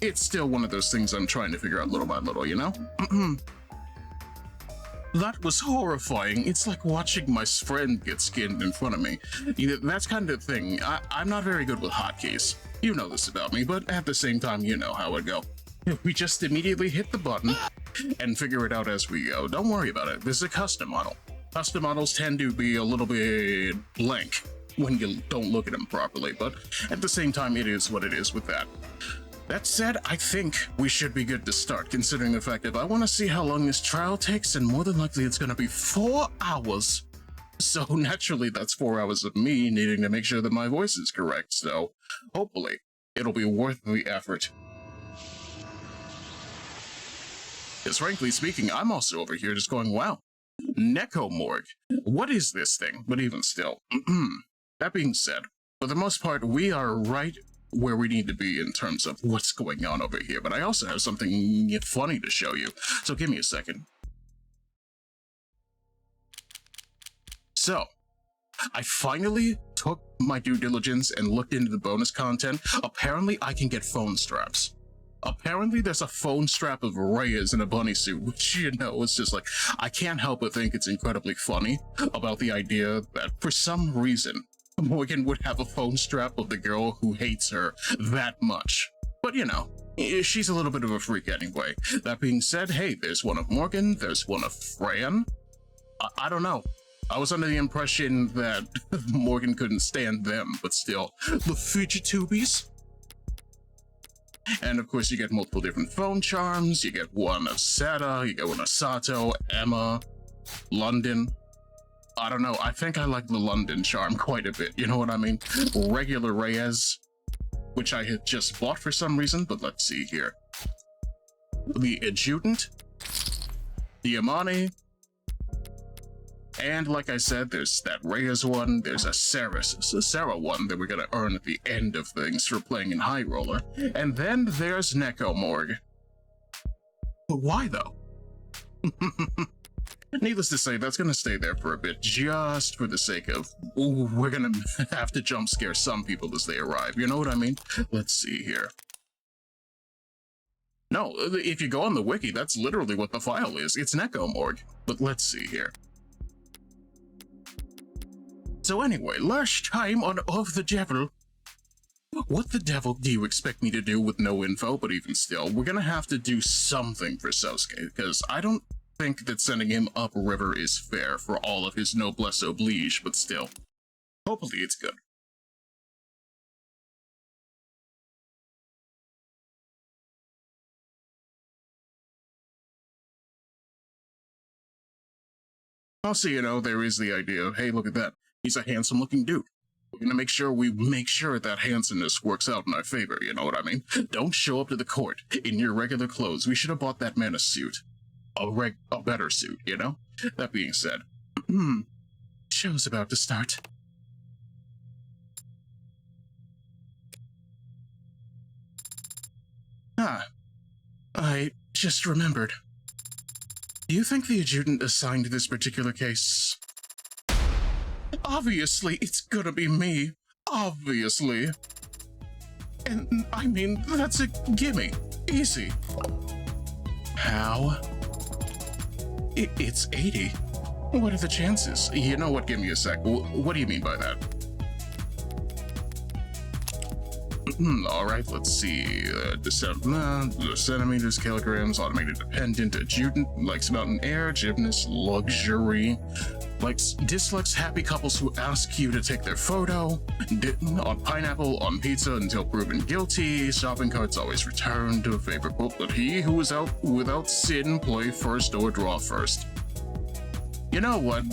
it's still one of those things I'm trying to figure out little by little, you know? That was horrifying. It's like watching my friend get skinned in front of me. That's kind of thing. I'm not very good with hotkeys. You know this about me, but at the same time, you know how it go. We just immediately hit the button and figure it out as we go. Don't worry about it. This is a custom model. Custom models tend to be a little bit blank when you don't look at them properly, but at the same time, it is what it is with that. That said, I think we should be good to start, considering the fact that I want to see how long this trial takes, and more than likely it's going to be 4 hours. So naturally, that's 4 hours of me needing to make sure that my voice is correct, so hopefully it'll be worth the effort. Because frankly speaking, I'm also over here just going, wow, Necomorgue, what is this thing? But even still, that being said, for the most part, we are right where we need to be in terms of what's going on over here, but I also have something funny to show you, so give me a second. So, I finally took my due diligence and looked into the bonus content. Apparently, I can get phone straps. Apparently, there's a phone strap of Reyes in a bunny suit, which, you know, it's just like, I can't help but think it's incredibly funny about the idea that, for some reason, Morgan would have a phone strap of the girl who hates her that much. But you know, she's a little bit of a freak anyway. That being said, hey, there's one of Morgan, there's one of Fran. I don't know. I was under the impression that Morgan couldn't stand them, but still, the Fujitubies. And of course, you get multiple different phone charms. You get one of Seta, you get one of Sato, Emma, London. I don't know, I think I like the London charm quite a bit, you know what I mean? Regular Reyes, which I had just bought for some reason, but let's see here. The Adjutant, the Amani, and like I said, there's that Reyes one, there's a Sarah one that we're gonna earn at the end of things for playing in High Roller, and then there's Necomorgue. But why though? Needless to say, that's gonna stay there for a bit, just for the sake of, ooh, we're gonna have to jump scare some people as they arrive, you know what I mean? Let's see here. No, if you go on the wiki, that's literally what the file is. It's Necomorgue. But let's see here. So anyway, last time on Of the Devil. What the devil do you expect me to do with no info? But even still, we're gonna have to do something for Sosuke, because I don't think that sending him upriver is fair for all of his noblesse oblige, but still. Hopefully it's good. Also, you know, there is the idea of, hey, look at that. He's a handsome-looking dude. We're gonna make sure that handsomeness works out in our favor, you know what I mean? Don't show up to the court in your regular clothes. We should have bought that man a suit. A better suit, you know? That being said, show's about to start. I just remembered. Do you think the adjutant assigned this particular case? Obviously, it's gonna be me. Obviously. And, I mean, that's a gimme. Easy. How? It's 80. What are the chances? You know what, give me a sec. What do you mean by that? Alright, let's see. Centimeters, kilograms, automated dependent, adjutant, likes mountain air, gymnast, luxury. Dislikes happy couples who ask you to take their photo. On pineapple, on pizza until proven guilty. Shopping carts always returned. Favorite quote, but he who is out without sin play first or draw first. You know what?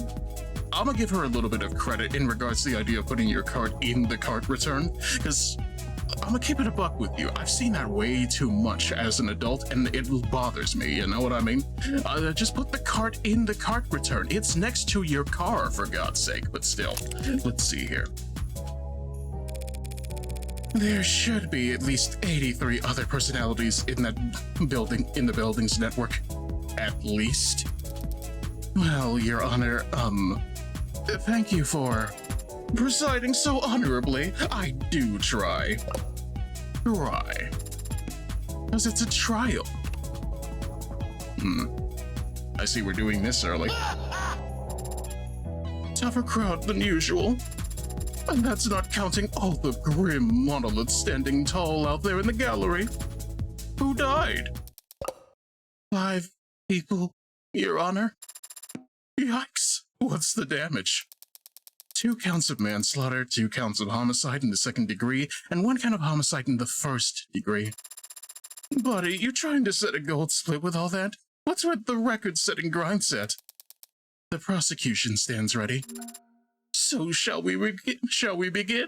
I'm gonna give her a little bit of credit in regards to the idea of putting your cart in the cart return, because I'm gonna keep it a buck with you. I've seen that way too much as an adult, and it bothers me, you know what I mean? Just put the cart in the cart return. It's next to your car, for God's sake, but still. Let's see here. There should be at least 83 other personalities in that building, in the building's network. At least. Well, Your Honor, thank you for presiding so honorably. I do try. because it's a trial. I see we're doing this early. Tougher crowd than usual. And that's not counting all the grim monoliths standing tall out there in the gallery. Who died? 5 people, Your Honor. Yikes, what's the damage? 2 counts of manslaughter, 2 counts of homicide in the 2nd degree, and 1 count of homicide in the 1st degree. Buddy, you trying to set a gold split with all that? What's with the record-setting grind set? The prosecution stands ready. So shall we begin?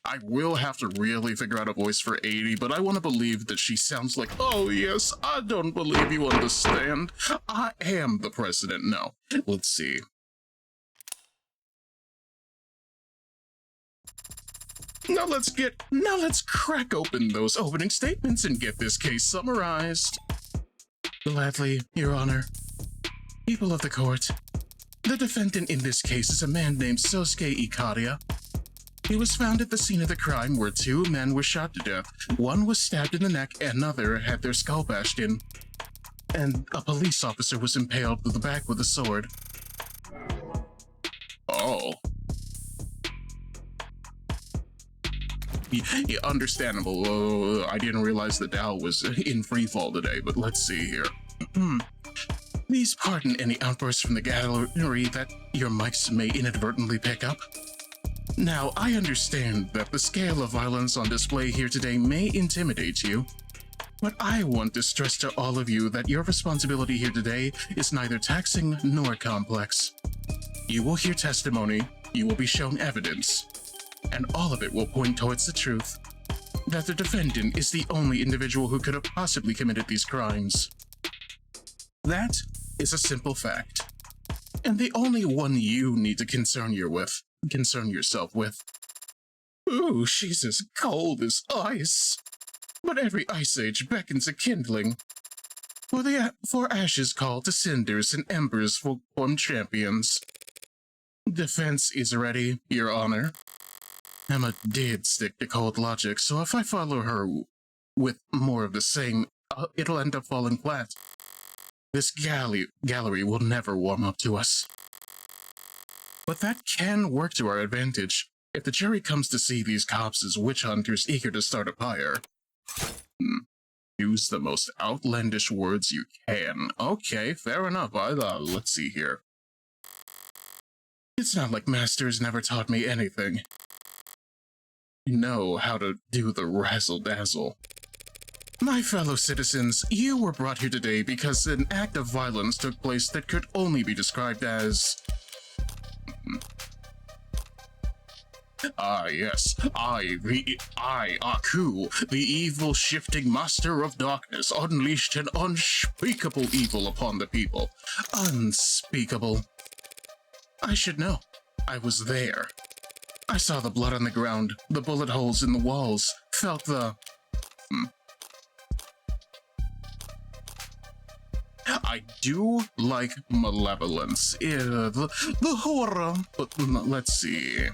I will have to really figure out a voice for 80, but I want to believe that she sounds like, oh yes, I don't believe you understand. I am the president. No, let's see. Now let's crack open those opening statements and get this case summarized. Gladly, Your Honor. People of the court, the defendant in this case is a man named Sosuke Ikariya. He was found at the scene of the crime where 2 men were shot to death. One was stabbed in the neck, another had their skull bashed in. And a police officer was impaled through the back with a sword. Oh. Yeah, understandable. I didn't realize the Dow was in freefall today, but let's see here. Please pardon any outbursts from the gallery that your mics may inadvertently pick up. Now, I understand that the scale of violence on display here today may intimidate you, but I want to stress to all of you that your responsibility here today is neither taxing nor complex. You will hear testimony, you will be shown evidence, and all of it will point towards the truth that the defendant is the only individual who could have possibly committed these crimes. That is a simple fact, and the only one you need to concern yourself with. Ooh, she's as cold as ice, but every ice age beckons a kindling. For ashes call to cinders and embers form champions. Defense is ready, Your Honor. Emma did stick to cold logic, so if I follow her with more of the same, it'll end up falling flat. This gallery will never warm up to us. But that can work to our advantage if the jury comes to see these cops as witch hunters eager to start a fire. Use the most outlandish words you can. Okay, fair enough. Let's see here. It's not like Masters never taught me anything. You know how to do the razzle-dazzle. My fellow citizens, you were brought here today because an act of violence took place that could only be described as... yes, Aku, the evil shifting master of darkness, unleashed an unspeakable evil upon the people. Unspeakable. I should know. I was there. I saw the blood on the ground, the bullet holes in the walls, felt the... I do like malevolence. The horror. But let's see.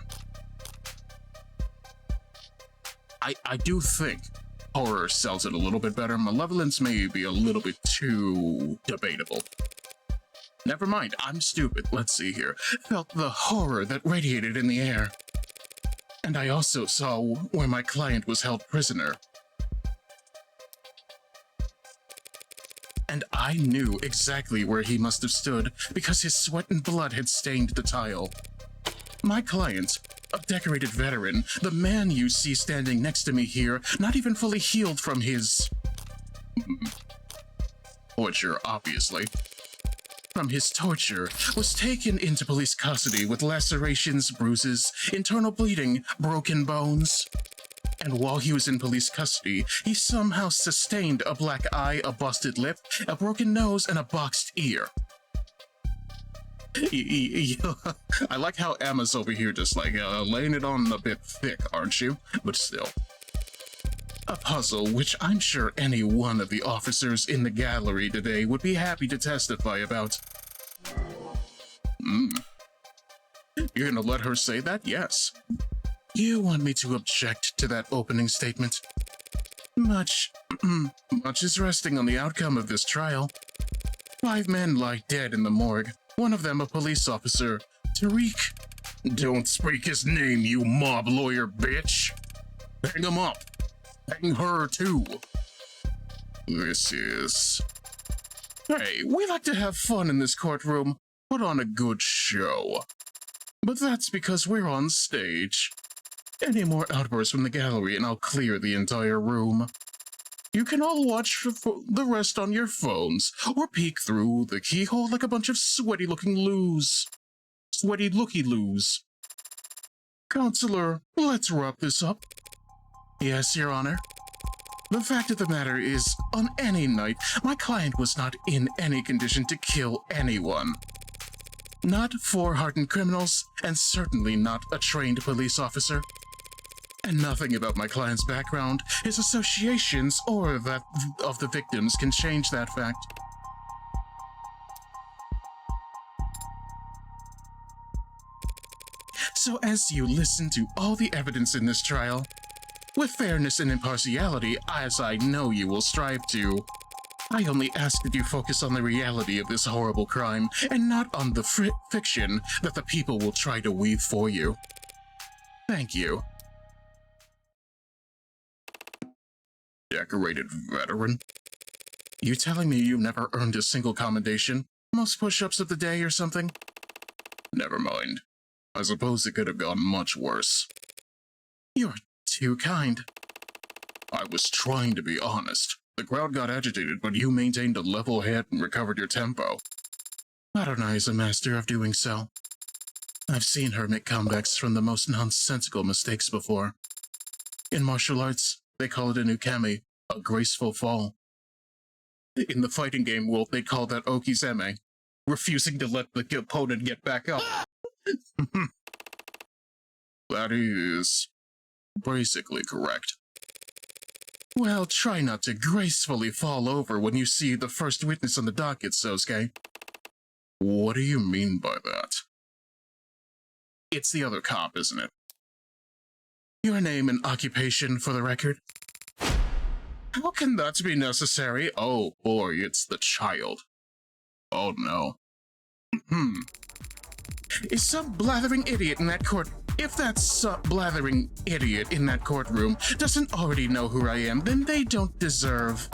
I do think horror sells it a little bit better. Malevolence may be a little bit too debatable. Never mind, I'm stupid. Let's see here. Felt the horror that radiated in the air. And I also saw where my client was held prisoner. And I knew exactly where he must have stood because his sweat and blood had stained the tile. My client, a decorated veteran, the man you see standing next to me here, not even fully healed from his... torture, obviously. From his torture, was taken into police custody with lacerations, bruises, internal bleeding, broken bones. And while he was in police custody, he somehow sustained a black eye, a busted lip, a broken nose, and a boxed ear. I like how Emma's over here just like laying it on a bit thick, aren't you? But still. A puzzle which I'm sure any one of the officers in the gallery today would be happy to testify about. You're gonna let her say that? Yes. You want me to object to that opening statement? Much, much is resting on the outcome of this trial. 5 men lie dead in the morgue. One of them a police officer, Tariq. Don't speak his name, you mob lawyer bitch. Hang him up. Hang her too. This is... Hey, we like to have fun in this courtroom. Put on a good show. But that's because we're on stage. Any more outbursts from the gallery and I'll clear the entire room. You can all watch the rest on your phones, or peek through the keyhole like a bunch of sweaty-looking loos. Sweaty-looky-loos. Counselor, let's wrap this up. Yes, Your Honor. The fact of the matter is, on any night, my client was not in any condition to kill anyone. Not 4 hardened criminals, and certainly not a trained police officer. And nothing about my client's background, his associations, or that of the victims can change that fact. So as you listen to all the evidence in this trial, with fairness and impartiality, as I know you will strive to, I only ask that you focus on the reality of this horrible crime, and not on the fiction that the people will try to weave for you. Thank you. Decorated veteran? You telling me you never earned a single commendation? Most push-ups of the day or something? Never mind. I suppose it could have gone much worse. You're too kind. I was trying to be honest. The crowd got agitated, but you maintained a level head and recovered your tempo. Adonai is a master of doing so. I've seen her make comebacks from the most nonsensical mistakes before. In martial arts, they call it an ukemi, a graceful fall. In the fighting game world, they call that okizeme, refusing to let the opponent get back up. That is basically correct. Well, try not to gracefully fall over when you see the first witness on the docket, Sosuke. What do you mean by that? It's the other cop, isn't it? Your name and occupation for the record? How can that be necessary? Oh boy, it's the child. Oh no. Is some blathering idiot in that court... If that blathering idiot in that courtroom doesn't already know who I am, then they don't deserve...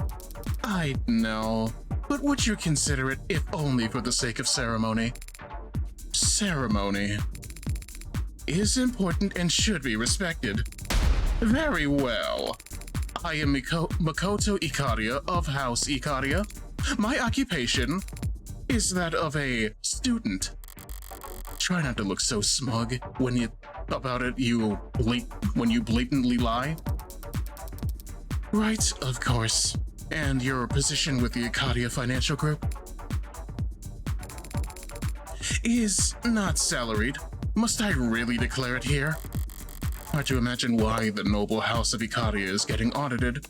I know. But would you consider it, if only for the sake of ceremony? Ceremony is important and should be respected. Very well. I am Makoto Ikariya of House Ikariya. My occupation is that of a student. Try not to look so smug when you blatantly lie. Right, of course. And your position with the Ikariya Financial Group is not salaried. Must I really declare it here? Hard to imagine why the noble house of Ikariya is getting audited.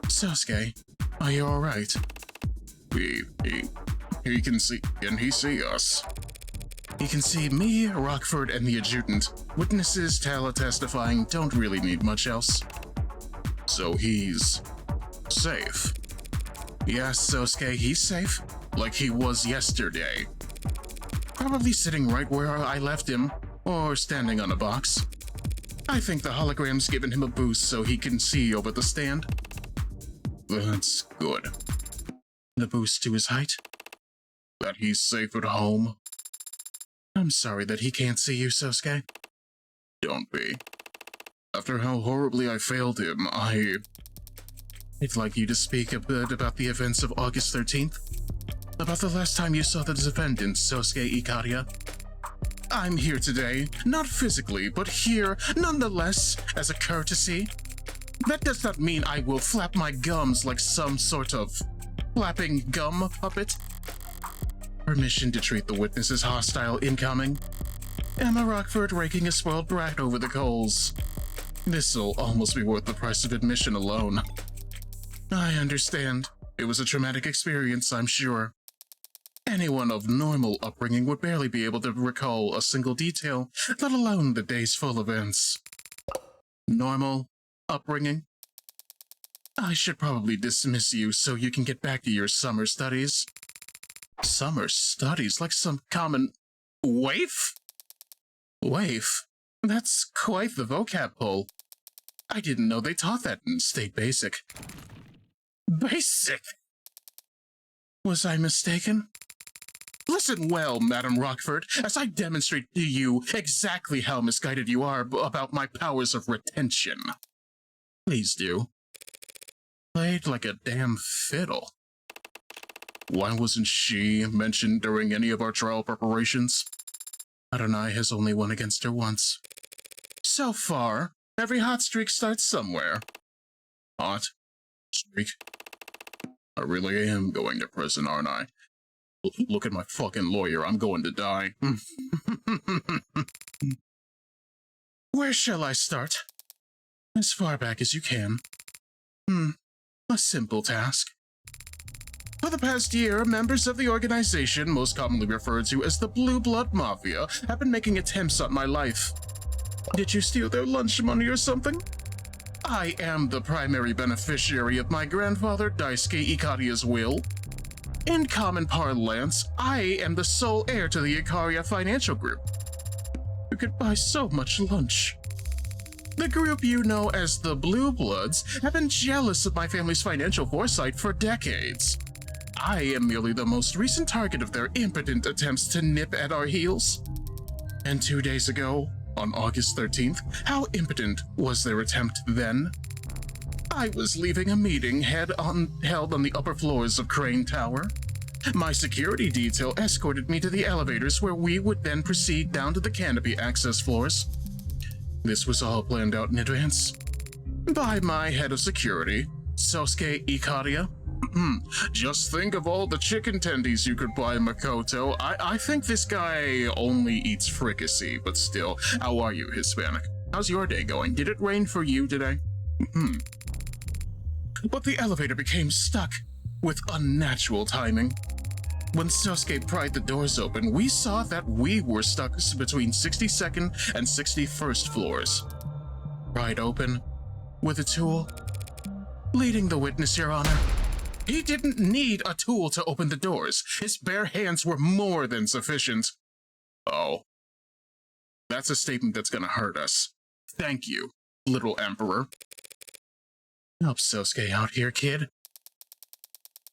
Sosuke, are you alright? He can see us? He can see me, Rockford, and the adjutant. Witnesses, Tala testifying, don't really need much else. So he's safe. Yes, Sosuke, he's safe. Like he was yesterday. Probably sitting right where I left him, or standing on a box. I think the hologram's given him a boost so he can see over the stand. That's good. The boost to his height? That he's safe at home? I'm sorry that he can't see you, Sosuke. Don't be. After how horribly I failed him, I'd like you to speak a bit about the events of August 13th. About the last time you saw the defendant, Sosuke Ikariya. I'm here today, not physically, but here, nonetheless, as a courtesy. That does not mean I will flap my gums like some sort of flapping gum puppet. Permission to treat the witness as hostile incoming. Emma Rockford raking a spoiled brat over the coals. This'll almost be worth the price of admission alone. I understand. It was a traumatic experience, I'm sure. Anyone of normal upbringing would barely be able to recall a single detail, let alone the day's full events. Normal? upbringing. I should probably dismiss you so you can get back to your summer studies. Summer studies? Like some common waif? Waif? That's quite the vocab pull. I didn't know they taught that in State Basic. Basic? Was I mistaken? Listen well, Madam Rockford, as I demonstrate to you exactly how misguided you are about my powers of retention. Please do. Played like a damn fiddle. Why wasn't she mentioned during any of our trial preparations? Adonai has only won against her once. So far, every hot streak starts somewhere. Hot streak? I really am going to prison, aren't I? Look at my fucking lawyer, I'm going to die. Where shall I start? As far back as you can. A simple task. For the past year, members of the organization, most commonly referred to as the Blue Blood Mafia, have been making attempts on my life. Did you steal their lunch money or something? I am the primary beneficiary of my grandfather Daisuke Ikariya's will. In common parlance, I am the sole heir to the Ikariya financial group. You could buy so much lunch. The group you know as the Blue Bloods have been jealous of my family's financial foresight for decades. I am merely the most recent target of their impotent attempts to nip at our heels. And 2 days ago, on August 13th, how impotent was their attempt then? I was leaving a meeting held on the upper floors of Crane Tower. My security detail escorted me to the elevators where we would then proceed down to the canopy access floors. This was all planned out in advance. By my head of security, Sosuke Ikariya. Just think of all the chicken tendies you could buy, Makoto. I think this guy only eats fricassee, but still. How are you, Hispanic? How's your day going? Did it rain for you today? But the elevator became stuck with unnatural timing. When Sosuke pried the doors open, we saw that we were stuck between 62nd and 61st floors. Pried open with a tool. Leading the witness, Your Honor. He didn't need a tool to open the doors. His bare hands were more than sufficient. Oh. That's a statement that's gonna hurt us. Thank you, little Emperor. Help Sosuke out here, kid.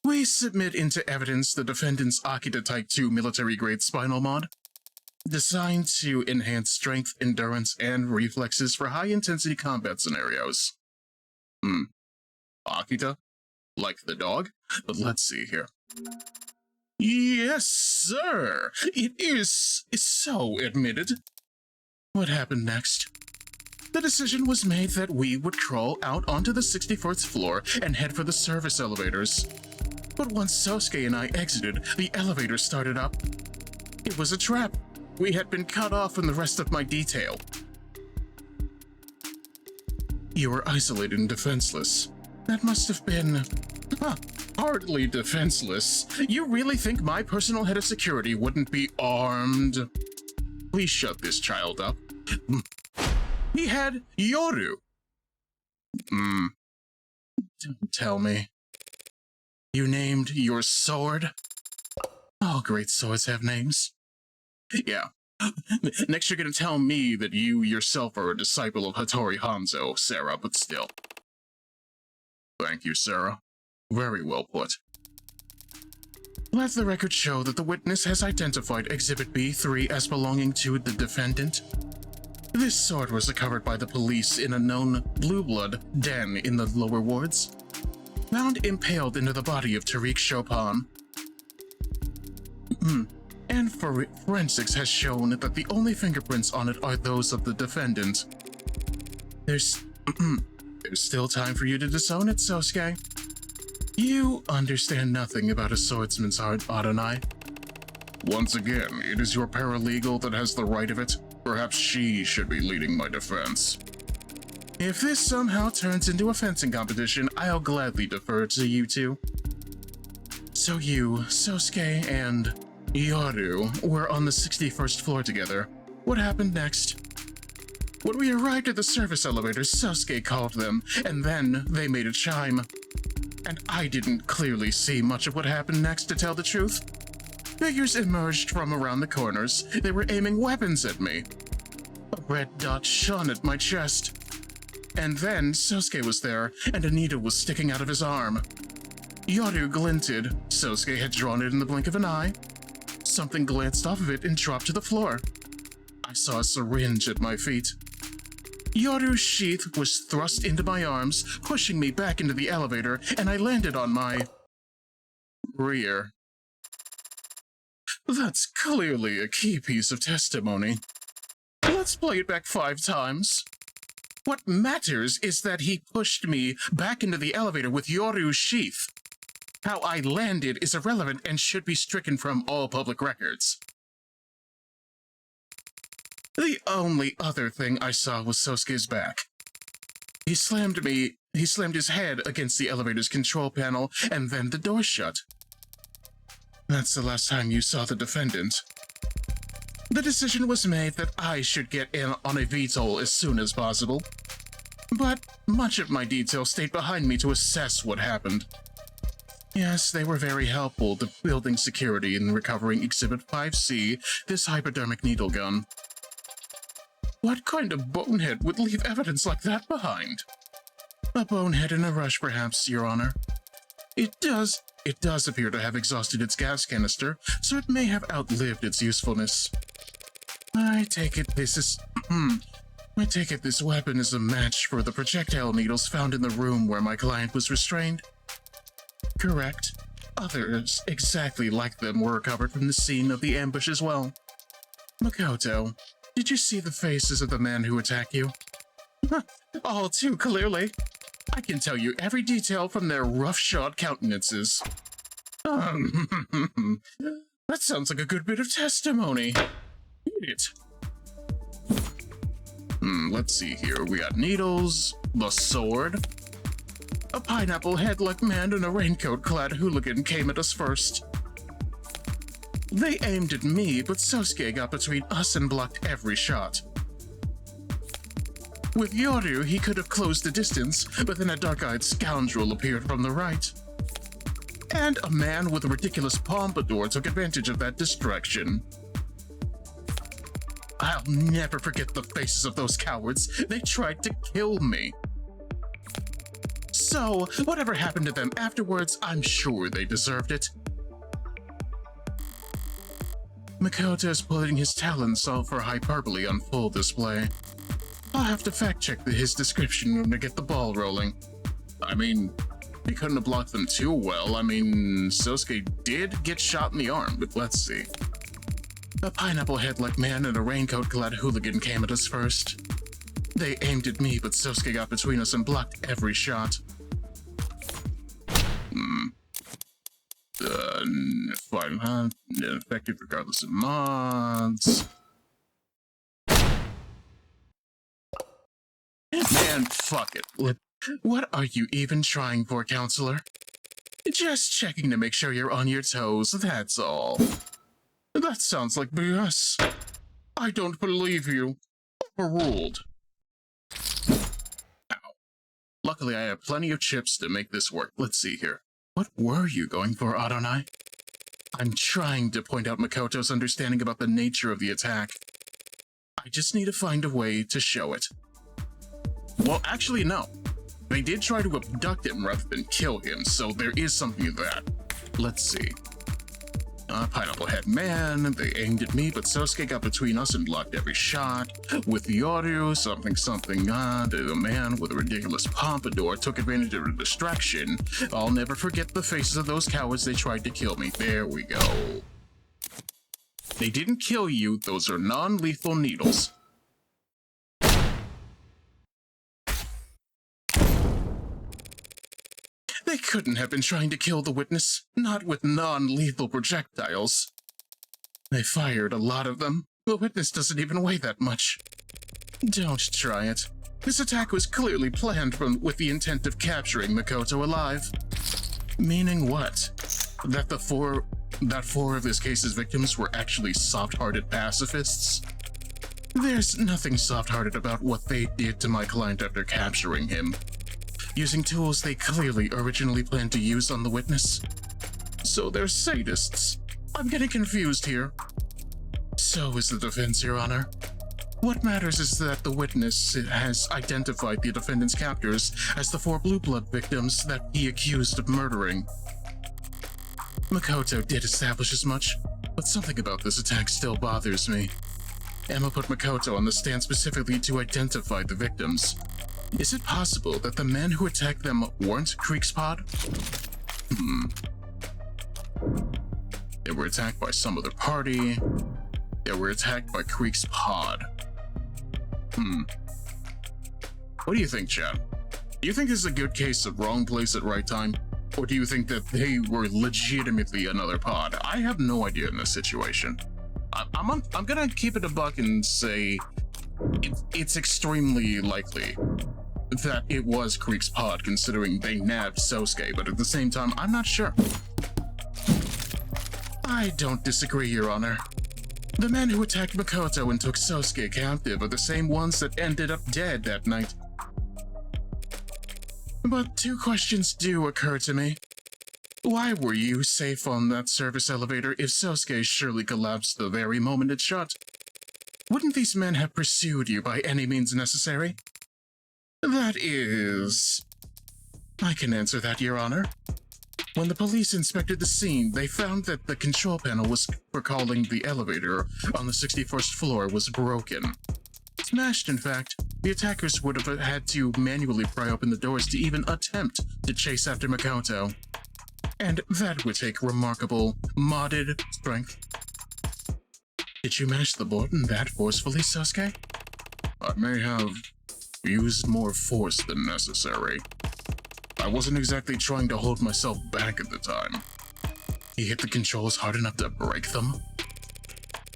We submit into evidence the defendant's Akita Type 2 military-grade spinal mod, designed to enhance strength, endurance, and reflexes for high-intensity combat scenarios. Akita? Like the dog? But let's see here. Yes, sir! It is so admitted. What happened next? The decision was made that we would crawl out onto the 64th floor and head for the service elevators. But once Sosuke and I exited, the elevator started up. It was a trap. We had been cut off from the rest of my detail. You were isolated and defenseless. That must have been... hardly defenseless. You really think my personal head of security wouldn't be armed? Please shut this child up. He had Yoru. Don't tell me. You named your sword? All great swords have names. Yeah. Next you're gonna tell me that you yourself are a disciple of Hattori Hanzo, Sarah, but still. Thank you, Sarah. Very well put. Let the record show that the witness has identified Exhibit B3 as belonging to the defendant. This sword was recovered by the police in a known Blue Blood den in the lower wards, found impaled into the body of Tariq Chopin. And forensics has shown that the only fingerprints on it are those of the defendant. There's still time for you to disown it, Sosuke. You understand nothing about a swordsman's art, Adonai. Once again, it is your paralegal that has the right of it. Perhaps she should be leading my defense. If this somehow turns into a fencing competition, I'll gladly defer to you two. So you, Sosuke, and Yoru were on the 61st floor together. What happened next? When we arrived at the service elevator, Sosuke called them, and then they made a chime. And I didn't clearly see much of what happened next, to tell the truth. Figures emerged from around the corners. They were aiming weapons at me. A red dot shone at my chest. And then Sosuke was there, and a needle was sticking out of his arm. Yoru glinted. Sosuke had drawn it in the blink of an eye. Something glanced off of it and dropped to the floor. I saw a syringe at my feet. Yoru's sheath was thrust into my arms, pushing me back into the elevator, and I landed on my rear. That's clearly a key piece of testimony. Let's play it back 5 times. What matters is that he pushed me back into the elevator with Yoru's sheath. How I landed is irrelevant and should be stricken from all public records. The only other thing I saw was Sosuke's back. He slammed his head against the elevator's control panel, and then the door shut. That's the last time you saw the defendant. The decision was made that I should get in on a VTOL as soon as possible. But much of my detail stayed behind me to assess what happened. Yes, they were very helpful to building security and recovering Exhibit 5C, this hypodermic needle gun. What kind of bonehead would leave evidence like that behind? A bonehead in a rush, perhaps, Your Honor. It does appear to have exhausted its gas canister, so it may have outlived its usefulness. I take it this weapon is a match for the projectile needles found in the room where my client was restrained. Correct. Others exactly like them were recovered from the scene of the ambush as well. Makoto, did you see the faces of the men who attacked you? All too clearly. I can tell you every detail from their rough-shod countenances. That sounds like a good bit of testimony. Let's see here. We got needles, the sword. A pineapple head-like man in a raincoat-clad hooligan came at us first. They aimed at me, but Sosuke got between us and blocked every shot. With Yoru, he could have closed the distance, but then a dark-eyed scoundrel appeared from the right. And a man with a ridiculous pompadour took advantage of that distraction. I'll never forget the faces of those cowards. They tried to kill me. So, whatever happened to them afterwards, I'm sure they deserved it. Makoto is putting his talents out for hyperbole on full display. I'll have to fact-check his description to get the ball rolling. I mean, he couldn't have blocked them too well. I mean, Sosuke did get shot in the arm, but let's see. A pineapple head-like man in a raincoat-clad hooligan came at us first. They aimed at me, but Sosuke got between us and blocked every shot. Fine, effective regardless of mods. Man, fuck it. What are you even trying for, counselor? Just checking to make sure you're on your toes, that's all. That sounds like BS. I don't believe you. Overruled. Ow. Luckily, I have plenty of chips to make this work. Let's see here. What were you going for, Adonai? I'm trying to point out Makoto's understanding about the nature of the attack. I just need to find a way to show it. Well, actually, no. They did try to abduct him rather than kill him, so there is something to that. Let's see. Pineapple head man, they aimed at me, but Sosuke got between us and blocked every shot. With Yoru, the man with a ridiculous pompadour took advantage of a distraction. I'll never forget the faces of those cowards. They tried to kill me. There we go. They didn't kill you. Those are non-lethal needles. They couldn't have been trying to kill the witness, not with non-lethal projectiles. They fired a lot of them. The witness doesn't even weigh that much. Don't try it. This attack was clearly planned with the intent of capturing Makoto alive. Meaning what? That four of this case's victims were actually soft-hearted pacifists? There's nothing soft-hearted about what they did to my client after capturing him, using tools they clearly originally planned to use on the witness. So they're sadists. I'm getting confused here. So is the defense, Your Honor. What matters is that the witness has identified the defendant's captors as the 4 Blue Blood victims that he accused of murdering. Makoto did establish as much, but something about this attack still bothers me. Emma put Makoto on the stand specifically to identify the victims. Is it possible that the men who attacked them weren't Creek's pod? They were attacked by some other party. They were attacked by Creek's pod. What do you think, Chad? Do you think this is a good case of wrong place at right time? Or do you think that they were legitimately another pod? I have no idea in this situation. I'm gonna keep it a buck and say it's extremely likely that it was Creek's pod, considering they nabbed Sosuke, but at the same time, I'm not sure. I don't disagree, Your Honor. The men who attacked Makoto and took Sosuke captive are the same ones that ended up dead that night. But 2 questions do occur to me. Why were you safe on that service elevator if Sosuke surely collapsed the very moment it shut? Wouldn't these men have pursued you by any means necessary? That is... I can answer that, Your Honor. When the police inspected the scene, they found that the control panel for calling the elevator on the 61st floor was broken. Smashed, in fact. The attackers would have had to manually pry open the doors to even attempt to chase after Makoto. And that would take remarkable, modded strength. Did you mash the button that forcefully, Sosuke? I may have used more force than necessary. I wasn't exactly trying to hold myself back at the time. He hit the controls hard enough to break them.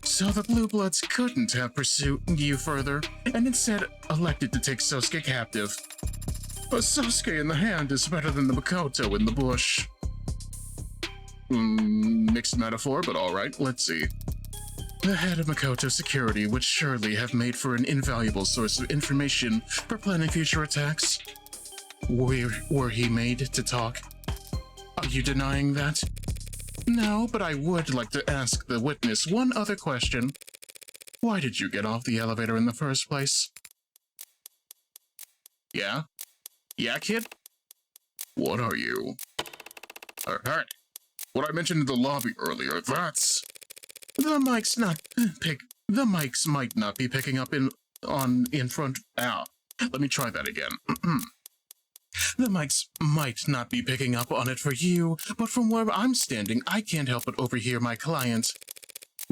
So the Blue Bloods couldn't have pursued you further, and instead elected to take Sosuke captive. A Sosuke in the hand is better than the Makoto in the bush. Mixed metaphor, but alright, let's see. The head of Makoto Security would surely have made for an invaluable source of information for planning future attacks. Were he made to talk? Are you denying that? No, but I would like to ask the witness one other question. Why did you get off the elevator in the first place? Yeah? Yeah, kid? What are you? Alright. What I mentioned in the lobby earlier, that's... The mics might not be picking up in front... let me try that again. The mics might not be picking up on it for you, but from where I'm standing, I can't help but overhear my client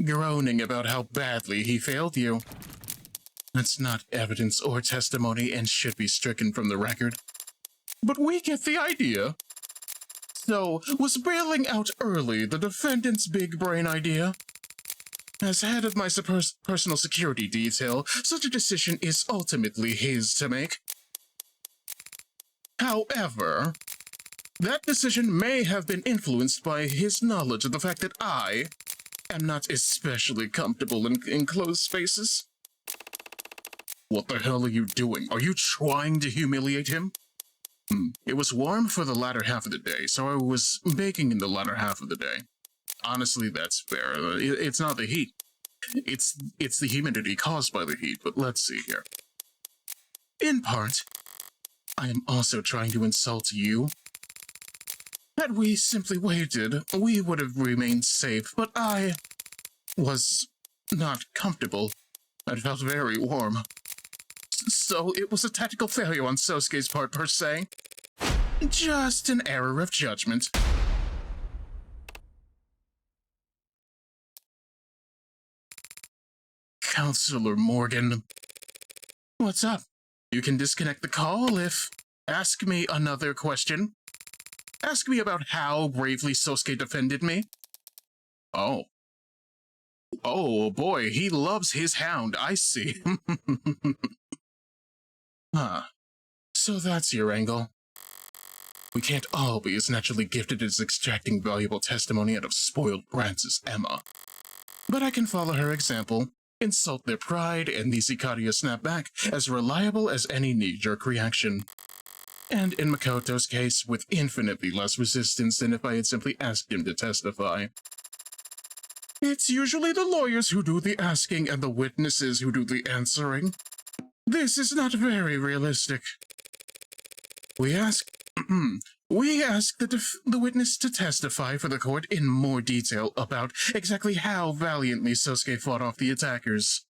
groaning about how badly he failed you. That's not evidence or testimony and should be stricken from the record. But we get the idea. So, was bailing out early the defendant's big brain idea? As head of my personal security detail, such a decision is ultimately his to make. However, that decision may have been influenced by his knowledge of the fact that I am not especially comfortable in closed spaces. What the hell are you doing? Are you trying to humiliate him? It was warm for the latter half of the day, so I was baking in the latter half of the day. Honestly, that's fair. It's not the heat. It's the humidity caused by the heat, but let's see here. In part, I am also trying to insult you. Had we simply waited, we would have remained safe, but I was not comfortable. I felt very warm. So it was a tactical failure on Sosuke's part, per se. Just an error of judgment. Counselor Morgan. What's up? You can disconnect the call if... Ask me another question. Ask me about how bravely Sosuke defended me. Oh. Oh boy, he loves his hound, I see. Huh. So that's your angle. We can't all be as naturally gifted as extracting valuable testimony out of spoiled brats as Emma. But I can follow her example. insult their pride, and these Ikariya snap back as reliable as any knee-jerk reaction. And in Makoto's case, with infinitely less resistance than if I had simply asked him to testify. It's usually the lawyers who do the asking and the witnesses who do the answering. This is not very realistic. We ask the witness to testify for the court in more detail about exactly how valiantly Sosuke fought off the attackers.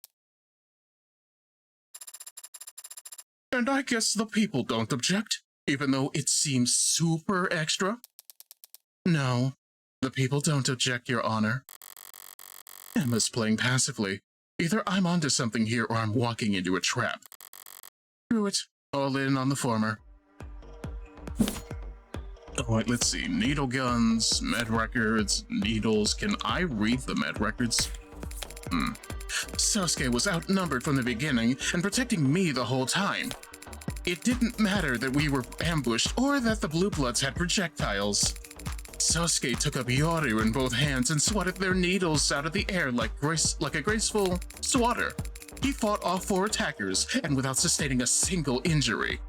And I guess the people don't object, even though it seems super extra? No, the people don't object, Your Honor. Emma's playing passively. Either I'm onto something here or I'm walking into a trap. Screw it. All in on the former. Alright, let's see. Needle guns, med records, needles. Can I read the med records? Sosuke was outnumbered from the beginning and protecting me the whole time. It didn't matter that we were ambushed or that the Blue Bloods had projectiles. Sosuke took up Yoru in both hands and swatted their needles out of the air like a graceful swatter. He fought off 4 attackers and without sustaining a single injury.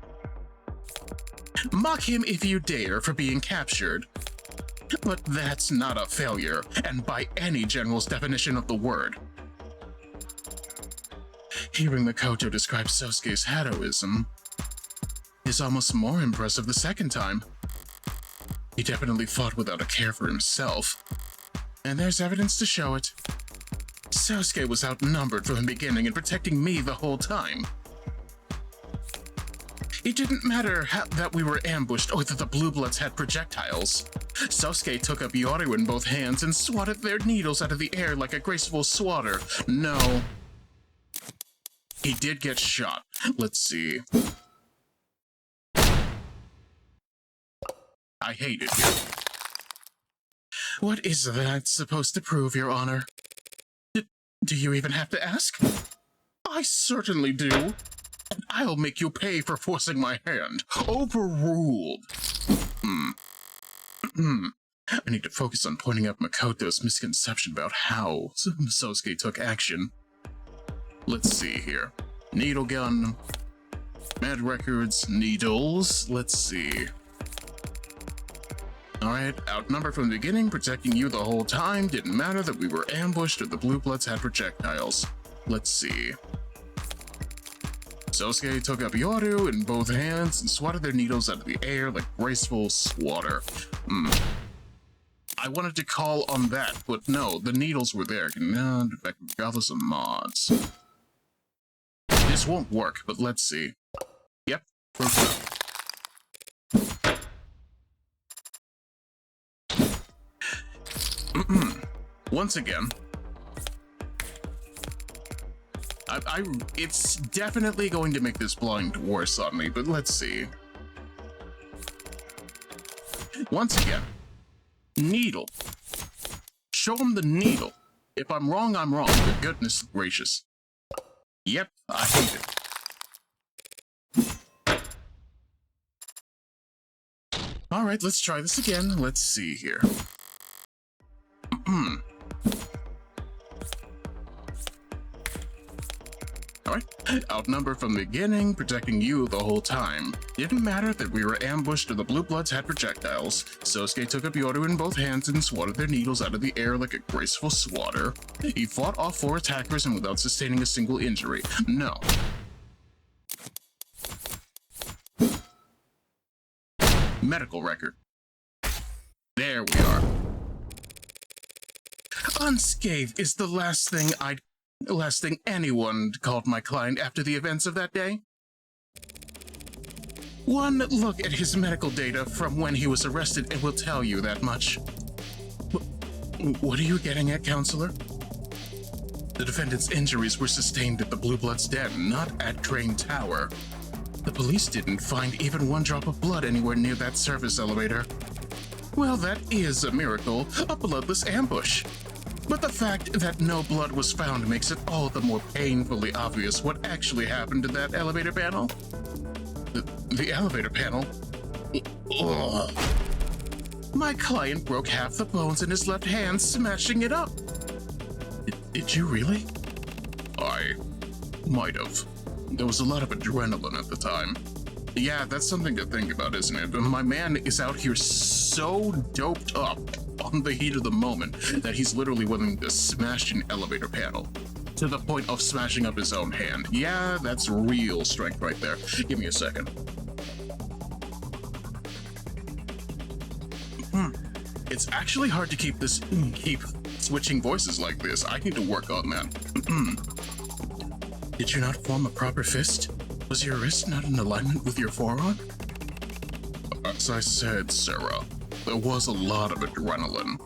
Mock him if you dare for being captured. But that's not a failure, and by any general's definition of the word. Hearing Makoto describe Sosuke's heroism is almost more impressive the second time. He definitely fought without a care for himself, and there's evidence to show it. Sosuke was outnumbered from the beginning and protecting me the whole time. It didn't matter that we were ambushed or that the Blue Bloods had projectiles. Sosuke took up Yoru in both hands and swatted their needles out of the air like a graceful swatter. No. He did get shot. Let's see. I hate it here. What is that supposed to prove, Your Honor? Do you even have to ask? I certainly do. And I'll make you pay for forcing my hand. Overruled. I need to focus on pointing out Makoto's misconception about how Sosuke took action. Let's see here. Needle gun. Med records. Needles. Let's see. Alright, outnumbered from the beginning, protecting you the whole time. Didn't matter that we were ambushed or the Blue Bloods had projectiles. Let's see. Sosuke took up Yoru in both hands and swatted their needles out of the air like graceful swatter. I wanted to call on that, but no, the needles were there. Regardless of mods. This won't work, but let's see. Yep, proof enough. Once again, it's definitely going to make this blind worse on me, but let's see. Once again, needle. Show him the needle. If I'm wrong, I'm wrong, but goodness gracious. Yep, I hate it. Alright, let's try this again. Let's see here. Alright, outnumbered from the beginning, protecting you the whole time. Didn't matter that we were ambushed or the Blue Bloods had projectiles. Sosuke took up Yoru in both hands and swatted their needles out of the air like a graceful swatter. He fought off 4 attackers and without sustaining a single injury. No. Medical record. There we are. Unscathed is the last thing anyone called my client after the events of that day. One look at his medical data from when he was arrested and will tell you that much. What are you getting at, counselor? The defendant's injuries were sustained at the Blue Bloods' den, not at Crane Tower. The police didn't find even 1 drop of blood anywhere near that service elevator. Well, that is a miracle, a bloodless ambush. But the fact that no blood was found makes it all the more painfully obvious what actually happened to that elevator panel. The elevator panel? Ugh. My client broke half the bones in his left hand, smashing it up. Did you really? I might have. There was a lot of adrenaline at the time. Yeah, that's something to think about, isn't it? My man is out here so doped up on the heat of the moment that he's literally willing to smash an elevator panel to the point of smashing up his own hand. Yeah, that's real strength right there. Give me a second. It's actually hard to keep switching voices like this. I need to work on that. Did you not form a proper fist? Was your wrist not in alignment with your forearm? As I said, Sarah, there was a lot of adrenaline.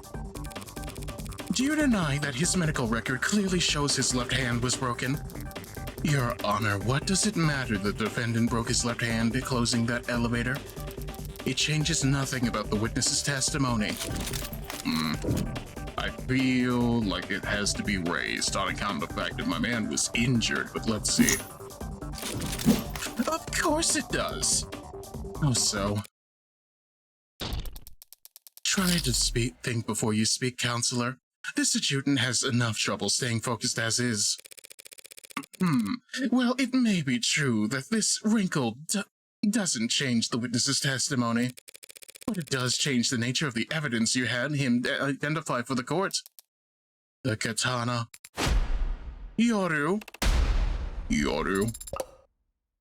Do you deny that his medical record clearly shows his left hand was broken? Your Honor, what does it matter the defendant broke his left hand closing that elevator? It changes nothing about the witness's testimony. I feel like it has to be raised on account of the fact that my man was injured, but let's see. Of course it does. Oh, so. Try to think before you speak, counselor. This adjutant has enough trouble staying focused as is. Well, it may be true that this wrinkle doesn't change the witness's testimony, but it does change the nature of the evidence you had him identify for the court. The katana. Yoru. Yoru.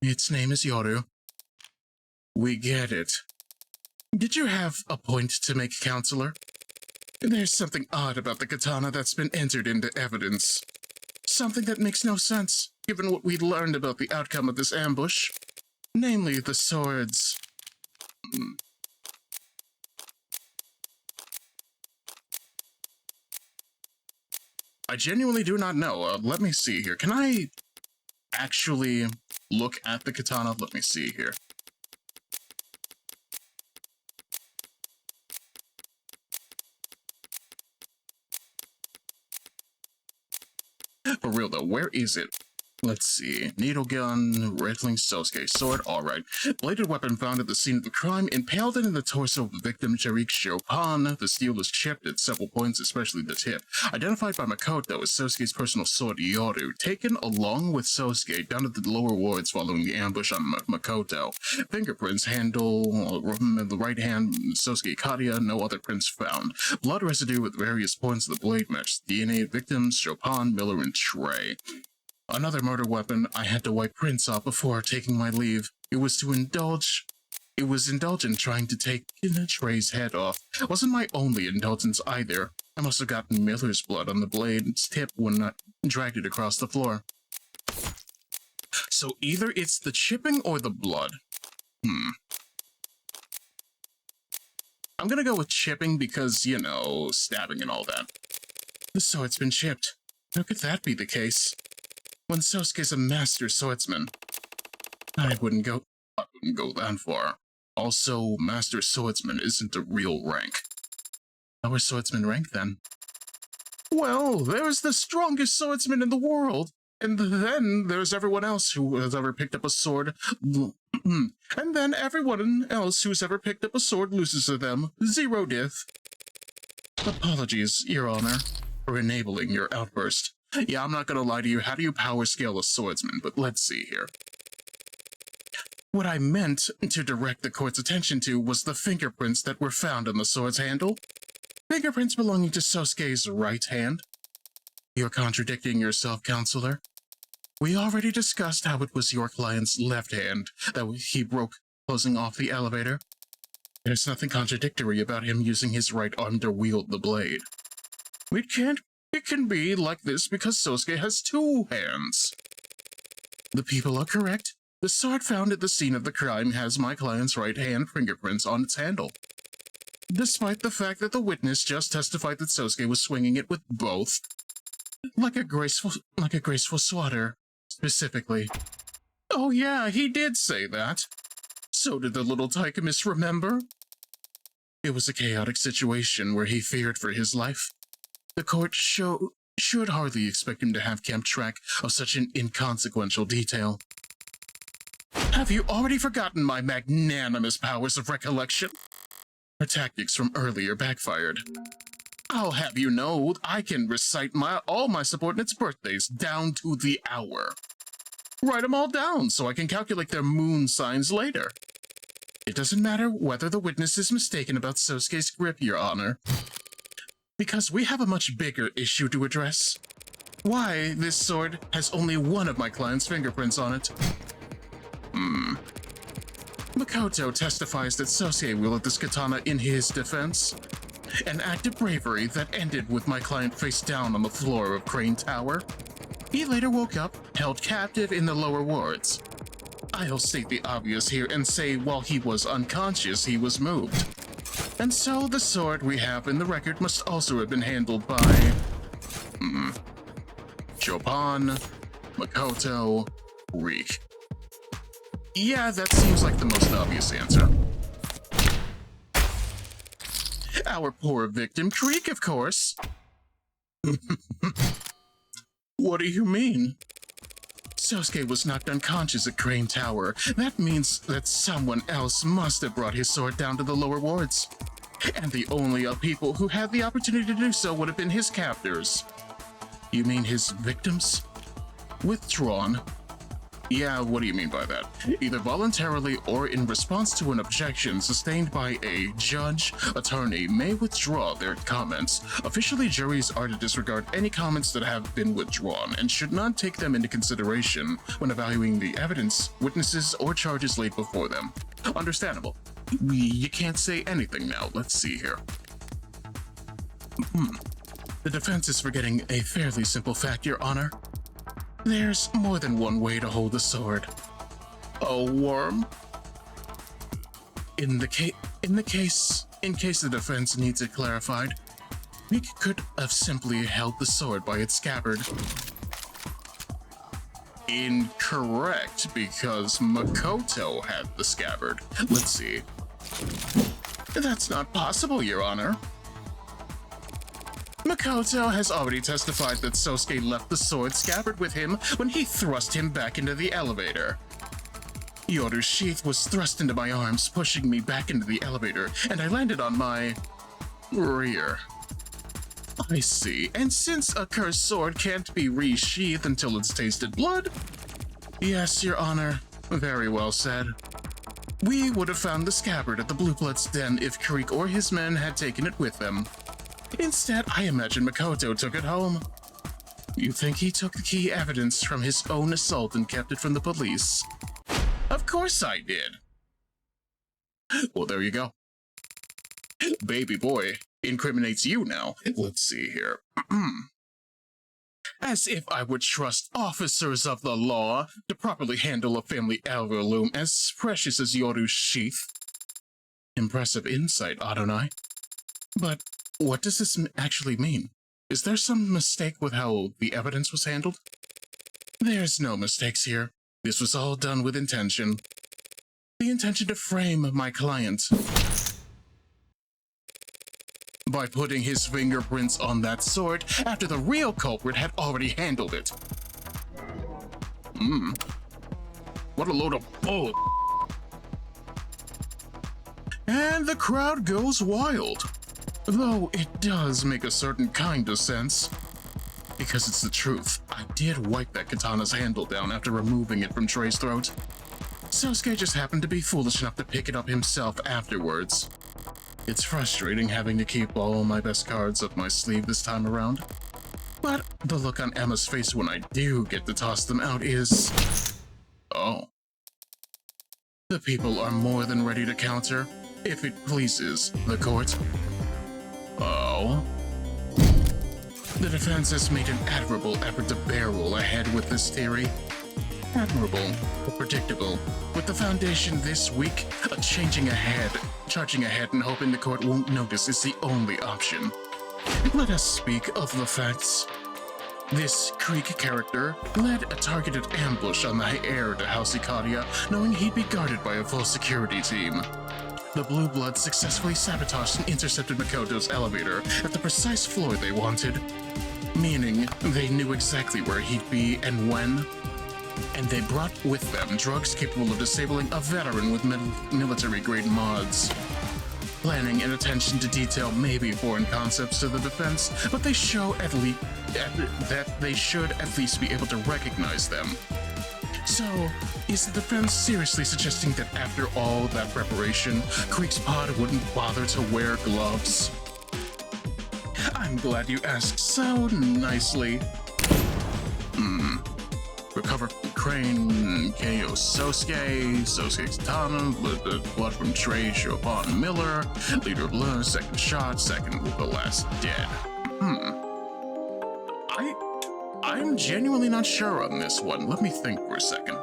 Its name is Yoru. We get it. Did you have a point to make, counselor? There's something odd about the katana that's been entered into evidence. Something that makes no sense, given what we learned about the outcome of this ambush. Namely, the swords. I genuinely do not know. Let me see here. Can I actually look at the katana? Let me see here. For real though, where is it? Let's see. Needle gun, rattling Sosuke sword, alright. Bladed weapon found at the scene of the crime, impaled it in the torso of the victim, Jerick Chopin. The steel is chipped at several points, especially the tip. Identified by Makoto as Sosuke's personal sword, Yoru. Taken along with Sosuke down to the lower wards following the ambush on Makoto. Fingerprints, handle, the right hand, Sosuke Ikariya, no other prints found. Blood residue with various points of the blade match. DNA victims, Chopin, Miller, and Trey. Another murder weapon. I had to wipe prints off before taking my leave. It was indulgent trying to take Trey's head off. It wasn't my only indulgence either. I must have gotten Miller's blood on the blade's tip when I dragged it across the floor. So either it's the chipping or the blood. I'm gonna go with chipping because, you know, stabbing and all that. The sword's been chipped. How could that be the case? When Sosuke's a master swordsman, I wouldn't go that far. Also, master swordsman isn't a real rank. Our swordsman rank, then? Well, there's the strongest swordsman in the world, and then there's everyone else who has ever picked up a sword. And then everyone else who's ever picked up a sword loses to them. 0 death. Apologies, Your Honor, for enabling your outburst. Yeah, I'm not gonna lie to you. How do you power scale a swordsman? But let's see here. What I meant to direct the court's attention to was the fingerprints that were found on the sword's handle. Fingerprints belonging to Sosuke's right hand. You're contradicting yourself, counselor. We already discussed how it was your client's left hand that he broke closing off the elevator. There's nothing contradictory about him using his right arm to wield the blade. It can be like this because Sosuke has 2 hands. The people are correct. The sword found at the scene of the crime has my client's right hand fingerprints on its handle. Despite the fact that the witness just testified that Sosuke was swinging it with both. Like a graceful swatter, specifically. Oh yeah, he did say that. So did the little tychemist, remember? It was a chaotic situation where he feared for his life. The court should hardly expect him to have kept track of such an inconsequential detail. Have you already forgotten my magnanimous powers of recollection? Her tactics from earlier backfired. I'll have you know, I can recite all my subordinates' birthdays down to the hour. Write them all down so I can calculate their moon signs later. It doesn't matter whether the witness is mistaken about Sosuke's grip, Your Honor. Because we have a much bigger issue to address. Why this sword has only one of my client's fingerprints on it. Makoto testifies that Sosuke wielded this katana in his defense. An act of bravery that ended with my client face down on the floor of Crane Tower. He later woke up, held captive in the lower wards. I'll state the obvious here and say while he was unconscious, he was moved. And so the sword we have in the record must also have been handled by... Chopin, Makoto, Reek. Yeah, that seems like the most obvious answer. Our poor victim, Creek, of course. What do you mean? Sosuke was knocked unconscious at Crane Tower. That means that someone else must have brought his sword down to the lower wards. And the only people who had the opportunity to do so would have been his captors. You mean his victims? Withdrawn. Yeah, what do you mean by that? Either voluntarily or in response to an objection sustained by a judge, attorney may withdraw their comments. Officially, juries are to disregard any comments that have been withdrawn and should not take them into consideration when evaluating the evidence, witnesses, or charges laid before them. Understandable. You can't say anything now. Let's see here. The defense is forgetting a fairly simple fact, Your Honor. There's more than one way to hold a sword. A worm? In case the defense needs it clarified, we could have simply held the sword by its scabbard. Incorrect, because Makoto had the scabbard. Let's see. That's not possible, Your Honor. Makoto has already testified that Sosuke left the sword scabbard with him when he thrust him back into the elevator. Yoru's sheath was thrust into my arms, pushing me back into the elevator, and I landed on my... rear. I see. And since a cursed sword can't be resheathed until it's tasted blood... Yes, Your Honor. Very well said. We would have found the scabbard at the Blue Blood's den if Creek or his men had taken it with them. Instead, I imagine Makoto took it home. You think he took the key evidence from his own assault and kept it from the police? Of course I did. Well, there you go. Baby boy incriminates you now. Let's see here. As if I would trust officers of the law to properly handle a family heirloom as precious as Yoru's sheath. Impressive insight, Adonai. But what does this actually mean? Is there some mistake with how the evidence was handled? There's no mistakes here. This was all done with intention. The intention to frame my client. By putting his fingerprints on that sword after the real culprit had already handled it. What a load of bull. And the crowd goes wild. Though it does make a certain kind of sense. Because it's the truth. I did wipe that katana's handle down after removing it from Trey's throat. Sosuke just happened to be foolish enough to pick it up himself afterwards. It's frustrating having to keep all my best cards up my sleeve this time around. But the look on Emma's face when I do get to toss them out is... oh. The people are more than ready to counter, if it pleases the court. Oh. The defense has made an admirable effort to barrel ahead with this theory. Admirable, but predictable. With the foundation this week, charging ahead and hoping the court won't notice is the only option. Let us speak of the facts. This Creek character led a targeted ambush on the heir to House Ikariya, knowing he'd be guarded by a full security team. The Blue Bloods successfully sabotaged and intercepted Makoto's elevator at the precise floor they wanted, meaning they knew exactly where he'd be and when. And they brought with them drugs capable of disabling a veteran with military-grade mods. planning and attention to detail may be foreign concepts to the defense, but they show that they should at least be able to recognize them. So, is the defense seriously suggesting that after all that preparation, Creek's pod wouldn't bother to wear gloves? I'm glad you asked so nicely. Recover from Crane, KO Sosuke's Katana, blood from Trey, Chopin Miller, leader of Blur, second shot, second with the last dead. I'm genuinely not sure on this one. Let me think for a second.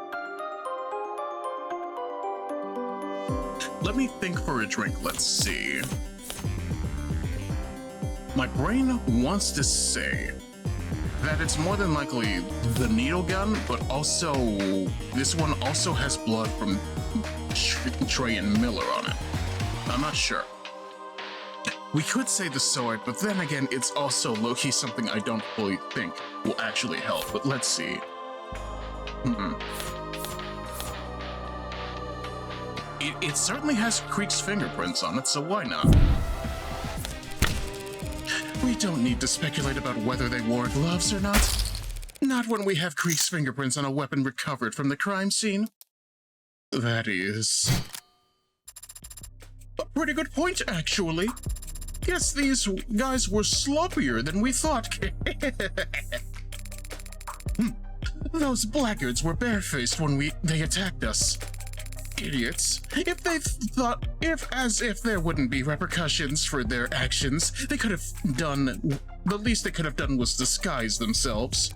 Let me think for a drink, let's see. My brain wants to say that it's more than likely the needle gun, but also this one also has blood from Trey and Miller on it. I'm not sure. We could say the sword, but then again, it's also low-key something I don't fully think will actually help, but let's see. It certainly has Creek's fingerprints on it, so why not? We don't need to speculate about whether they wore gloves or not. Not when we have Creek's fingerprints on a weapon recovered from the crime scene. That is a pretty good point, actually. Guess these guys were sloppier than we thought. Those blackguards were barefaced when they attacked us. Idiots. If they thought, as if there wouldn't be repercussions for their actions, they could have done, the least they could have done was disguise themselves.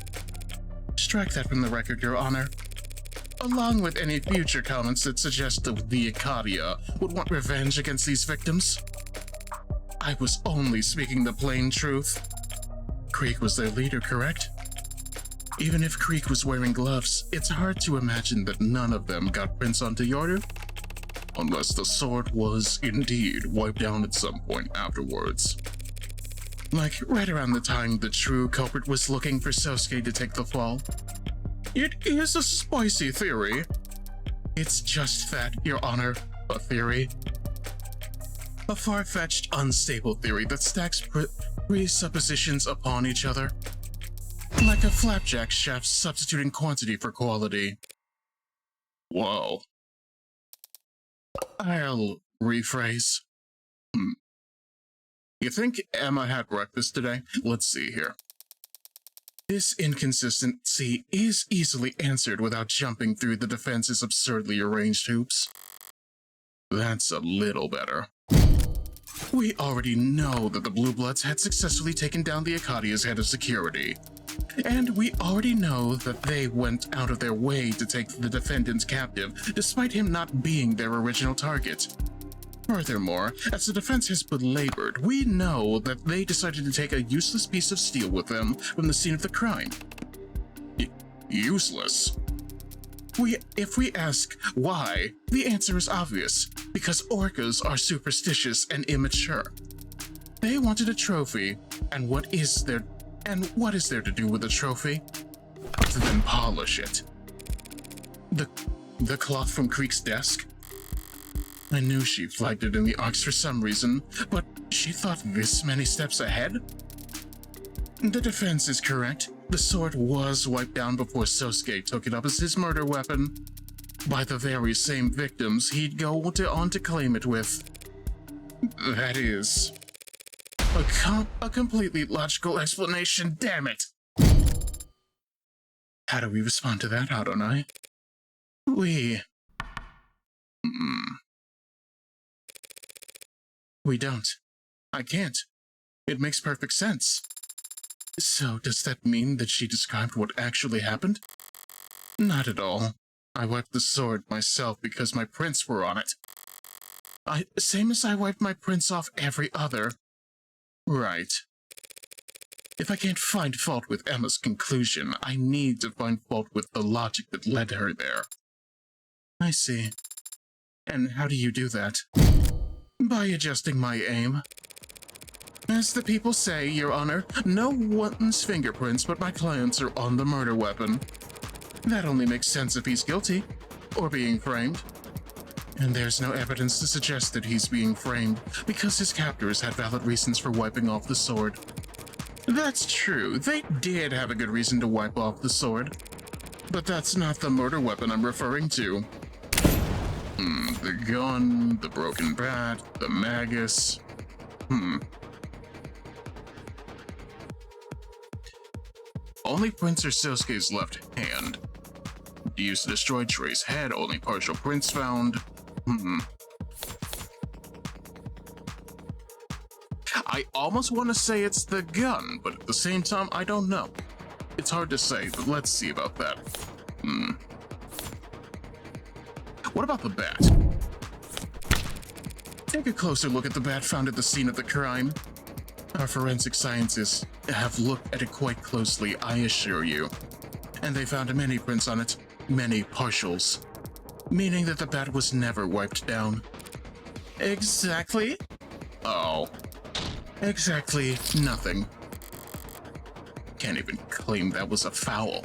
Strike that from the record, Your Honor. Along with any future comments that suggest that the Ikariya would want revenge against these victims. I was only speaking the plain truth. Creek was their leader, correct? Even if Creek was wearing gloves, it's hard to imagine that none of them got prints onto Yoru. Unless the sword was indeed wiped down at some point afterwards. Like right around the time the true culprit was looking for Sosuke to take the fall. It is a spicy theory. It's just that, Your Honor, a theory. A far-fetched, unstable theory that stacks presuppositions upon each other. Like a flapjack chef substituting quantity for quality. Whoa. I'll rephrase. You think Emma had breakfast today? Let's see here. This inconsistency is easily answered without jumping through the defense's absurdly arranged hoops. That's a little better. We already know that the Blue Bloods had successfully taken down the Ikariya's head of security. And we already know that they went out of their way to take the defendant captive, despite him not being their original target. Furthermore, as the defense has belabored, we know that they decided to take a useless piece of steel with them from the scene of the crime. Useless? If we ask why, the answer is obvious, because orcas are superstitious and immature. They wanted a trophy, and what is there to do with a trophy? Other than polish it. The cloth from Creek's desk? I knew she flagged it in the arcs for some reason, but she thought this many steps ahead? The defense is correct. The sword was wiped down before Sosuke took it up as his murder weapon. By the very same victims he'd go on to claim it with. That is a completely logical explanation, damn it! How do we respond to that, Adonai? We don't. I can't. It makes perfect sense. So, does that mean that she described what actually happened? Not at all. I wiped the sword myself because my prints were on it. Same as I wiped my prints off every other. Right. If I can't find fault with Emma's conclusion, I need to find fault with the logic that led her there. I see. And how do you do that? By adjusting my aim. As the people say, Your Honor, no one's fingerprints but my client's are on the murder weapon. That only makes sense if he's guilty, or being framed. And there's no evidence to suggest that he's being framed, because his captors had valid reasons for wiping off the sword. That's true, they did have a good reason to wipe off the sword. But that's not the murder weapon I'm referring to. The gun, the broken bat, the magus. Only prints are Sosuke's left hand. Used to destroy Trey's head, only partial prints found. I almost want to say it's the gun, but at the same time, I don't know. It's hard to say, but let's see about that. What about the bat? Take a closer look at the bat found at the scene of the crime. Our forensic scientists have looked at it quite closely, I assure you. And they found many prints on it, many partials. Meaning that the bat was never wiped down. Exactly? Oh. Exactly nothing. Can't even claim that was a foul.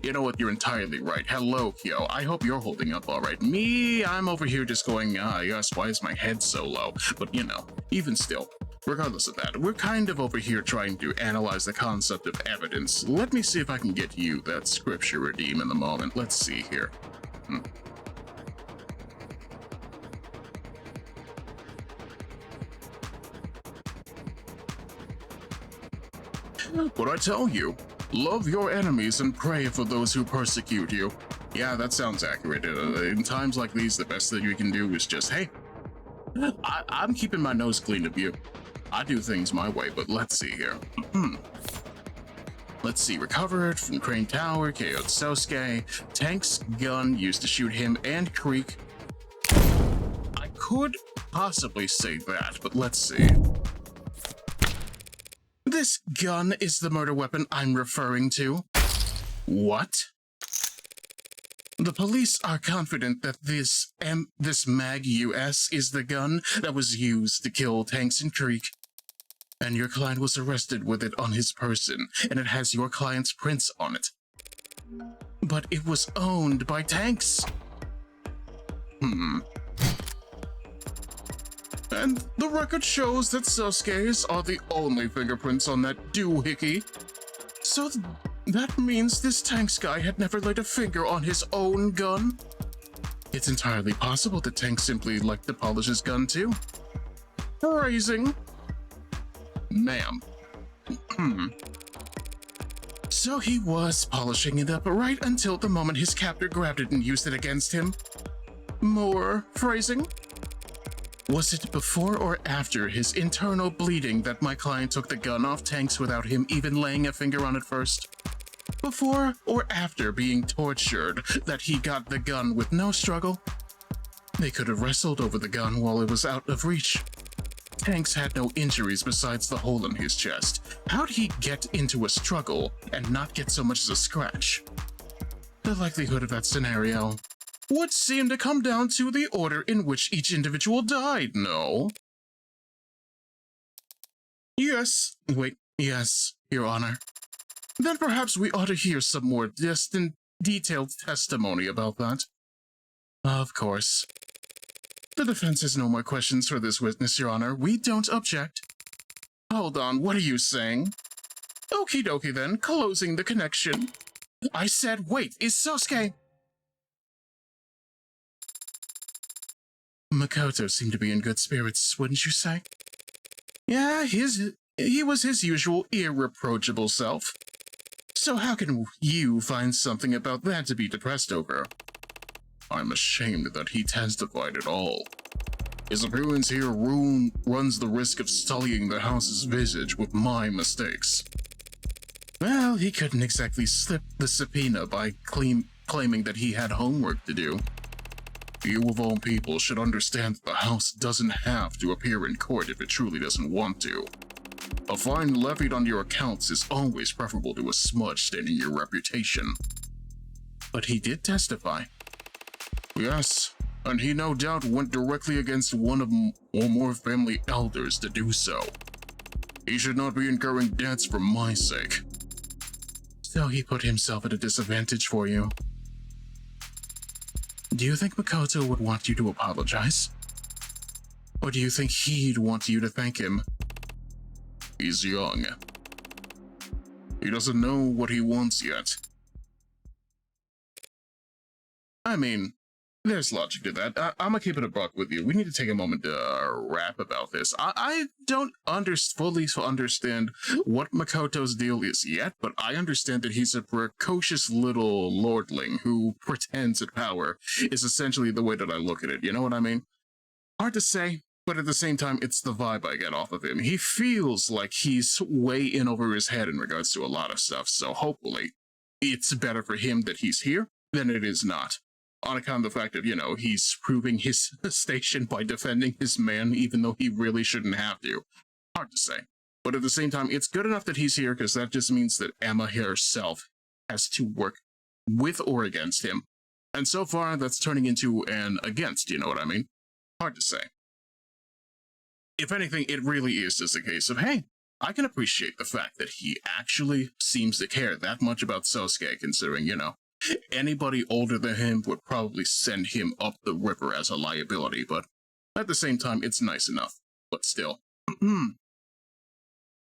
You know what, you're entirely right. Hello, Kyo. I hope you're holding up all right. Me, I'm over here just going, yes, why is my head so low? But you know, even still, regardless of that, we're kind of over here trying to analyze the concept of evidence. Let me see if I can get you that scripture redeem in the moment. Let's see here. What I tell you? Love your enemies and pray for those who persecute you. Yeah, that sounds accurate. In times like these, the best thing you can do is just, hey, I'm keeping my nose clean of you. I do things my way, but let's see here. Let's see, recovered from Crane Tower, KO'd Sosuke, Tank's gun used to shoot him and Creek. I could possibly say that, but let's see. This gun is the murder weapon I'm referring to. What? The police are confident that this Mag US is the gun that was used to kill Tanks and Creek. And your client was arrested with it on his person, and it has your client's prints on it. But it was owned by Tanks. And the record shows that Sosuke's are the only fingerprints on that doohickey. So that means this Tanks guy had never laid a finger on his own gun? It's entirely possible that Tank simply liked to polish his gun too. Phrasing. Ma'am. So he was polishing it up right until the moment his captor grabbed it and used it against him. More phrasing. Was it before or after his internal bleeding that my client took the gun off Tanks without him even laying a finger on it first? Before or after being tortured that he got the gun with no struggle? They could have wrestled over the gun while it was out of reach. Tanks had no injuries besides the hole in his chest. How'd he get into a struggle and not get so much as a scratch? The likelihood of that scenario would seem to come down to the order in which each individual died, no? Yes, Your Honor. Then perhaps we ought to hear some more detailed testimony about that. Of course. The defense has no more questions for this witness, Your Honor. We don't object. Hold on, what are you saying? Okie dokie then, closing the connection. I said wait, is Sosuke... Makoto seemed to be in good spirits, wouldn't you say? Yeah, he was his usual irreproachable self. So how can you find something about that to be depressed over? I'm ashamed that he testified at all. His appearance here runs the risk of sullying the house's visage with my mistakes. Well, he couldn't exactly slip the subpoena by claiming that he had homework to do. You of all people should understand that the house doesn't have to appear in court if it truly doesn't want to. A fine levied on your accounts is always preferable to a smudge staining your reputation. But he did testify. Yes, and he no doubt went directly against one of or more family elders to do so. He should not be incurring debts for my sake. So he put himself at a disadvantage for you. Do you think Makoto would want you to apologize? Or do you think he'd want you to thank him? He's young. He doesn't know what he wants yet. I mean, there's logic to that. I'm gonna keep it a buck with you. We need to take a moment to rap about this. I don't fully understand what Makoto's deal is yet, but I understand that he's a precocious little lordling who pretends at power, is essentially the way that I look at it. You know what I mean? Hard to say, but at the same time, it's the vibe I get off of him. He feels like he's way in over his head in regards to a lot of stuff, so hopefully it's better for him that he's here than it is not. On account of the fact that, you know, he's proving his station by defending his man, even though he really shouldn't have to. Hard to say. But at the same time, it's good enough that he's here, because that just means that Emma herself has to work with or against him. And so far, that's turning into an against, you know what I mean? Hard to say. If anything, it really is just a case of, hey, I can appreciate the fact that he actually seems to care that much about Sosuke, considering, you know, anybody older than him would probably send him up the river as a liability, but at the same time, it's nice enough. But still.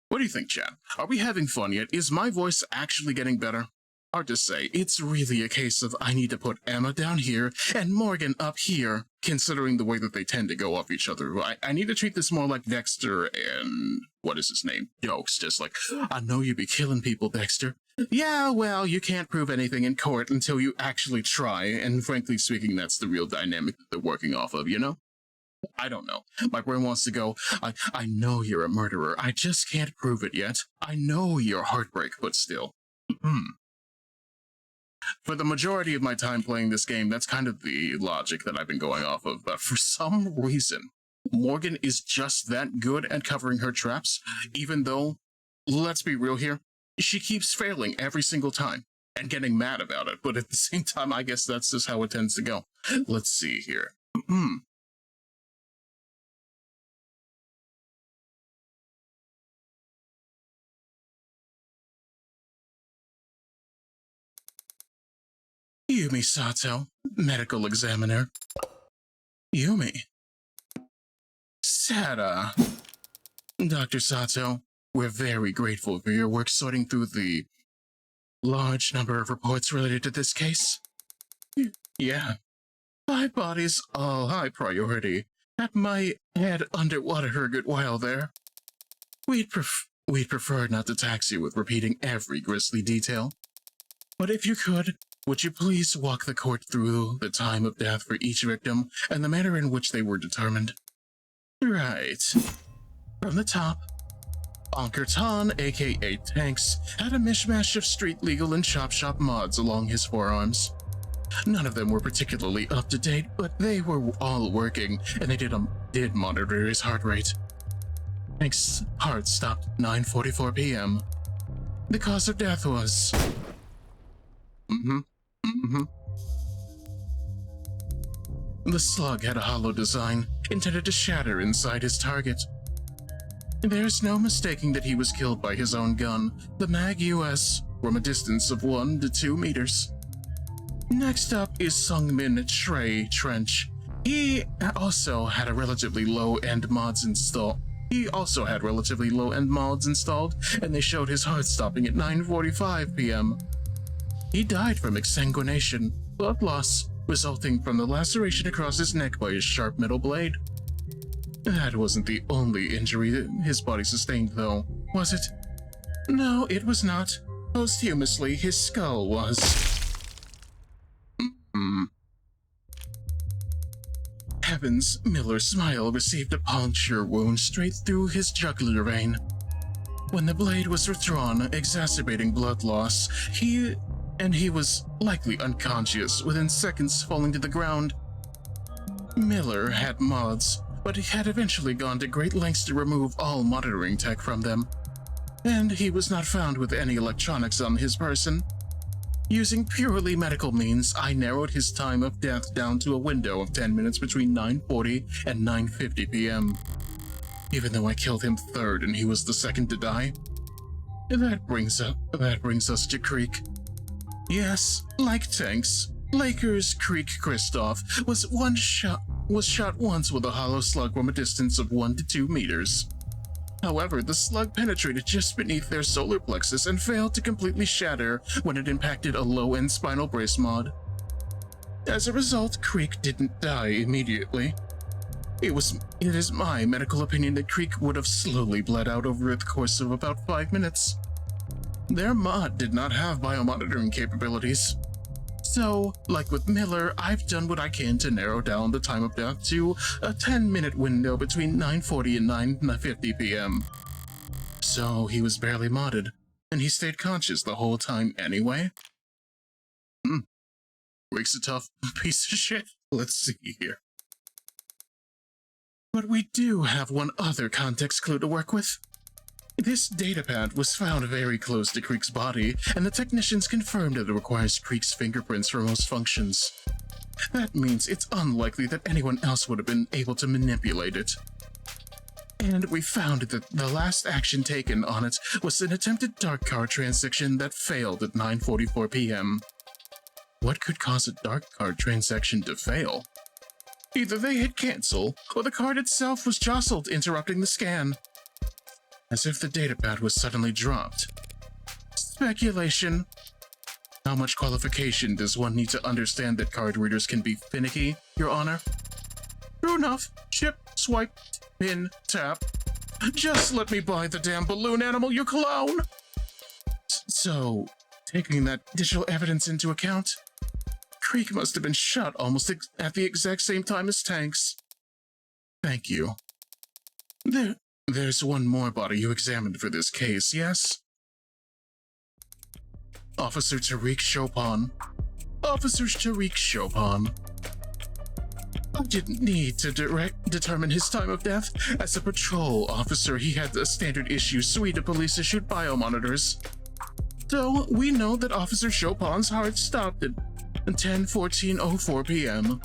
What do you think, chat? Are we having fun yet? Is my voice actually getting better? Hard to say. It's really a case of I need to put Emma down here and Morgan up here, considering the way that they tend to go off each other. I need to treat this more like Dexter and... what is his name? Jokes. Just like, I know you be killing people, Dexter. Yeah, well, you can't prove anything in court until you actually try, and frankly speaking, that's the real dynamic that they're working off of, you know? I don't know. My brain wants to go, I know you're a murderer. I just can't prove it yet. I know you're heartbreak, but still. For the majority of my time playing this game, that's kind of the logic that I've been going off of, but for some reason, Morgan is just that good at covering her traps, even though, let's be real here, she keeps failing every single time and getting mad about it, but at the same time, I guess that's just how it tends to go. Let's see here. Yumi Sato, medical examiner. Yumi. Sada. Dr. Sato, we're very grateful for your work sorting through the large number of reports related to this case. Yeah. 5 bodies, all high priority. Had my head underwater a good while there. We'd prefer not to tax you with repeating every grisly detail. But if you could, would you please walk the court through the time of death for each victim and the manner in which they were determined? Right. From the top, Onkerton, aka Tanks, had a mishmash of street legal and chop shop mods along his forearms. None of them were particularly up to date, but they were all working, and they did monitor his heart rate. Tanks' heart stopped at 9:44 p.m. The cause of death was... The slug had a hollow design, intended to shatter inside his target. There's no mistaking that he was killed by his own gun, the Mag US, from a distance of 1 to 2 meters. Next up is Sungmin Shrey Trench. He also had relatively low-end mods installed, and they showed his heart stopping at 9:45 p.m. He died from exsanguination, blood loss, resulting from the laceration across his neck by a sharp metal blade. That wasn't the only injury that his body sustained, though, was it? No, it was not. Posthumously, his skull was. Heavens, Miller's smile received a puncture wound straight through his jugular vein. When the blade was withdrawn, exacerbating blood loss, he was likely unconscious, within seconds falling to the ground. Miller had mods, but he had eventually gone to great lengths to remove all monitoring tech from them. And he was not found with any electronics on his person. Using purely medical means, I narrowed his time of death down to a window of 10 minutes between 9:40 and 9:50 p.m. Even though I killed him third and he was the second to die. That brings us to Creek. Yes, like Tanks, Lakers Creek Kristoff was shot once with a hollow slug from a distance of 1 to 2 meters. However, the slug penetrated just beneath their solar plexus and failed to completely shatter when it impacted a low-end spinal brace mod. As a result, Creek didn't die immediately. It is my medical opinion that Creek would have slowly bled out over the course of about 5 minutes. Their mod did not have biomonitoring capabilities. So, like with Miller, I've done what I can to narrow down the time of death to a 10-minute window between 9:40 and 9:50 p.m. So he was barely modded, and he stayed conscious the whole time anyway? Rick's a tough piece of shit. Let's see here. But we do have one other context clue to work with. This datapad was found very close to Creek's body, and the technicians confirmed that it requires Creek's fingerprints for most functions. That means it's unlikely that anyone else would have been able to manipulate it. And we found that the last action taken on it was an attempted dark card transaction that failed at 9:44 p.m. What could cause a dark card transaction to fail? Either they hit cancel, or the card itself was jostled, interrupting the scan. As if the datapad was suddenly dropped. Speculation. How much qualification does one need to understand that card readers can be finicky, Your Honor? True enough. Chip, swipe, pin, tap. Just let me buy the damn balloon animal, you clown! So, taking that digital evidence into account, Creek must have been shot almost at the exact same time as Tanks. Thank you. There's one more body you examined for this case, yes? Officer Tariq Chopin. Officer Tariq Chopin. I didn't need to determine his time of death. As a patrol officer, he had a standard issue suite of police-issued biomonitors. So, we know that Officer Chopin's heart stopped at 10:14:04 p.m.,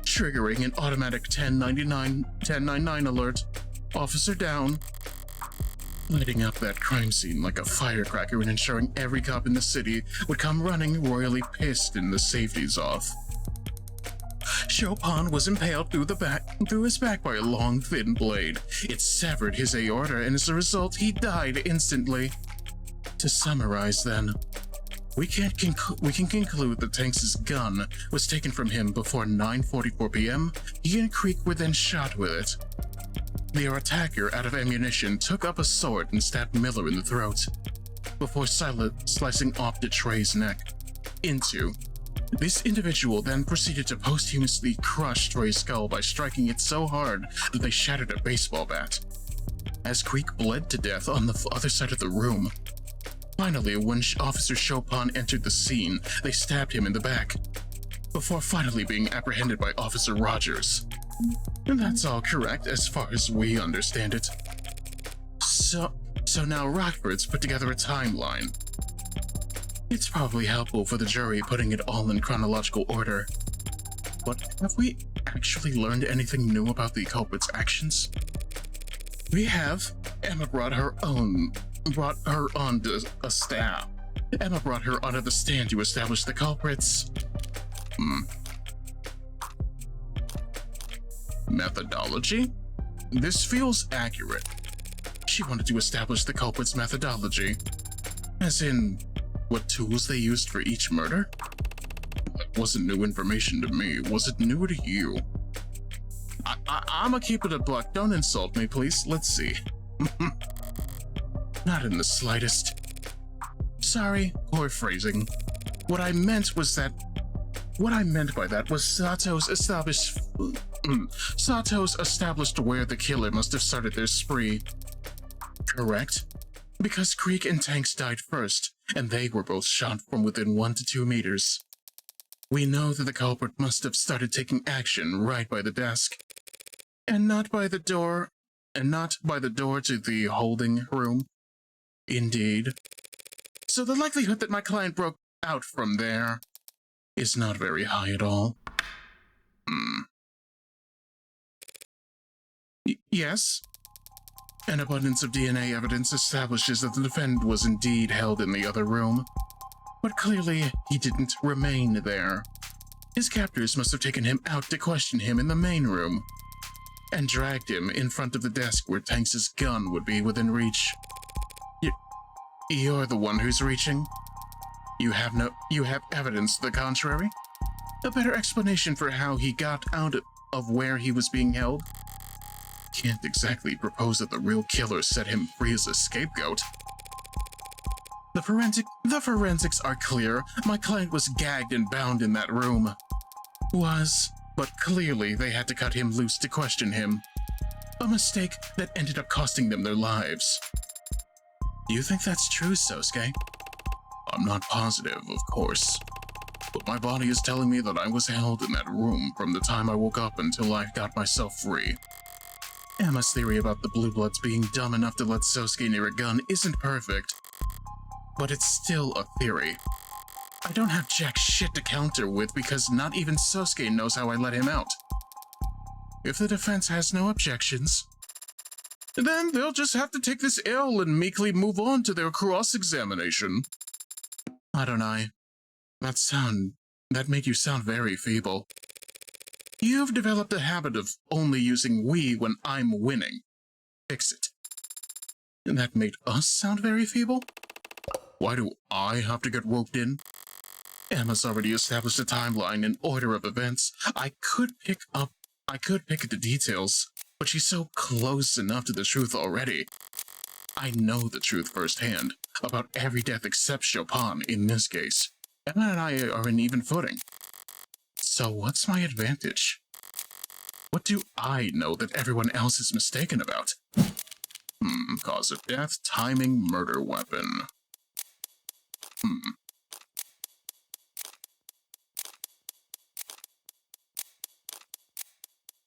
triggering an automatic 1099 alert. Officer down. Lighting up that crime scene like a firecracker and ensuring every cop in the city would come running royally pissed and the safeties off. Chopin was impaled through his back by a long, thin blade. It severed his aorta, and as a result, he died instantly. To summarize, then, we can conclude that Tanks' gun was taken from him before 9:44 p.m. He and Creek were then shot with it. The attacker, out of ammunition, took up a sword and stabbed Miller in the throat, before slicing off Detray's neck. This individual then proceeded to posthumously crush Trey's skull by striking it so hard that they shattered a baseball bat. As Creek bled to death on the other side of the room. Finally, when Officer Chopin entered the scene, they stabbed him in the back, before finally being apprehended by Officer Rogers. And that's all correct as far as we understand it. So now Rockford's put together a timeline. It's probably helpful for the jury putting it all in chronological order. But have we actually learned anything new about the culprit's actions? We have. Emma brought her onto a staff. Emma brought her onto the stand to establish the culprits. Methodology? This feels accurate. She wanted to establish the culprit's methodology. As in, what tools they used for each murder? That wasn't new information to me. Was it new to you? I'ma keep it a buck. Don't insult me, please. Let's see. Not in the slightest. Sorry, poor phrasing. What I meant by that was Sato's established where the killer must have started their spree. Correct? Because Creek and Tanks died first, and they were both shot from within 1 to 2 meters. We know that the culprit must have started taking action right by the desk, and not by the door to the holding room. Indeed. So the likelihood that my client broke out from there is not very high at all. Yes? An abundance of DNA evidence establishes that the defendant was indeed held in the other room, but clearly he didn't remain there. His captors must have taken him out to question him in the main room, and dragged him in front of the desk where Tanks' gun would be within reach. You're the one who's reaching? You have evidence to the contrary? A better explanation for how he got out of where he was being held? Can't exactly propose that the real killer set him free as a scapegoat. The forensics are clear. My client was gagged and bound in that room. But clearly they had to cut him loose to question him. A mistake that ended up costing them their lives. Do you think that's true, Sosuke? I'm not positive, of course. But my body is telling me that I was held in that room from the time I woke up until I got myself free. Emma's theory about the Blue Bloods being dumb enough to let Sosuke near a gun isn't perfect. But it's still a theory. I don't have jack shit to counter with because not even Sosuke knows how I let him out. If the defense has no objections, then they'll just have to take this L and meekly move on to their cross-examination. Adonai, that made you sound very feeble. You've developed a habit of only using we when I'm winning. Fix it. And that made us sound very feeble? Why do I have to get roped in? Emma's already established a timeline and order of events. I could pick at the details, but she's so close enough to the truth already. I know the truth firsthand, about every death except Chopin in this case. Emma and I are in even footing. So what's my advantage? What do I know that everyone else is mistaken about? Cause of death, timing, murder weapon.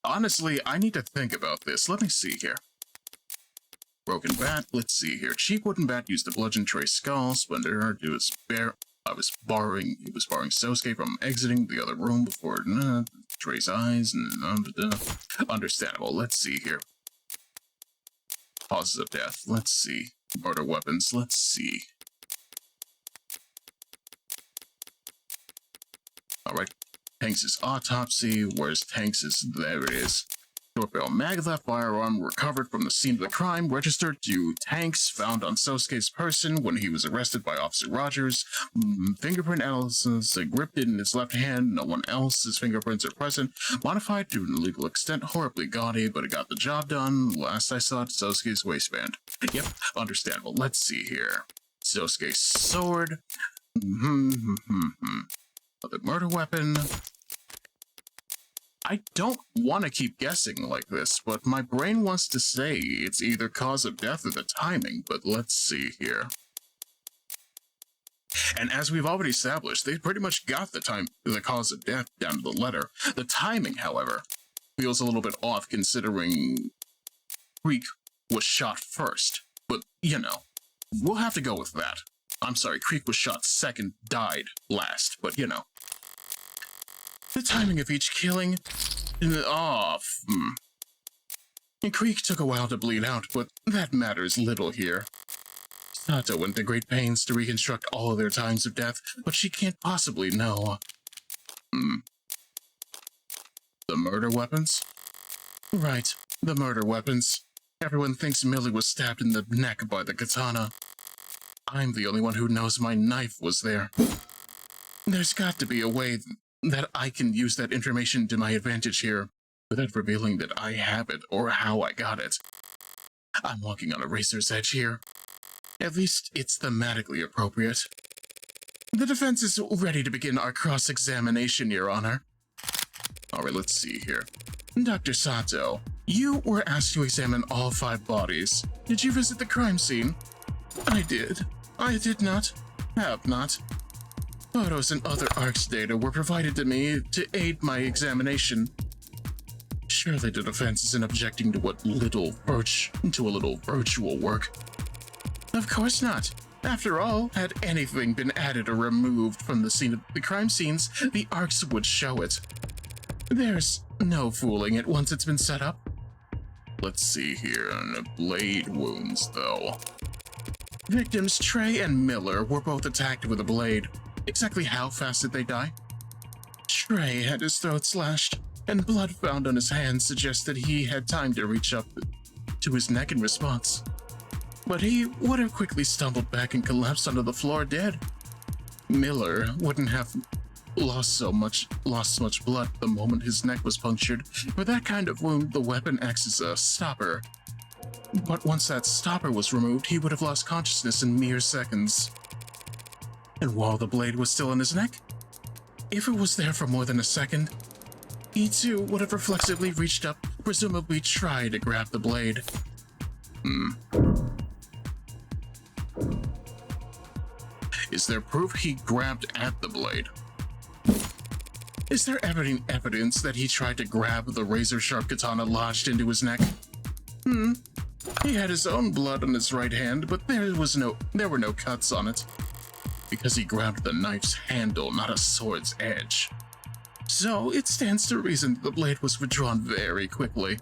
Honestly, I need to think about this. Let me see here. Broken bat, let's see here. Cheap wooden bat used to bludgeon Trey's skull. Splendor, he was borrowing Sosuke from exiting the other room before Trey's eyes. Understandable. Let's see here. Causes of death. Let's see. Murder weapons. Let's see. Alright. Tanks' autopsy. Where's Tanks'? There it is. Short barrel mag left firearm recovered from the scene of the crime, registered to Tanks, found on Sosuke's person when he was arrested by Officer Rogers. Fingerprint analysis gripped it in his left hand. No one else's fingerprints are present. Modified to an illegal extent. Horribly gaudy, but it got the job done. Last I saw it, Sosuke's waistband. Yep, understandable. Let's see here. Sosuke's sword. The murder weapon. I don't want to keep guessing like this, but my brain wants to say it's either cause of death or the timing, but let's see here. And as we've already established, they pretty much got the cause of death down to the letter. The timing, however, feels a little bit off considering Creek was shot first. But, you know, we'll have to go with that. I'm sorry, Creek was shot second, died last, but you know. The timing of each killing off. And Creek took a while to bleed out, but that matters little here. Sato went to great pains to reconstruct all of their times of death, but she can't possibly know. The murder weapons? Right, the murder weapons. Everyone thinks Millie was stabbed in the neck by the katana. I'm the only one who knows my knife was there. There's got to be a way that I can use that information to my advantage here, without revealing that I have it or how I got it. I'm walking on a razor's edge here. At least it's thematically appropriate. The defense is ready to begin our cross-examination, Your Honor. Alright, let's see here. Dr. Sato, you were asked to examine all 5 bodies. Did you visit the crime scene? I did. I did not. Have not. Photos and other ARCS data were provided to me to aid my examination. Surely the defense isn't objecting to a little virtual work. Of course not. After all, had anything been added or removed from the scene of the crime scenes, the ARCS would show it. There's no fooling it once it's been set up. Let's see here. Blade wounds, though. Victims Trey and Miller were both attacked with a blade. Exactly how fast did they die? Trey had his throat slashed, and blood found on his hands suggests that he had time to reach up to his neck in response. But he would have quickly stumbled back and collapsed onto the floor dead. Miller wouldn't have lost much blood the moment his neck was punctured. For that kind of wound, the weapon acts as a stopper. But once that stopper was removed, he would have lost consciousness in mere seconds. And while the blade was still in his neck, if it was there for more than a second, he too would have reflexively reached up, presumably tried to grab the blade. Is there proof he grabbed at the blade? Is there evidence that he tried to grab the razor-sharp katana lodged into his neck? He had his own blood on his right hand, but there were no cuts on it, because he grabbed the knife's handle, not a sword's edge. So it stands to reason that the blade was withdrawn very quickly.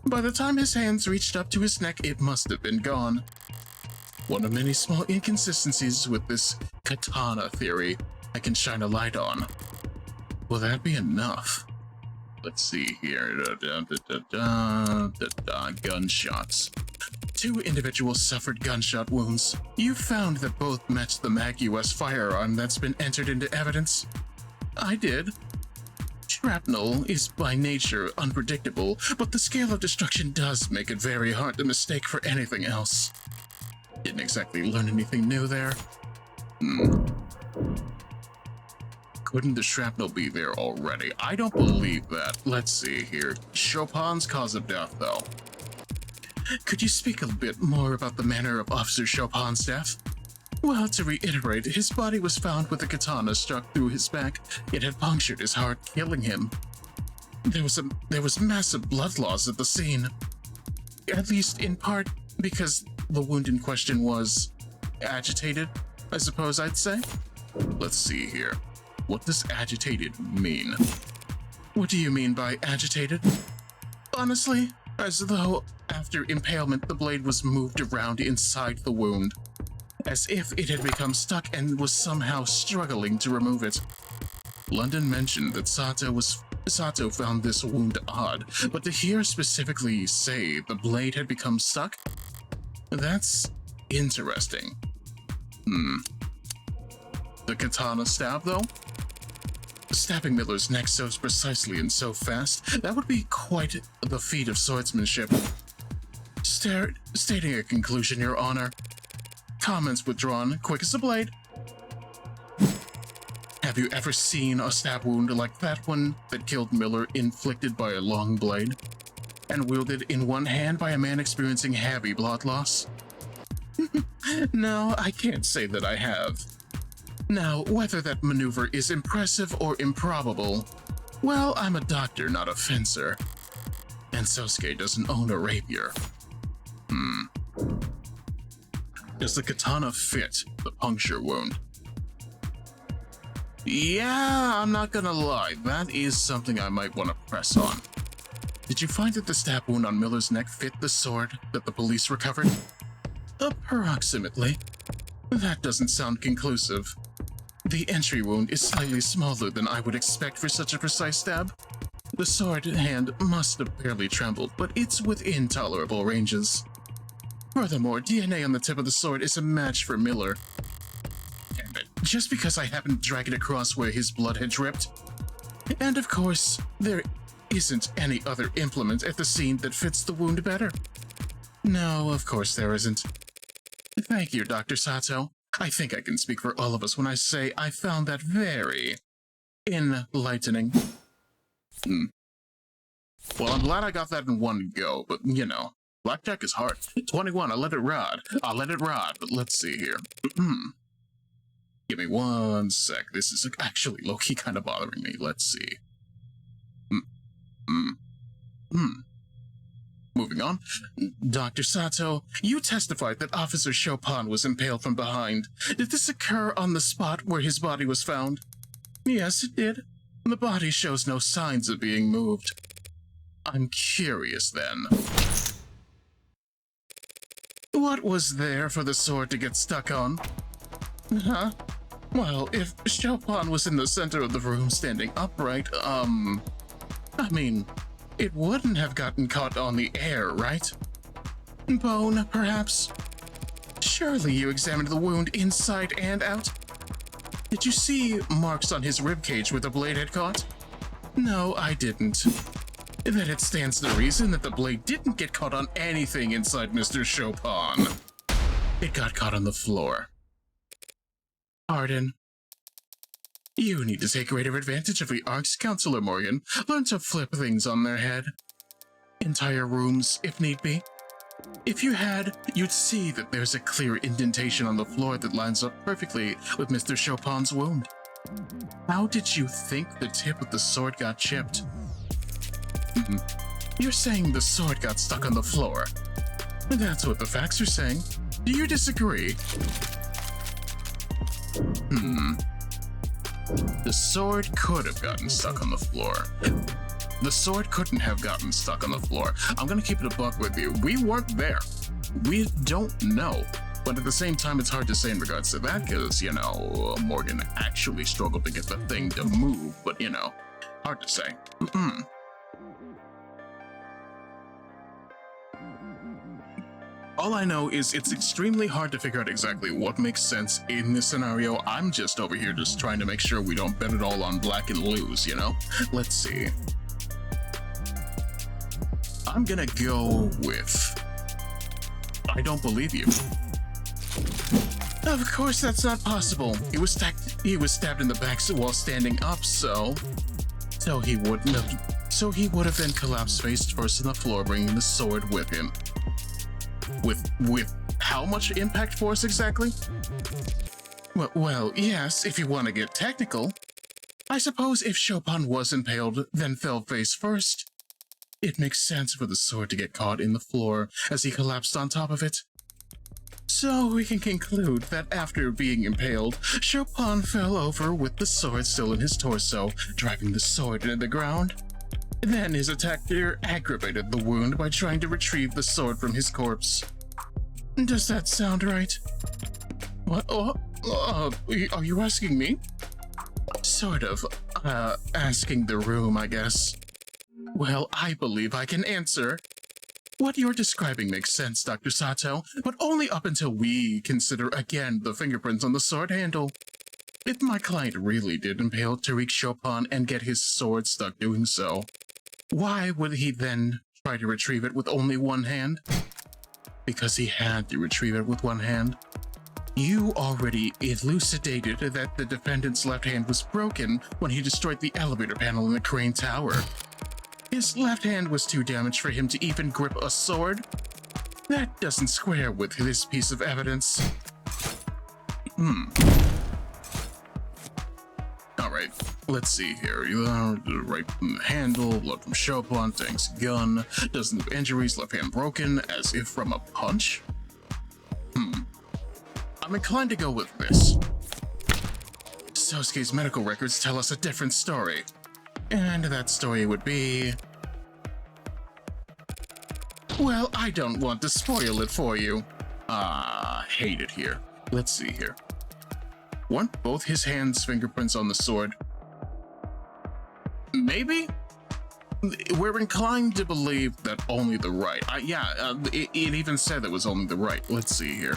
By the time his hands reached up to his neck, it must have been gone. One of many small inconsistencies with this katana theory I can shine a light on. Will that be enough? Let's see here. Gunshots. 2 individuals suffered gunshot wounds. You found that both matched the Mag US firearm that's been entered into evidence. I did. Shrapnel is by nature unpredictable, but the scale of destruction does make it very hard to mistake for anything else. Didn't exactly learn anything new there. Couldn't the shrapnel be there already? I don't believe that. Let's see here. Chopin's cause of death, though. Could you speak a bit more about the manner of Officer Chopin's death? Well, to reiterate, his body was found with a katana struck through his back. It had punctured his heart, killing him. There was massive blood loss at the scene. At least in part because the wound in question was agitated, I suppose I'd say. Let's see here. What does agitated mean? What do you mean by agitated? Honestly, as though after impalement the blade was moved around inside the wound, as if it had become stuck and was somehow struggling to remove it. London mentioned that Sato found this wound odd, but to hear specifically say the blade had become stuck? That's interesting. The katana stab, though? Stabbing Miller's neck so precisely and so fast, that would be quite the feat of swordsmanship. Stating a conclusion, Your Honor. Comments withdrawn, quick as a blade. Have you ever seen a stab wound like that one that killed Miller, inflicted by a long blade, and wielded in one hand by a man experiencing heavy blood loss? No, I can't say that I have. Now, whether that maneuver is impressive or improbable, well, I'm a doctor, not a fencer. And Sosuke doesn't own a rapier. Does the katana fit the puncture wound? Yeah, I'm not gonna lie, that is something I might want to press on. Did you find that the stab wound on Miller's neck fit the sword that the police recovered? Approximately. That doesn't sound conclusive. The entry wound is slightly smaller than I would expect for such a precise stab. The sword hand must have barely trembled, but it's within tolerable ranges. Furthermore, DNA on the tip of the sword is a match for Miller. Damn it, just because I happened to drag it across where his blood had dripped. And of course, there isn't any other implement at the scene that fits the wound better. No, of course there isn't. Thank you, Dr. Sato. I think I can speak for all of us when I say I found that very enlightening. Well, I'm glad I got that in one go, but you know, blackjack is hard. 21, I'll let it ride. But let's see here. Give me one sec. This is actually low-key kind of bothering me. Let's see. Moving on. Dr. Sato, you testified that Officer Chopin was impaled from behind. Did this occur on the spot where his body was found? Yes, it did. The body shows no signs of being moved. I'm curious then. What was there for the sword to get stuck on? Huh? Well, if Chopin was in the center of the room standing upright, I mean, it wouldn't have gotten caught on the air, right? Bone, perhaps? Surely you examined the wound inside and out? Did you see marks on his ribcage where the blade had caught? No, I didn't. Then it stands to reason that the blade didn't get caught on anything inside Mr. Chopin. It got caught on the floor. Pardon. You need to take greater advantage of the Arcs, Counselor Morgan. Learn to flip things on their head. Entire rooms, if need be. If you had, you'd see that there's a clear indentation on the floor that lines up perfectly with Mr. Chopin's wound. How did you think the tip of the sword got chipped? You're saying the sword got stuck on the floor. That's what the facts are saying. Do you disagree? The sword could have gotten stuck on the floor. The sword couldn't have gotten stuck on the floor. I'm gonna keep it a buck with you. We weren't there. We don't know. But at the same time, it's hard to say in regards to that because, you know, Morgan actually struggled to get the thing to move. But, you know, hard to say. All I know is it's extremely hard to figure out exactly what makes sense in this scenario. I'm just over here just trying to make sure we don't bet it all on black and lose, you know? Let's see. I'm gonna go with... I don't believe you. Of course that's not possible. He was stabbed in the back while standing up, so he would have then collapsed face first on the floor, bringing the sword with him. With how much impact force exactly? Well, yes, if you want to get technical. I suppose if Chopin was impaled, then fell face first, it makes sense for the sword to get caught in the floor as he collapsed on top of it. So we can conclude that after being impaled, Chopin fell over with the sword still in his torso, driving the sword into the ground. Then his attacker aggravated the wound by trying to retrieve the sword from his corpse. Does that sound right? What? Are you asking me? Sort of. Asking the room, I guess. Well, I believe I can answer. What you're describing makes sense, Dr. Sato, but only up until we consider again the fingerprints on the sword handle. If my client really did impale Tariq Chopin and get his sword stuck doing so, why would he then try to retrieve it with only one hand? Because he had to retrieve it with one hand. You already elucidated that the defendant's left hand was broken when he destroyed the elevator panel in the crane tower. His left hand was too damaged for him to even grip a sword? That doesn't square with this piece of evidence. Alright, let's see here. Right from the handle, blood from Chopin, Tank's gun, dozens of injuries, left hand broken, as if from a punch? I'm inclined to go with this. Sosuke's medical records tell us a different story. And that story would be... Well, I don't want to spoil it for you. Hate it here. Let's see here. Weren't both his hands' fingerprints on the sword? Maybe? We're inclined to believe that only the right. It even said it was only the right. Let's see here.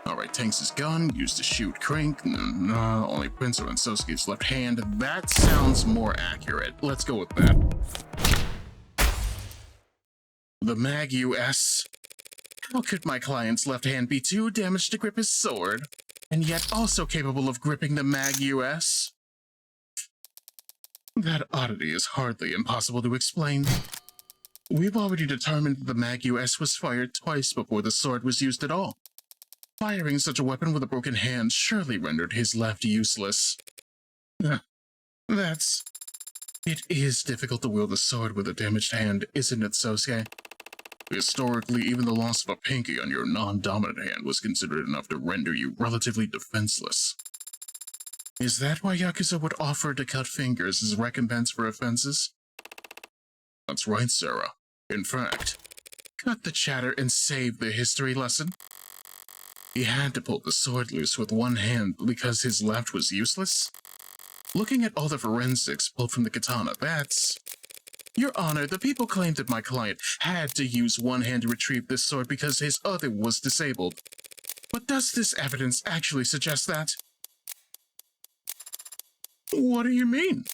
Alright, Tanks' gun, used to shoot Crank. No, only prints are on Sosuke's left hand. That sounds more accurate. Let's go with that. The Mag US. How could my client's left hand be too damaged to grip his sword, and yet also capable of gripping the Mag US? That oddity is hardly impossible to explain. We've already determined that the Mag US was fired twice before the sword was used at all. Firing such a weapon with a broken hand surely rendered his left useless. It is difficult to wield a sword with a damaged hand, isn't it, Sosuke? Historically, even the loss of a pinky on your non-dominant hand was considered enough to render you relatively defenseless. Is that why Yakuza would offer to cut fingers as recompense for offenses? That's right, Sarah. In fact, cut the chatter and save the history lesson. He had to pull the sword loose with one hand because his left was useless? Looking at all the forensics pulled from the katana, that's... Your Honor, the people claimed that my client had to use one hand to retrieve this sword because his other was disabled. But does this evidence actually suggest that? What do you mean?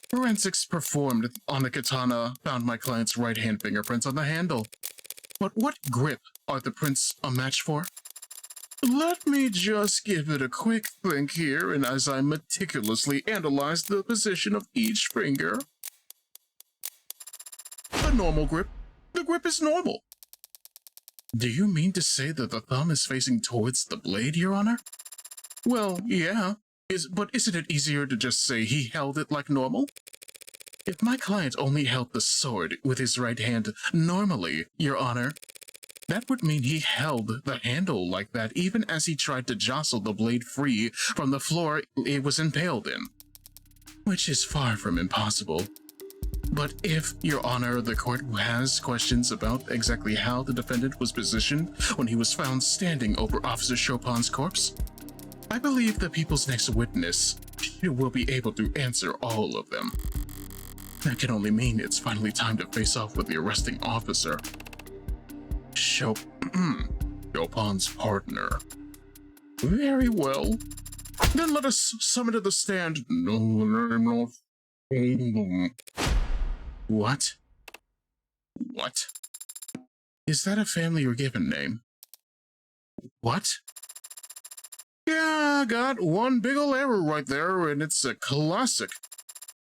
Forensics performed on the katana found my client's right hand fingerprints on the handle. But what grip are the prints a match for? Let me just give it a quick think here, and as I meticulously analyze the position of each finger... A normal grip. The grip is normal. Do you mean to say that the thumb is facing towards the blade, Your Honor? Well, yeah. But isn't it easier to just say he held it like normal? If my client only held the sword with his right hand normally, Your Honor, that would mean he held the handle like that even as he tried to jostle the blade free from the floor it was impaled in. Which is far from impossible. But if, Your Honor, the court has questions about exactly how the defendant was positioned when he was found standing over Officer Chopin's corpse, I believe the people's next witness will be able to answer all of them. That can only mean it's finally time to face off with the arresting officer. Chopin's partner. Very well. Then let us summon to the stand. What? What? Is that a family or given name? What? Yeah, I got one big ol' error right there, and it's a classic.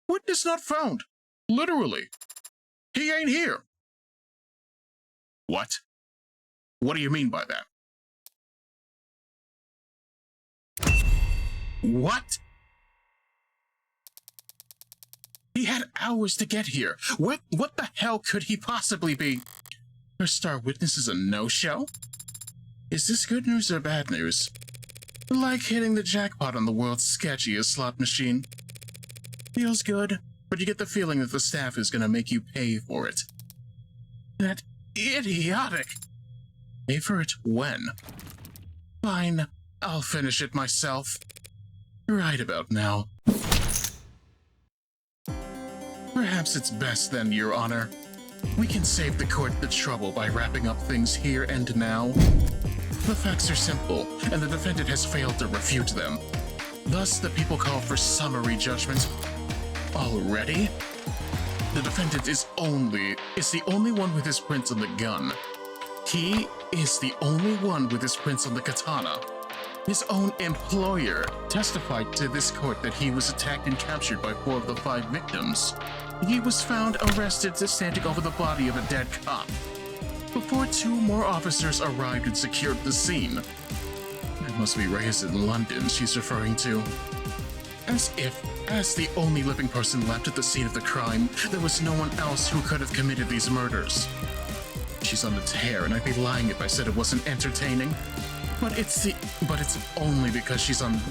Witness not found. Literally. He ain't here. What? What do you mean by that? What? He had hours to get here. What the hell could he possibly be? Our star witness is a no-show? Is this good news or bad news? Like hitting the jackpot on the world's sketchiest slot machine. Feels good, but you get the feeling that the staff is gonna make you pay for it. That idiotic! Pay for it when? Fine, I'll finish it myself. Right about now. Perhaps it's best then, Your Honor. We can save the court the trouble by wrapping up things here and now. The facts are simple, and the defendant has failed to refute them. Thus, the people call for summary judgment. Already? The defendant is the only one with his prints on the gun. He is the only one with his prints on the katana. His own employer testified to this court that he was attacked and captured by 4 of the 5 victims. He was found arrested standing over the body of a dead cop, before 2 more officers arrived and secured the scene. That must be Reyes in London she's referring to. As if, as the only living person left at the scene of the crime, there was no one else who could have committed these murders. She's on the tear, and I'd be lying if I said it wasn't entertaining. But it's only because she's on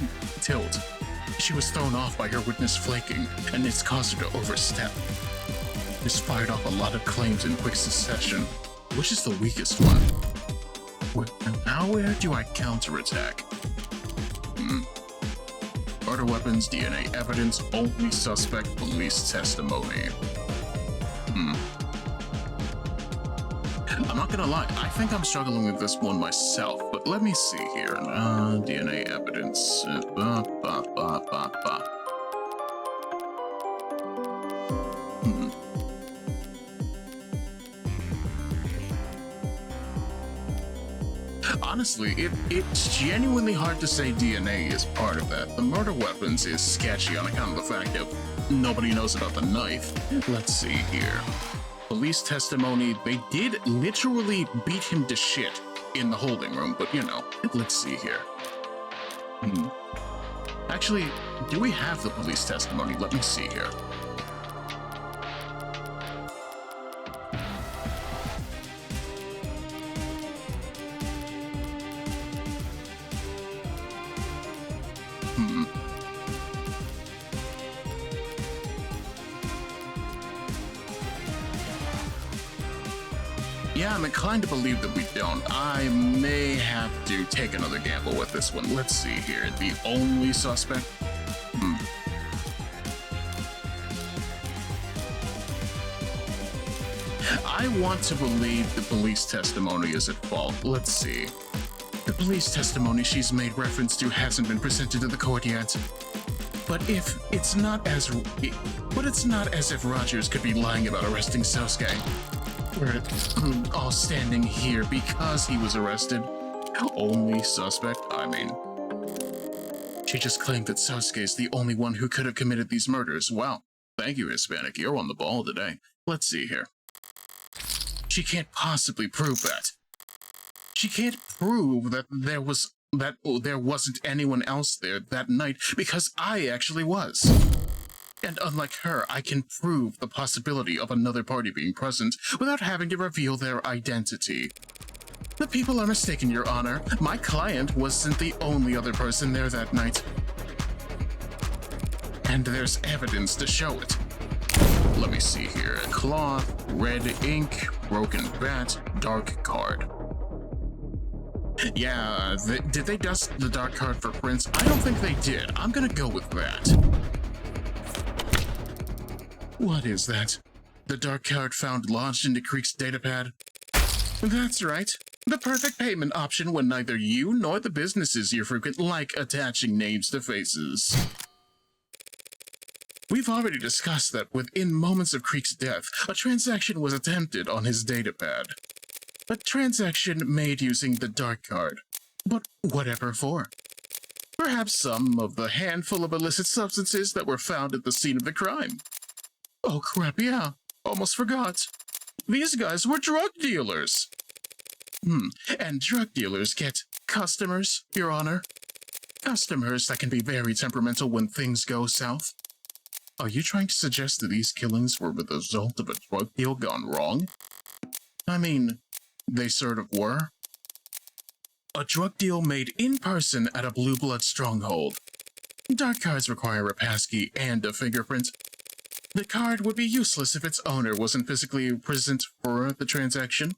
tilt. She was thrown off by her witness flaking, and it's caused her to overstep. It's fired off a lot of claims in quick succession. Which is the weakest one? Now where do I counterattack? Murder weapons, DNA evidence, only suspect, police testimony. I'm not gonna lie, I think I'm struggling with this one myself, but let me see here. DNA evidence. Honestly, it's genuinely hard to say DNA is part of that. The murder weapons is sketchy on account of the fact that nobody knows about the knife. Let's see here. Police testimony, they did literally beat him to shit in the holding room, but you know, let's see here. Actually, do we have the police testimony? Let me see here. Yeah, I'm inclined to believe that we don't. I may have to take another gamble with this one. Let's see here. The only suspect? I want to believe the police testimony is at fault. Let's see. The police testimony she's made reference to hasn't been presented to the court yet. But it's not as if Rogers could be lying about arresting Sosuke. We're all standing here because he was arrested. Only suspect? I mean, she just claimed that Sosuke is the only one who could have committed these murders. Wow. Thank you, Hispanic. You're on the ball today. Let's see here. She can't possibly prove that. She can't prove that there wasn't anyone else there that night because I actually was. And unlike her, I can prove the possibility of another party being present without having to reveal their identity. The people are mistaken, Your Honor. My client wasn't the only other person there that night. And there's evidence to show it. Let me see here. Cloth, red ink, broken bat, dark card. Yeah, did they dust the dark card for prints? I don't think they did. I'm gonna go with that. What is that? The dark card found lodged into Creek's datapad? That's right. The perfect payment option when neither you nor the businesses you frequent like attaching names to faces. We've already discussed that within moments of Creek's death, a transaction was attempted on his datapad. A transaction made using the dark card. But whatever for? Perhaps some of the handful of illicit substances that were found at the scene of the crime. Oh crap, yeah. Almost forgot. These guys were drug dealers. And drug dealers get customers, Your Honor. Customers that can be very temperamental when things go south. Are you trying to suggest that these killings were the result of a drug deal gone wrong? I mean, they sort of were. A drug deal made in person at a blue blood stronghold. Dark cards require a passkey and a fingerprint. The card would be useless if its owner wasn't physically present for the transaction.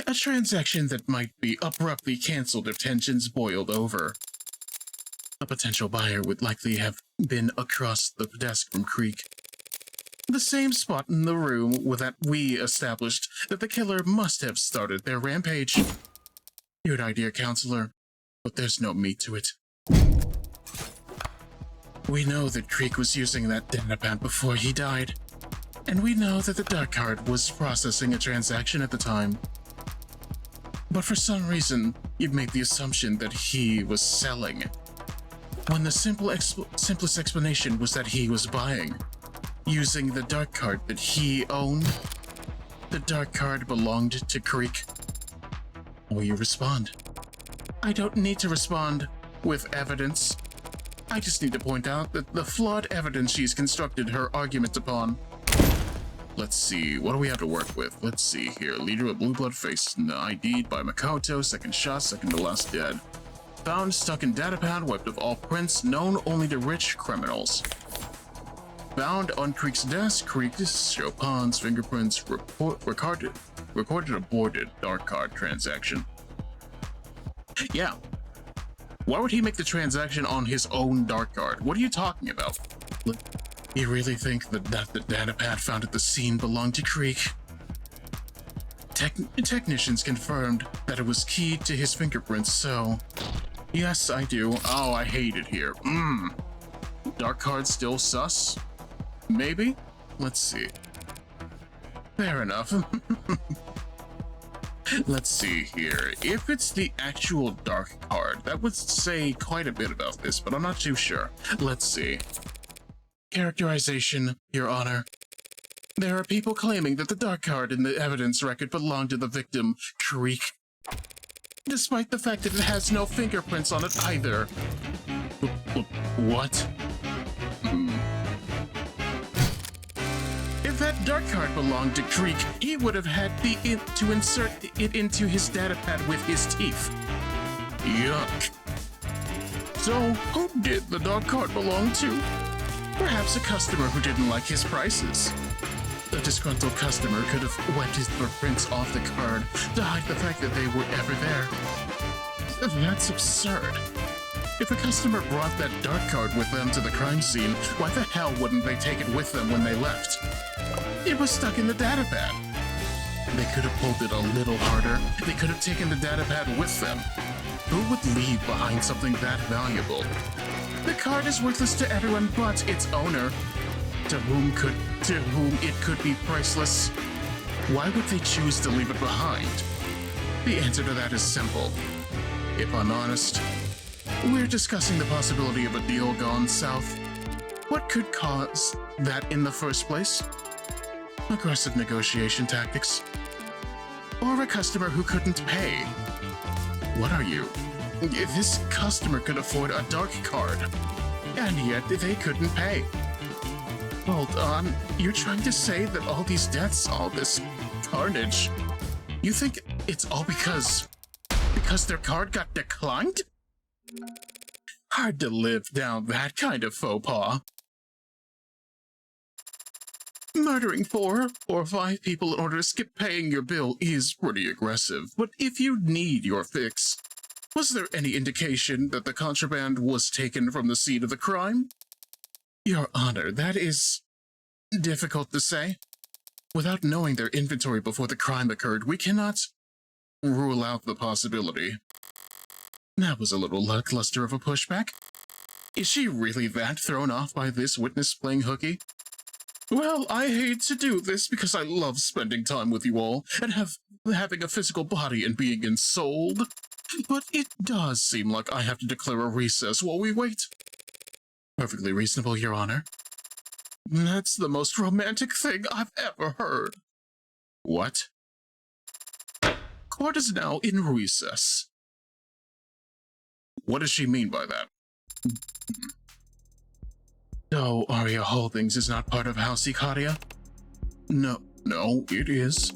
A transaction that might be abruptly cancelled if tensions boiled over. A potential buyer would likely have been across the desk from Creek. The same spot in the room that we established that the killer must have started their rampage. Good idea, counselor, but there's no meat to it. We know that Creek was using that datapad before he died, and we know that the dark card was processing a transaction at the time. But for some reason, you've made the assumption that he was selling, when the simplest explanation was that he was buying, using the dark card that he owned. The dark card belonged to Creek. Will you respond? I don't need to respond with evidence. I just need to point out that the flawed evidence she's constructed her argument upon. Let's see, what do we have to work with? Let's see here. Leader of Blue Blood Face, ID'd by Makoto, second shot, second to last dead. Found stuck in datapad, wiped of all prints, known only to rich criminals. Found on Creek's desk, Creek's, Chopin's fingerprints, recorded aborted dark card transaction. Yeah. Why would he make the transaction on his own dark card? What are you talking about? You really think that the datapad found at the scene belonged to Creek? Technicians confirmed that it was keyed to his fingerprints, so... Yes, I do. Oh, I hate it here. Dark card still sus? Maybe? Let's see. Fair enough. Let's see here. If it's the actual dark card, that would say quite a bit about this, but I'm not too sure. Let's see. Characterization, Your Honor. There are people claiming that the dark card in the evidence record belonged to the victim, Creek, despite the fact that it has no fingerprints on it either. What? If that dark card belonged to Creek, he would have had to insert it into his datapad with his teeth. Yuck. So, who did the dark card belong to? Perhaps a customer who didn't like his prices. A disgruntled customer could have wiped his footprints off the card to hide the fact that they were ever there. That's absurd. If a customer brought that dark card with them to the crime scene, why the hell wouldn't they take it with them when they left? It was stuck in the datapad. They could have pulled it a little harder. They could have taken the datapad with them. Who would leave behind something that valuable? The card is worthless to everyone but its owner, to whom it could be priceless. Why would they choose to leave it behind? The answer to that is simple. If I'm honest, we're discussing the possibility of a deal gone south. What could cause that in the first place? Aggressive negotiation tactics. Or a customer who couldn't pay. What are you? This customer could afford a dark card, and yet they couldn't pay. Hold on, you're trying to say that all these deaths, all this carnage, you think it's all because their card got declined? Hard to live down that kind of faux pas. Murdering 4 or 5 people in order to skip paying your bill is pretty aggressive, but if you need your fix, was there any indication that the contraband was taken from the scene of the crime? Your Honor, that is difficult to say. Without knowing their inventory before the crime occurred, we cannot rule out the possibility. That was a little lackluster of a pushback. Is she really that thrown off by this witness playing hooky? Well, I hate to do this because I love spending time with you all and having a physical body and being ensouled. But it does seem like I have to declare a recess while we wait. Perfectly reasonable, Your Honor. That's the most romantic thing I've ever heard. What? Court is now in recess. What does she mean by that? No, Aria Holdings is not part of House Ikariya. No, it is.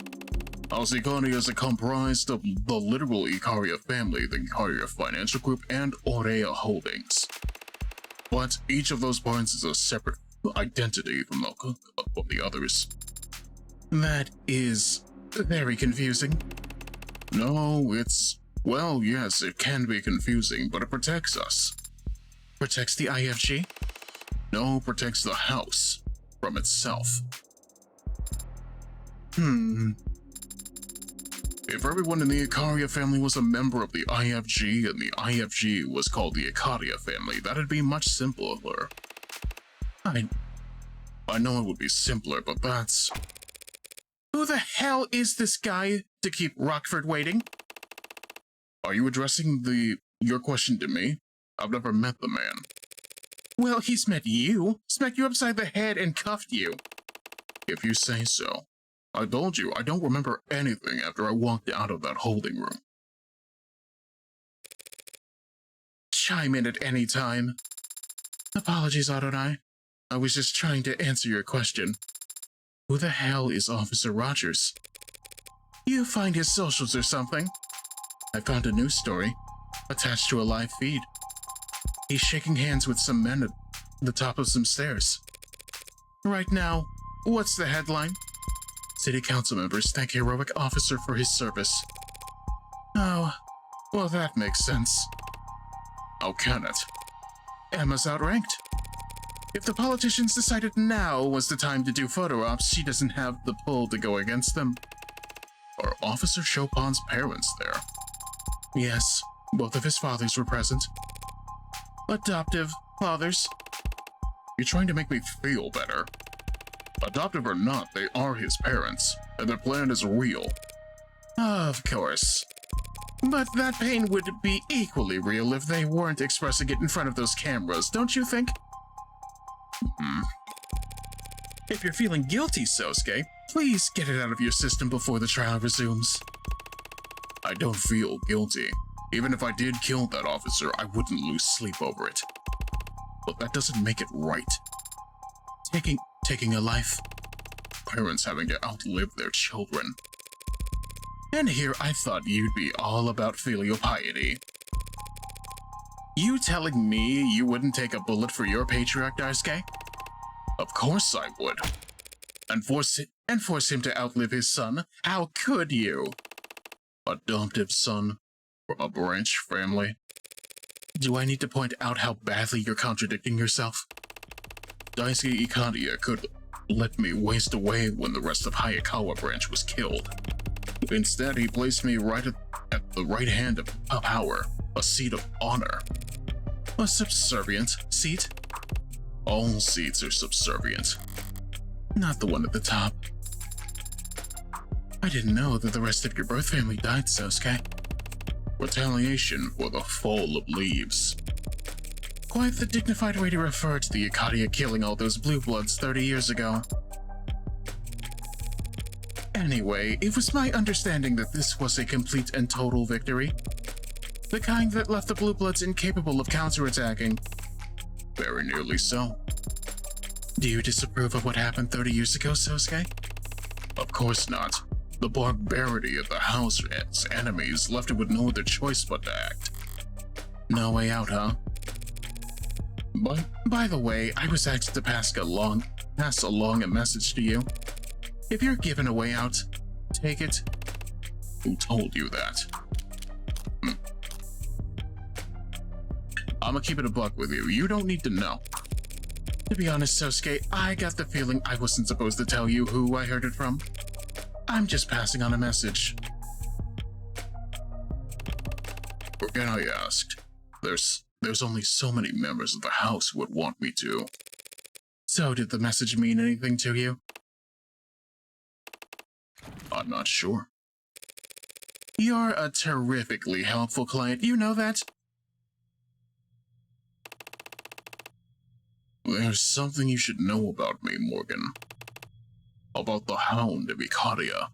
House Ikariya is comprised of the literal Ikariya family, the Ikariya Financial Group, and Aurea Holdings. But each of those parts is a separate identity from the others. That is very confusing. No, well, yes, it can be confusing, but it protects us. Protects the IFG? No, protects the house from itself. If everyone in the Ikariya family was a member of the IFG and the IFG was called the Ikariya family, that'd be much simpler. I know it would be simpler, but that's... Who the hell is this guy to keep Rockford waiting? Are you addressing your question to me? I've never met the man. Well, he's met you. Smacked you upside the head and cuffed you. If you say so. I told you, I don't remember anything after I walked out of that holding room. Chime in at any time. Apologies, Adonai. I was just trying to answer your question. Who the hell is Officer Rogers? You find his socials or something? I found a news story, attached to a live feed. He's shaking hands with some men at the top of some stairs. Right now, what's the headline? City council members thank heroic officer for his service. Oh, well that makes sense. How can it? Emma's outranked. If the politicians decided now was the time to do photo ops, she doesn't have the pull to go against them. Are Officer Chopin's parents there? Yes, both of his fathers were present. Adoptive fathers. You're trying to make me feel better. Adoptive or not, they are his parents, and their plan is real. Of course. But that pain would be equally real if they weren't expressing it in front of those cameras, don't you think? If you're feeling guilty, Sosuke, please get it out of your system before the trial resumes. I don't feel guilty. Even if I did kill that officer, I wouldn't lose sleep over it. But that doesn't make it right. Taking a life. Parents having to outlive their children. And here I thought you'd be all about filial piety. You telling me you wouldn't take a bullet for your patriarch, Daisuke? Of course I would. and force him to outlive his son? How could you? Adoptive son from a branch family. Do I need to point out how badly you're contradicting yourself? Daisuke Ikariya could let me waste away when the rest of Hayakawa branch was killed. Instead, he placed me right at the right hand of power, a seat of honor. A subservient seat? All seats are subservient. Not the one at the top. I didn't know that the rest of your birth family died, Sosuke. Retaliation for the fall of leaves. Quite the dignified way to refer to the Ikariya killing all those blue bloods 30 years ago. Anyway, it was my understanding that this was a complete and total victory. The kind that left the blue bloods incapable of counterattacking. Very nearly so. Do you disapprove of what happened 30 years ago, Sosuke? Of course not. The barbarity of the house's enemies left it with no other choice but to act. No way out, huh? By the way, I was asked to pass along a message to you. If you're given a way out, take it. Who told you that? I'ma keep it a buck with you. You don't need to know. To be honest, Sosuke, I got the feeling I wasn't supposed to tell you who I heard it from. I'm just passing on a message. Forget I asked. There's only so many members of the house who would want me to. So did the message mean anything to you? I'm not sure. You're a terrifically helpful client, you know that? There's something you should know about me, Morgan. About the Hound of Ikariya.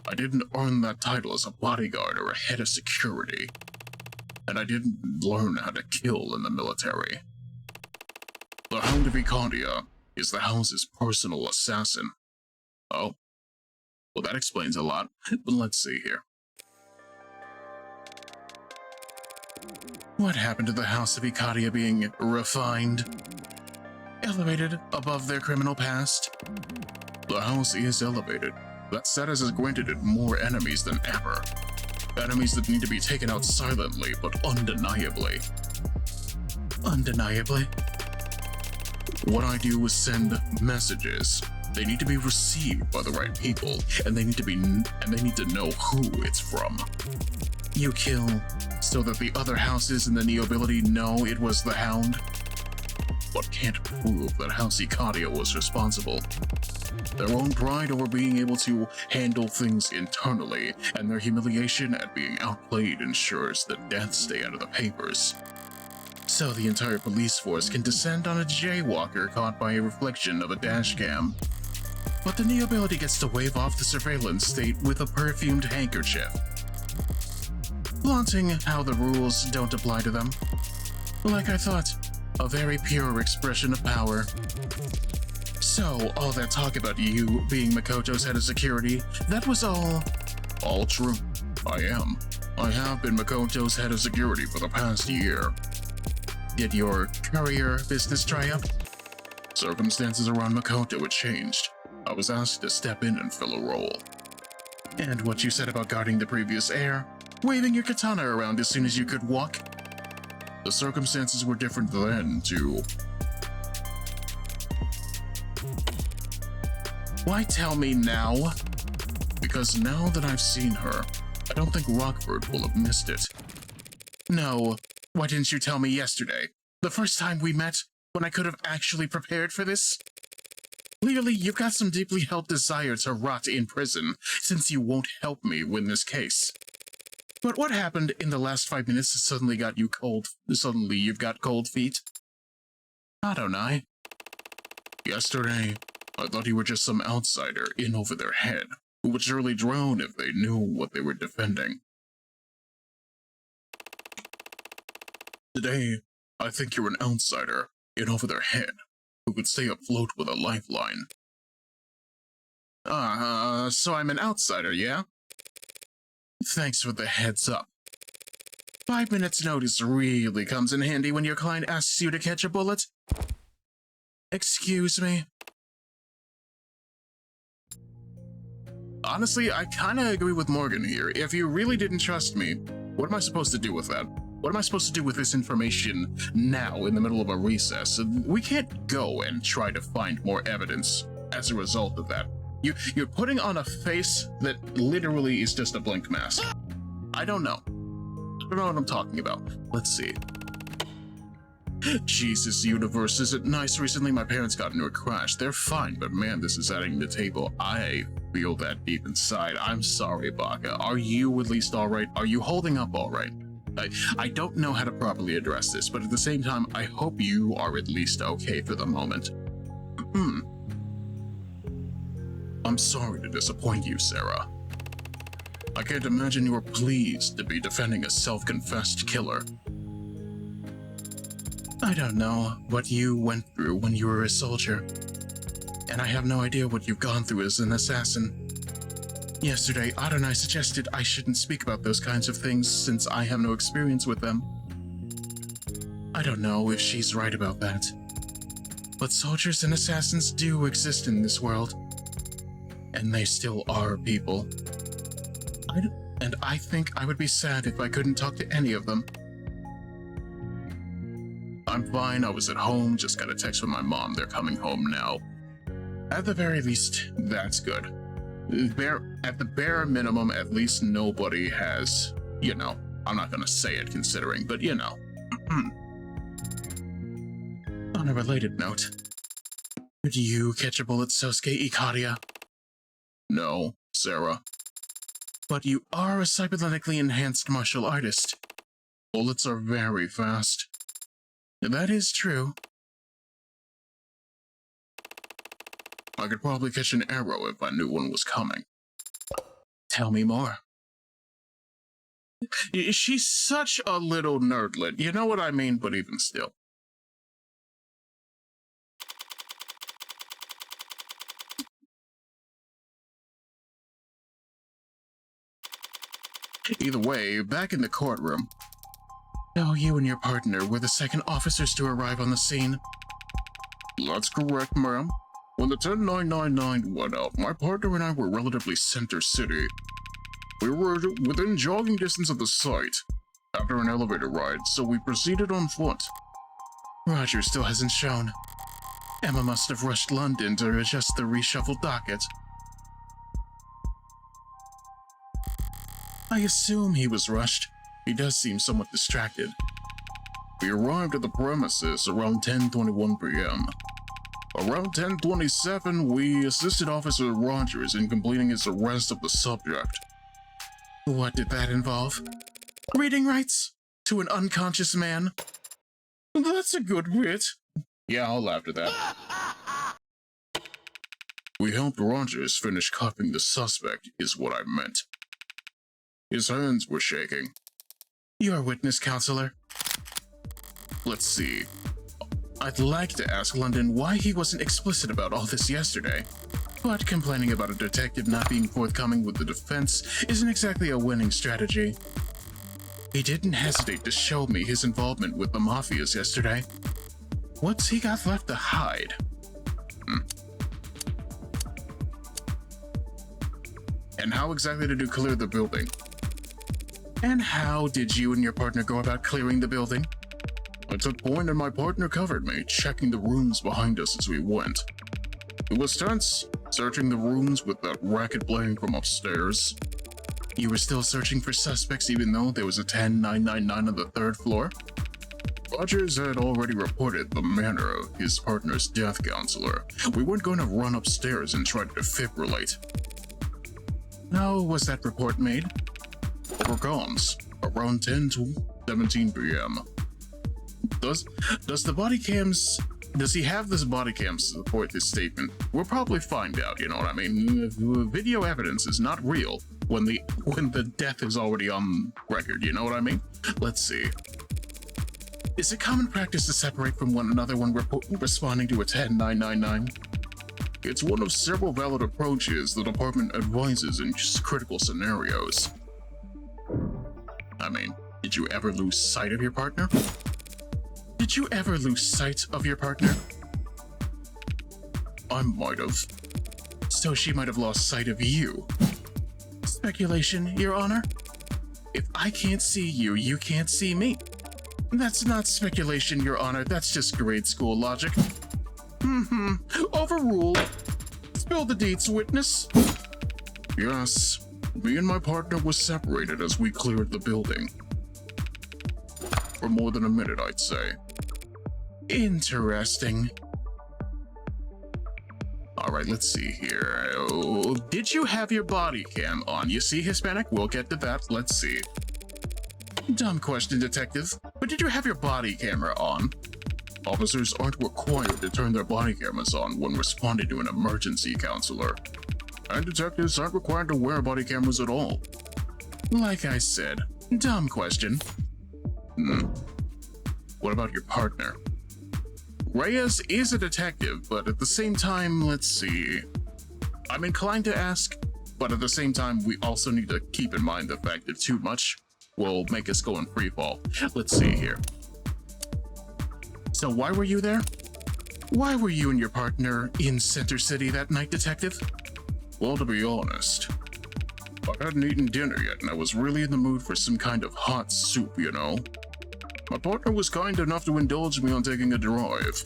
I didn't earn that title as a bodyguard or a head of security. And I didn't learn how to kill in the military. The Hound of Ikariya is the house's personal assassin. Oh? Well, that explains a lot, but let's see here. What happened to the House of Ikariya being refined? Elevated above their criminal past? The house is elevated. That status has granted it more enemies than ever. Enemies that need to be taken out silently, but undeniably. Undeniably? What I do is send messages. They need to be received by the right people, and they need to know who it's from. You kill so that the other houses in the nobility know it was the Hound, but can't prove that House Ikariya was responsible. Their own pride over being able to handle things internally, and their humiliation at being outplayed ensures that deaths stay out of the papers. So the entire police force can descend on a jaywalker caught by a reflection of a dashcam. But the nobility gets to wave off the surveillance state with a perfumed handkerchief, flaunting how the rules don't apply to them. Like I thought, a very pure expression of power. So, all that talk about you being Makoto's head of security, that was all true. I am. I have been Makoto's head of security for the past year. Did your courier business dry up? Circumstances around Makoto had changed. I was asked to step in and fill a role. And what you said about guarding the previous heir, waving your katana around as soon as you could walk? The circumstances were different then, too. Why tell me now? Because now that I've seen her, I don't think Rockford will have missed it. No, why didn't you tell me yesterday? The first time we met, when I could have actually prepared for this? Clearly, you've got some deeply held desire to rot in prison, since you won't help me win this case. But what happened in the last 5 minutes suddenly you've got cold feet? I don't know. Yesterday, I thought you were just some outsider in over their head, who would surely drown if they knew what they were defending. Today, I think you're an outsider in over their head, who could stay afloat with a lifeline. So I'm an outsider, yeah? Thanks for the heads up. 5 minutes notice really comes in handy when your client asks you to catch a bullet. Excuse me? Honestly, I kind of agree with Morgan here. If you really didn't trust me, what am I supposed to do with that? What am I supposed to do with this information now in the middle of a recess? We can't go and try to find more evidence as a result of that. You're putting on a face that literally is just a blank mask. I don't know. I don't know what I'm talking about. Let's see. Jesus, universe, is it nice? Recently my parents got into a crash. They're fine, but man, this is adding to the table. I feel that deep inside. I'm sorry, Baka. Are you at least alright? Are you holding up alright? I don't know how to properly address this, but at the same time, I hope you are at least okay for the moment. I'm sorry to disappoint you, Sarah. I can't imagine you were pleased to be defending a self-confessed killer. I don't know what you went through when you were a soldier, and I have no idea what you've gone through as an assassin. Yesterday, Adonai suggested I shouldn't speak about those kinds of things since I have no experience with them. I don't know if she's right about that. But soldiers and assassins do exist in this world. And they still are people. And I think I would be sad if I couldn't talk to any of them. I'm fine, I was at home, just got a text from my mom, they're coming home now. At the very least, that's good. At the bare minimum, at least nobody has, you know, I'm not gonna say it considering, but you know. On a related note, did you catch a bullet, Sosuke Ikariya? No, Sarah. But you are a cybernetically enhanced martial artist. Bullets are very fast. That is true. I could probably catch an arrow if I knew one was coming. Tell me more. She's such a little nerdlet, you know what I mean, but even still. Either way, back in the courtroom. So you and your partner were the second officers to arrive on the scene? That's correct, ma'am. When the 10999 went out, my partner and I were relatively center city. We were within jogging distance of the site after an elevator ride, so we proceeded on foot. Roger still hasn't shown. Emma must have rushed London to adjust the reshuffled docket. I assume he was rushed. He does seem somewhat distracted. We arrived at the premises around 10:21 p.m. Around 10:27, we assisted Officer Rogers in completing his arrest of the subject. What did that involve? Reading rights? To an unconscious man? That's a good bit. Yeah, I'll laugh at that. We helped Rogers finish cuffing the suspect, is what I meant. His hands were shaking. You're a witness, counselor. Let's see. I'd like to ask London why he wasn't explicit about all this yesterday. But complaining about a detective not being forthcoming with the defense isn't exactly a winning strategy. He didn't hesitate to show me his involvement with the mafias yesterday. What's he got left to hide? And how exactly did you clear the building? And how did you and your partner go about clearing the building? I took point and my partner covered me, checking the rooms behind us as we went. It was tense, searching the rooms with that racket playing from upstairs. You were still searching for suspects even though there was a 10999 on the third floor? Rogers had already reported the manner of his partner's death, counselor. We weren't going to run upstairs and try to defibrillate. How was that report made? Over comms, around 10 to 17 p.m. Does he have this body cams to support this statement? We'll probably find out, you know what I mean? Video evidence is not real when the death is already on record, you know what I mean? Let's see. Is it common practice to separate from one another when responding to a 10999? It's one of several valid approaches the department advises in critical scenarios. I mean, did you ever lose sight of your partner? Did you ever lose sight of your partner? I might have. So she might have lost sight of you. speculation, Your Honor. If I can't see you, you can't see me. That's not speculation, Your Honor. That's just grade school logic. Overruled. Spill the deeds, witness. Yes, me and my partner were separated as we cleared the building. For more than a minute, I'd say. Interesting. Alright, let's see here. Oh, did you have your body cam on? You see, Hispanic? We'll get to that. Let's see. Dumb question, detective. But did you have your body camera on? Officers aren't required to turn their body cameras on when responding to an emergency, counselor. And detectives aren't required to wear body cameras at all. Like I said, dumb question. What about your partner? Reyes is a detective, but at the same time, let's see. I'm inclined to ask, but at the same time, we also need to keep in mind the fact that too much will make us go in free fall. Let's see here. So why were you there? Why were you and your partner in Center City that night, detective? Well, to be honest, I hadn't eaten dinner yet, and I was really in the mood for some kind of hot soup, you know? My partner was kind enough to indulge me on taking a drive.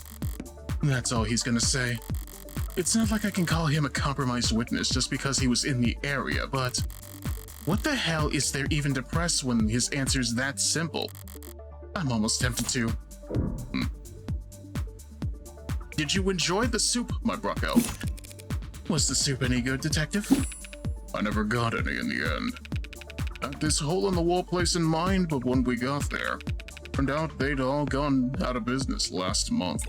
That's all he's gonna say. It's not like I can call him a compromised witness just because he was in the area, but what the hell is there even to press when his answer's that simple? I'm almost tempted to. Did you enjoy the soup, my bucko? Was the soup any good, detective? I never got any in the end. Had this hole-in-the-wall place in mind, but when we got there, turned out they'd all gone out of business last month.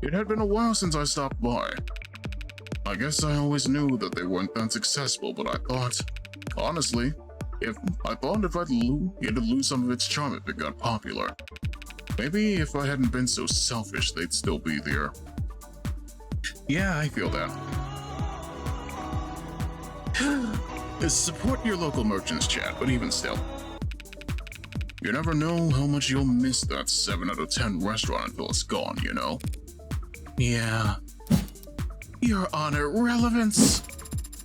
It had been a while since I stopped by. I guess I always knew that they weren't that successful, but I thought, honestly, it'd lose some of its charm if it got popular. Maybe if I hadn't been so selfish, they'd still be there. Yeah, I feel that. Support your local merchants, chat, but even still. You never know how much you'll miss that 7 out of 10 restaurant until it's gone, you know? Yeah. Your Honor, relevance.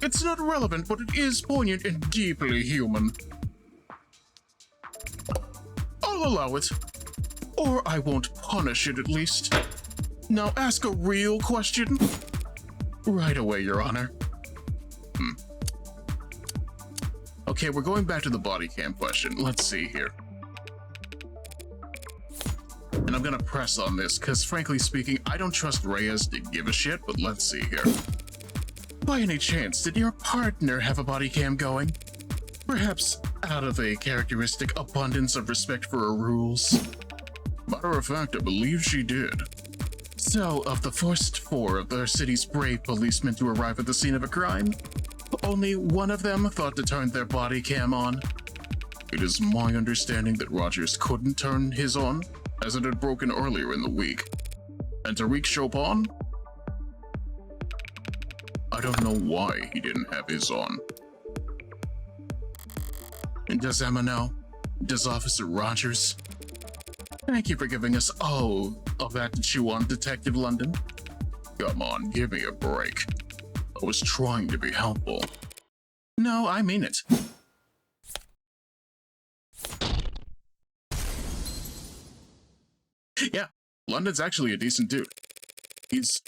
It's not relevant, but it is poignant and deeply human. I'll allow it. Or I won't punish it, at least. Now ask a real question. Right away, Your Honor. Okay, we're going back to the body cam question. Let's see here. And I'm gonna press on this, because frankly speaking, I don't trust Reyes to give a shit, but let's see here. By any chance, did your partner have a body cam going? Perhaps out of a characteristic abundance of respect for her rules? Matter of fact, I believe she did. So, of the first 4 of the city's brave policemen to arrive at the scene of a crime, only one of them thought to turn their body cam on. It is my understanding that Rogers couldn't turn his on, as it had broken earlier in the week. And Tariq Chopin? I don't know why he didn't have his on. And does Emma know? Does Officer Rogers? Thank you for giving us all of that to chew on, Detective London. Come on, give me a break. I was trying to be helpful. No, I mean it. Yeah, London's actually a decent dude. He's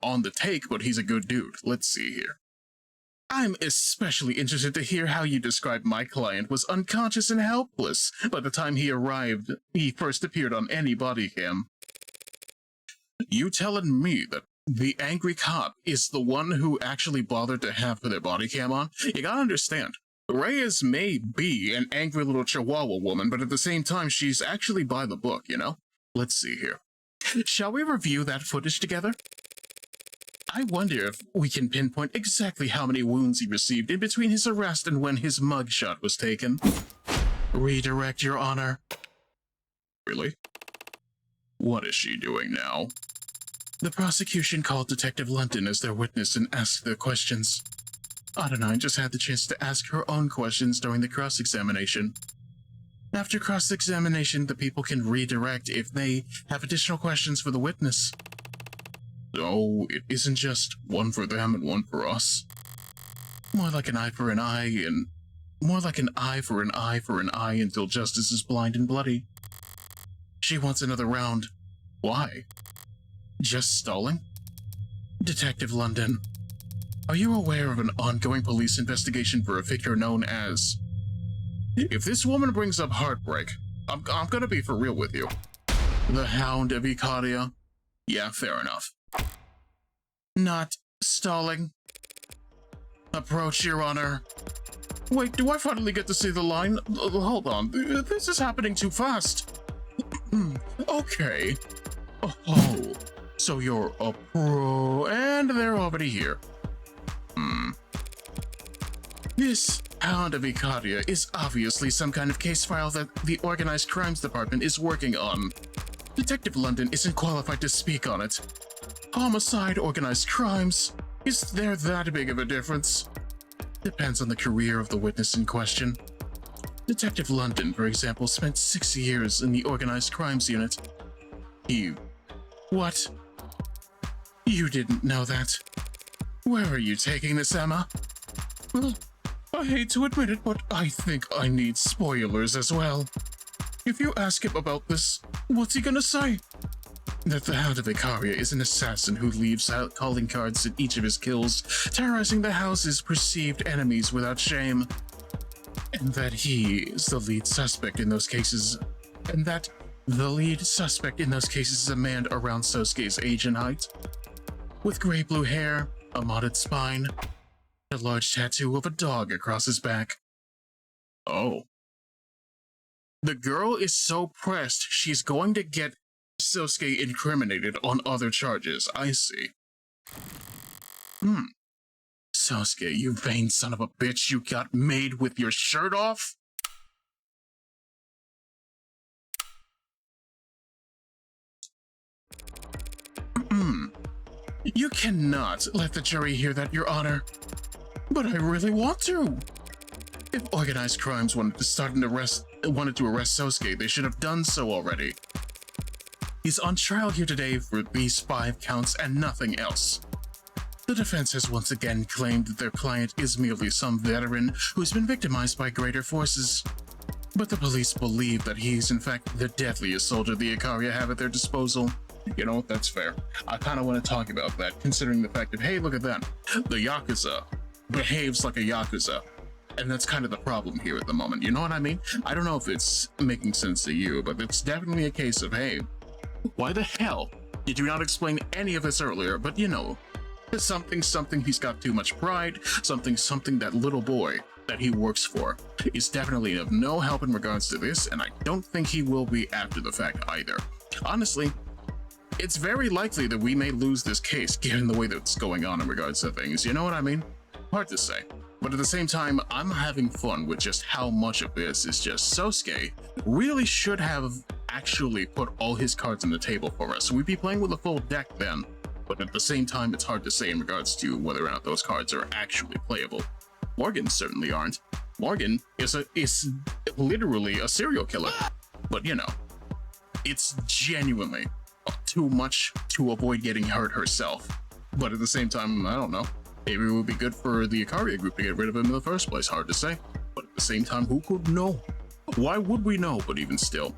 on the take, but he's a good dude. Let's see here. I'm especially interested to hear how you describe my client was unconscious and helpless by the time he first appeared on any body cam. You telling me that the angry cop is the one who actually bothered to have their body cam on? You gotta understand, Reyes may be an angry little chihuahua woman, but at the same time, she's actually by the book, you know? Let's see here. Shall we review that footage together? I wonder if we can pinpoint exactly how many wounds he received in between his arrest and when his mugshot was taken. Redirect, Your Honor. Really? What is she doing now? The prosecution called Detective London as their witness and asked their questions. Adenine just had the chance to ask her own questions during the cross-examination. After cross-examination, the people can redirect if they have additional questions for the witness. So, it isn't just one for them and one for us. More like an eye for an eye and more like an eye for an eye for an eye until justice is blind and bloody. She wants another round. Why? Just stalling? Detective London, are you aware of an ongoing police investigation for a figure known as... If this woman brings up heartbreak, I'm gonna be for real with you. The Hound of Ikariya? Yeah, fair enough. Not stalling. Approach, Your Honor. Wait, do I finally get to see the line? Hold on, this is happening too fast. Okay. Oh, so you're a pro, and they're already here. This Hound of Ikariya is obviously some kind of case file that the Organized Crimes Department is working on. Detective London isn't qualified to speak on it. Homicide, organized crimes, is there that big of a difference? Depends on the career of the witness in question. Detective London, for example, spent 6 years in the Organized Crimes Unit. What? You didn't know that? Where are you taking this, Emma? Well, I hate to admit it, but I think I need spoilers as well. If you ask him about this, what's he gonna say? That the Hound of Ikariya is an assassin who leaves out calling cards in each of his kills, terrorizing the house's perceived enemies without shame. And that he is the lead suspect in those cases, and that the lead suspect in those cases is a man around Sosuke's age and height, with gray-blue hair, a modded spine, a large tattoo of a dog across his back. Oh. The girl is so pressed she's going to get Sosuke incriminated on other charges. I see. Sosuke, you vain son of a bitch, you got made with your shirt off? You cannot let the jury hear that, Your Honor. But I really want to. If organized crimes wanted to arrest Sosuke, they should have done so already. He's on trial here today for these 5 counts and nothing else. The defense has once again claimed that their client is merely some veteran who's been victimized by greater forces. But the police believe that he's in fact the deadliest soldier the Ikariya have at their disposal. You know, that's fair. I kind of want to talk about that, considering the fact that, hey, look at that. The Yakuza behaves like a Yakuza. And that's kind of the problem here at the moment, you know what I mean? I don't know if it's making sense to you, but it's definitely a case of, hey, why the hell did you not explain any of this earlier? But you know, something, he's got too much pride, something, that little boy that he works for is definitely of no help in regards to this, and I don't think he will be after the fact either. Honestly, it's very likely that we may lose this case given the way that's going on in regards to things, you know what I mean? Hard to say. But at the same time, I'm having fun with just how much of this is just Sosuke really should have actually put all his cards on the table for us. We'd be playing with a full deck then, but at the same time, it's hard to say in regards to whether or not those cards are actually playable. Morgans certainly aren't. Morgan is literally a serial killer, but you know, it's genuinely too much to avoid getting hurt herself. But at the same time, I don't know. Maybe it would be good for the Ikariya group to get rid of him in the first place. Hard to say. But at the same time, who could know? Why would we know? But even still.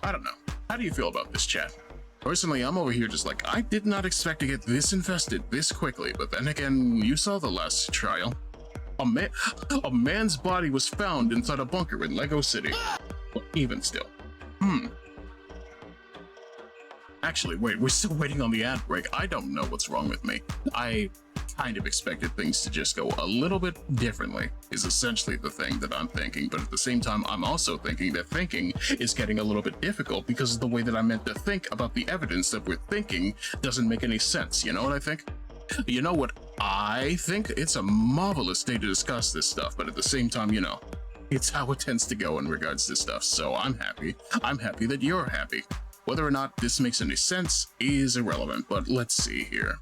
I don't know. How do you feel about this, chat? Personally, I'm over here just like, I did not expect to get this infested this quickly. But then again, you saw the last trial. A man's body was found inside a bunker in Lego City. But even still. Actually, wait, we're still waiting on the ad break. I don't know what's wrong with me. I kind of expected things to just go a little bit differently, is essentially the thing that I'm thinking. But at the same time, I'm also thinking that thinking is getting a little bit difficult because of the way that I meant to think about the evidence that we're thinking doesn't make any sense. You know what I think? You know what I think? It's a marvelous day to discuss this stuff, but at the same time, you know, it's how it tends to go in regards to stuff. So I'm happy. I'm happy that you're happy. Whether or not this makes any sense is irrelevant, but let's see here.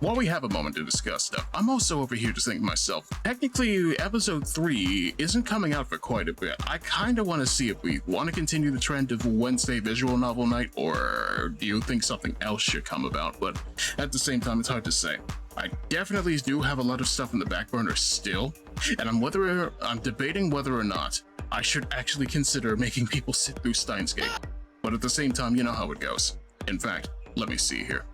while we have a moment to discuss stuff, I'm also over here just thinking to myself, technically episode 3 isn't coming out for quite a bit. I kind of want to see if we want to continue the trend of Wednesday visual novel night, or do you think something else should come about? But at the same time, it's hard to say. I definitely do have a lot of stuff in the back burner still, and I'm debating whether or not I should actually consider making people sit through Steins Gate. But at the same time, you know how it goes. In fact, let me see here.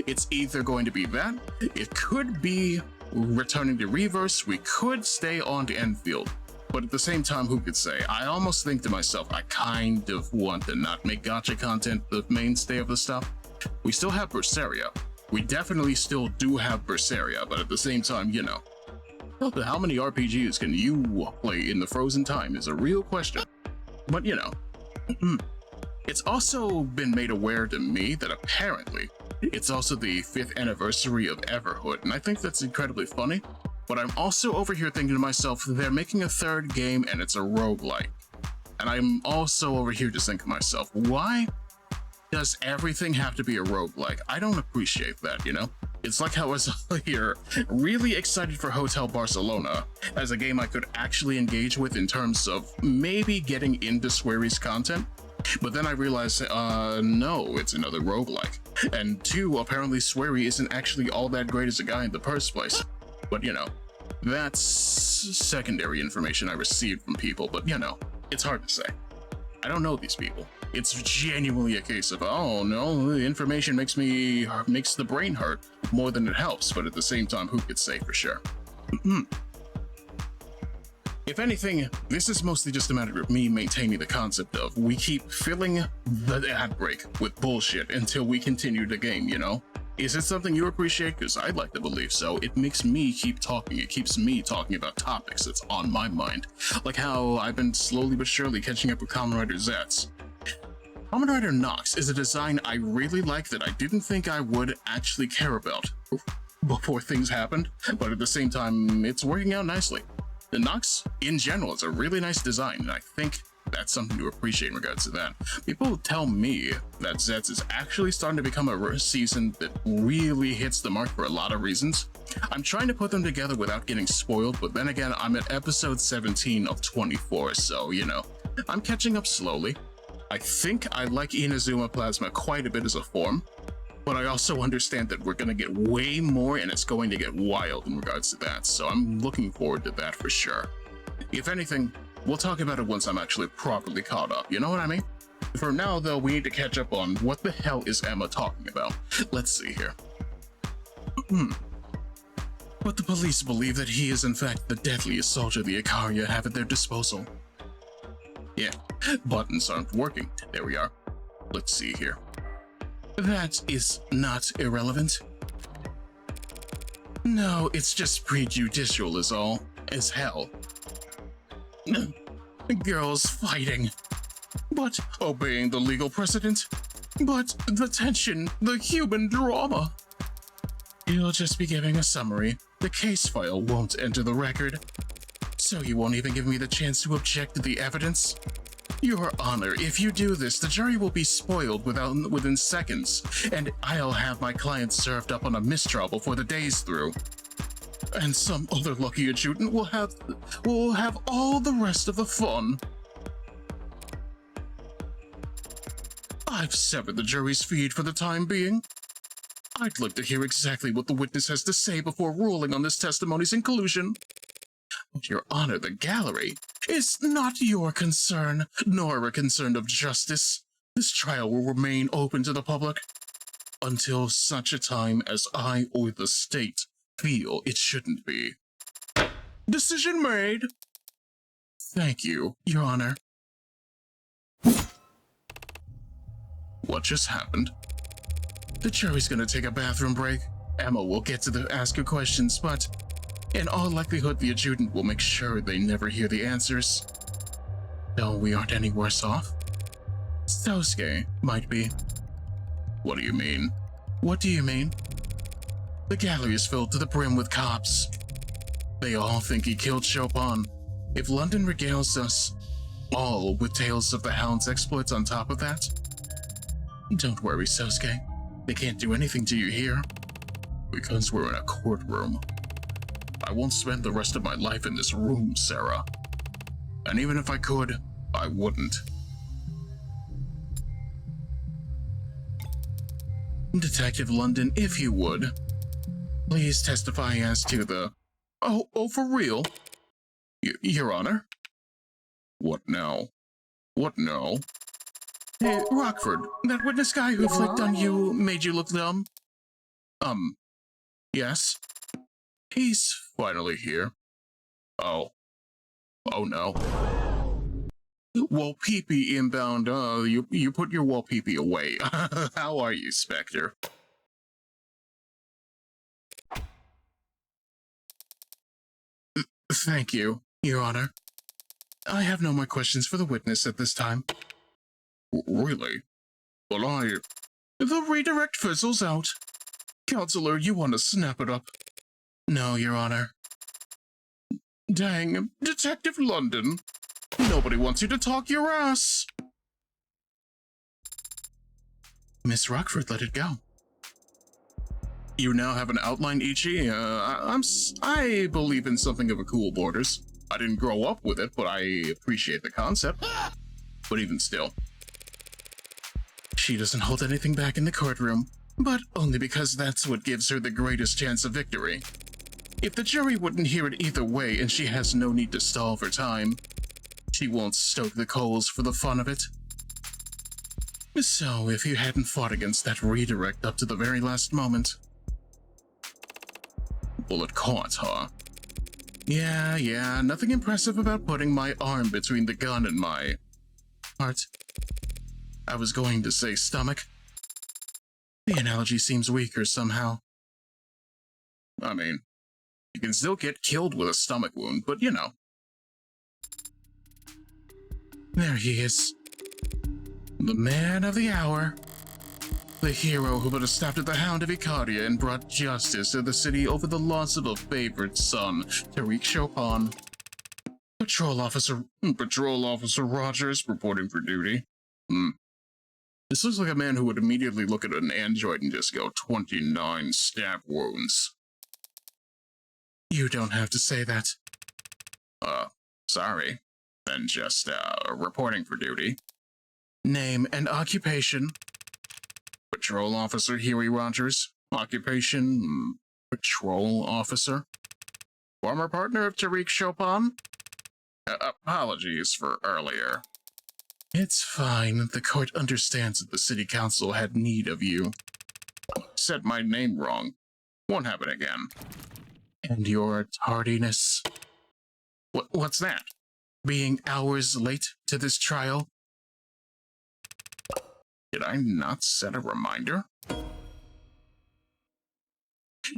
It's either going to be that, it could be returning to Reverse, we could stay on to Enfield. But at the same time, who could say? I almost think to myself, I kind of want to not make gacha content the mainstay of the stuff. We still have Berseria. We definitely still do have Berseria, but at the same time, you know, how many RPGs can you play in the frozen time is a real question. But you know, it's also been made aware to me that apparently it's also the 5th anniversary of Everhood, and I think that's incredibly funny. But I'm also over here thinking to myself, they're making a 3rd game and it's a roguelike. And I'm also over here just thinking to myself, why does everything have to be a roguelike? I don't appreciate that, you know? It's like how I was here really excited for Hotel Barcelona as a game I could actually engage with in terms of maybe getting into Swery's content. But then I realized, no, it's another roguelike. And 2, apparently Swery isn't actually all that great as a guy in the first place. But you know, that's secondary information I received from people, but you know, it's hard to say. I don't know these people. It's genuinely a case of, oh no, the information makes the brain hurt more than it helps, but at the same time, who could say for sure? If anything, this is mostly just a matter of me maintaining the concept of we keep filling the ad break with bullshit until we continue the game, you know? Is it something you appreciate? Because I'd like to believe so. It makes me keep talking. It keeps me talking about topics that's on my mind. Like how I've been slowly but surely catching up with Kamen Rider Zets. Kamen Rider Nox is a design I really like that I didn't think I would actually care about before things happened, but at the same time, it's working out nicely. The Nox, in general, is a really nice design, and I think that's something to appreciate in regards to that. People tell me that Zets is actually starting to become a season that really hits the mark for a lot of reasons. I'm trying to put them together without getting spoiled, but then again, I'm at episode 17 of 24, so, you know, I'm catching up slowly. I think I like Inazuma Plasma quite a bit as a form, but I also understand that we're going to get way more and it's going to get wild in regards to that, so I'm looking forward to that for sure. If anything, we'll talk about it once I'm actually properly caught up, you know what I mean? For now, though, we need to catch up on what the hell is Emma talking about. Let's see here. But the police believe that he is in fact the deadliest soldier the Ikariya have at their disposal. Yeah, buttons aren't working. There we are. Let's see here. That is not irrelevant. No, it's just prejudicial is all. As hell. Girls fighting. But obeying the legal precedent. But the tension, the human drama. You'll just be giving a summary. The case file won't enter the record. So you won't even give me the chance to object to the evidence? Your Honor, if you do this, the jury will be spoiled within seconds, and I'll have my client served up on a mistrial before the day's through. And some other lucky adjutant will have all the rest of the fun. I've severed the jury's feed for the time being. I'd like to hear exactly what the witness has to say before ruling on this testimony's inclusion. But Your Honor, the gallery is not your concern, nor a concern of justice. This trial will remain open to the public until such a time as I or the state feel it shouldn't be. Decision made. Thank you, Your Honor. What just happened? The jury's gonna take a bathroom break. Emma will get to ask her questions, but in all likelihood, the adjutant will make sure they never hear the answers. Though we aren't any worse off. Sosuke might be. What do you mean? What do you mean? The gallery is filled to the brim with cops. They all think he killed Chopin. If London regales us all with tales of the Hound's exploits on top of that, don't worry, Sosuke. They can't do anything to you here. Because we're in a courtroom. I won't spend the rest of my life in this room, Sarah. And even if I could, I wouldn't. Detective London, if you would, please testify as to the... Oh, for real? Your Honor? What now? What now? Hey, Rockford, that witness guy who flicked on you made you look dumb? Yes? He's finally here. Oh. Oh no. Wall peepee inbound. You put your wall peepee away. How are you, Spectre? Thank you, Your Honor. I have no more questions for the witness at this time. Really? Well, The redirect fizzles out. Counselor, you want to snap it up? No, Your Honor. Dang, Detective London. Nobody wants you to talk your ass. Miss Rockford let it go. You now have an outline, Ichi. I believe in something of a cool borders. I didn't grow up with it, but I appreciate the concept. But even still. She doesn't hold anything back in the courtroom, but only because that's what gives her the greatest chance of victory. If the jury wouldn't hear it either way and she has no need to stall for time, she won't stoke the coals for the fun of it. So, if you hadn't fought against that redirect up to the very last moment... Bullet caught, huh? Yeah, nothing impressive about putting my arm between the gun and my... heart. I was going to say stomach. The analogy seems weaker somehow. I mean, you can still get killed with a stomach wound, but you know. There he is. The man of the hour. The hero who put a stop to the Hound of Ikariya and brought justice to the city over the loss of a favorite son, Tariq Chopin. Patrol Officer Rogers reporting for duty. This looks like a man who would immediately look at an android and just go 29 stab wounds. You don't have to say that. Sorry. Then just, reporting for duty. Name and occupation. Patrol Officer Huey Rogers. Occupation, Patrol Officer. Former partner of Tariq Chopin. Apologies for earlier. It's fine. The court understands that the city council had need of you. Said my name wrong. Won't happen again. And your tardiness. What's that? Being hours late to this trial? Did I not set a reminder?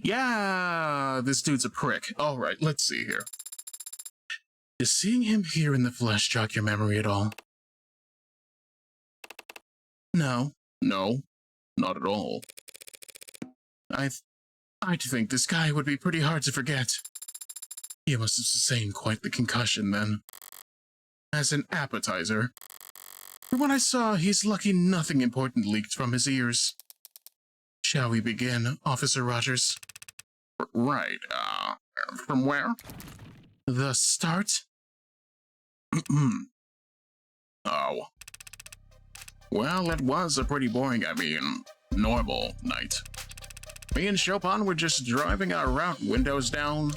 Yeah, this dude's a prick. Alright, let's see here. Does seeing him here in the flesh jog your memory at all? No, not at all. I'd think this guy would be pretty hard to forget. You must have sustained quite the concussion then. As an appetizer, from what I saw, he's lucky nothing important leaked from his ears. Shall we begin, Officer Rogers? Right, from where? The start? Oh. Well, it was a pretty boring, normal night. Me and Chopin were just driving our route, windows down.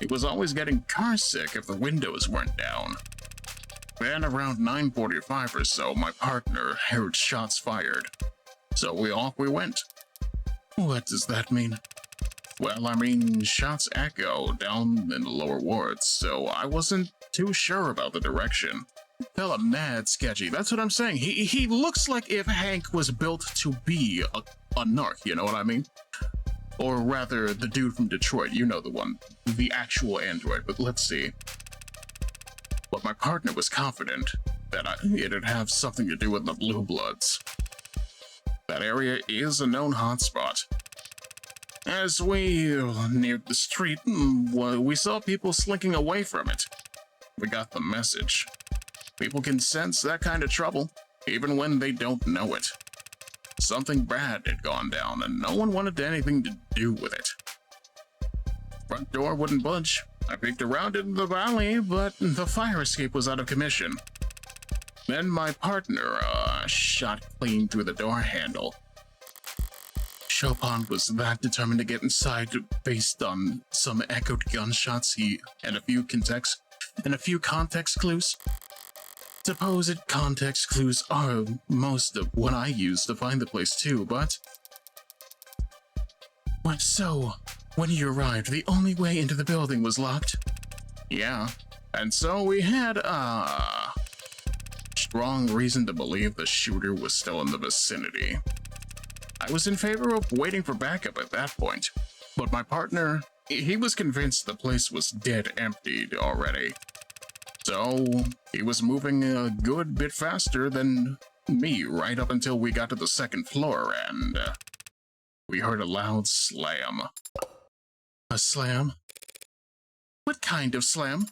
He was always getting car sick if the windows weren't down. Then around 9:45 or so, my partner heard shots fired. So off we went. What does that mean? Well, shots echo down in the lower wards, so I wasn't too sure about the direction. Fella mad sketchy, that's what I'm saying. He looks like if Hank was built to be a narc, you know what I mean? Or rather, the dude from Detroit, you know the one, the actual android, but let's see. But my partner was confident that it'd have something to do with the Blue Bloods. That area is a known hotspot. As we neared the street, we saw people slinking away from it. We got the message. People can sense that kind of trouble, even when they don't know it. Something bad had gone down, and no one wanted anything to do with it. Front door wouldn't budge. I peeked around in the valley, but the fire escape was out of commission. Then my partner, shot clean through the door handle. Chopin was that determined to get inside based on some echoed gunshots and a few context clues. Supposed context clues are most of what I use to find the place too, but... So, when you arrived, the only way into the building was locked? Yeah, and so we had a strong reason to believe the shooter was still in the vicinity. I was in favor of waiting for backup at that point, but my partner, he was convinced the place was dead emptied already. So, he was moving a good bit faster than me right up until we got to the second floor, and we heard a loud slam. A slam? What kind of slam?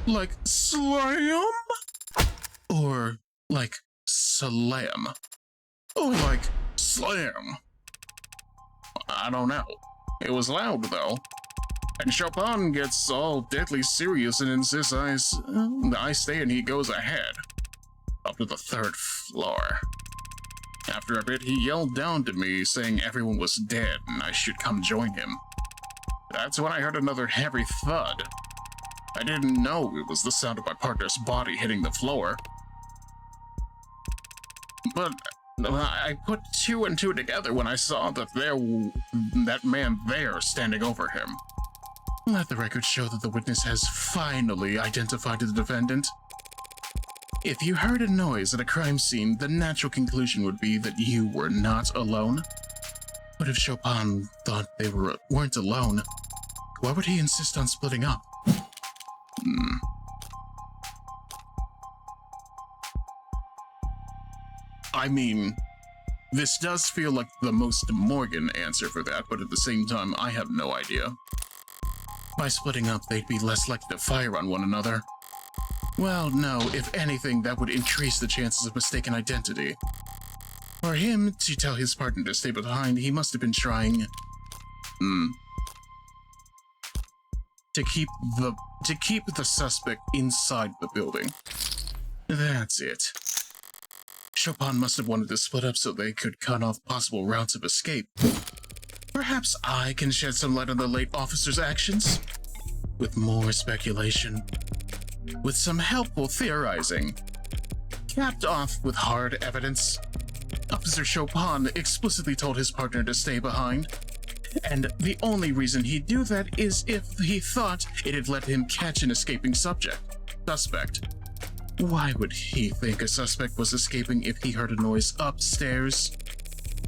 Like slam? Or like slam? Or like slam? I don't know. It was loud though. And Chopin gets all deadly serious and insists I stay and he goes ahead. Up to the third floor. After a bit, he yelled down to me, saying everyone was dead and I should come join him. That's when I heard another heavy thud. I didn't know it was the sound of my partner's body hitting the floor. But I put two and two together when I saw that man there standing over him. Let the record show that the witness has finally identified the defendant. If you heard a noise at a crime scene, the natural conclusion would be that you were not alone. But if Chopin thought they weren't alone, why would he insist on splitting up? I mean, this does feel like the most Morgan answer for that, but at the same time, I have no idea. By splitting up, they'd be less likely to fire on one another. Well, no, if anything, that would increase the chances of mistaken identity. For him to tell his partner to stay behind, he must have been trying... to keep the suspect inside the building. That's it. Chopin must have wanted to split up so they could cut off possible routes of escape. Perhaps I can shed some light on the late officer's actions? With more speculation. With some helpful theorizing. Capped off with hard evidence. Officer Chopin explicitly told his partner to stay behind. And the only reason he'd do that is if he thought it'd let him catch an escaping suspect. Why would he think a suspect was escaping if he heard a noise upstairs?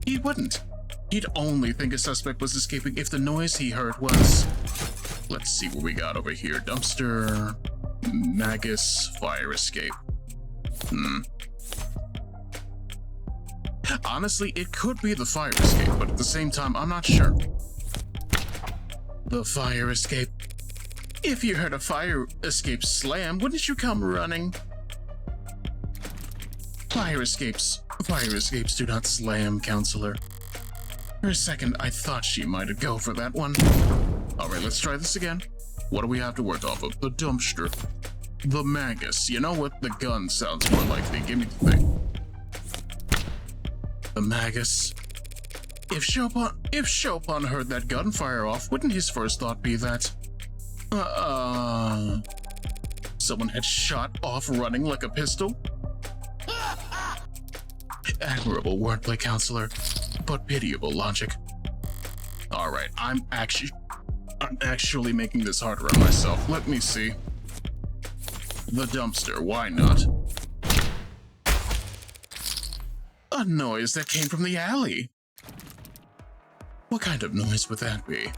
He wouldn't. He'd only think a suspect was escaping if the noise he heard was... Let's see what we got over here. Dumpster, Magus, fire escape. Honestly, it could be the fire escape, but at the same time, I'm not sure. The fire escape. If you heard a fire escape slam, wouldn't you come running? Fire escapes do not slam, counselor. For a second, I thought she might go for that one. Alright, let's try this again. What do we have to work off of? The dumpster. The Magus. You know what? The gun sounds more likely. Give me the thing. The Magus. If Chopin heard that gunfire off, wouldn't his first thought be that... someone had shot off running like a pistol? Admirable wordplay, counselor, but pitiable logic. Alright, I'm actually making this harder on myself. Let me see. The dumpster, why not? A noise that came from the alley. What kind of noise would that be?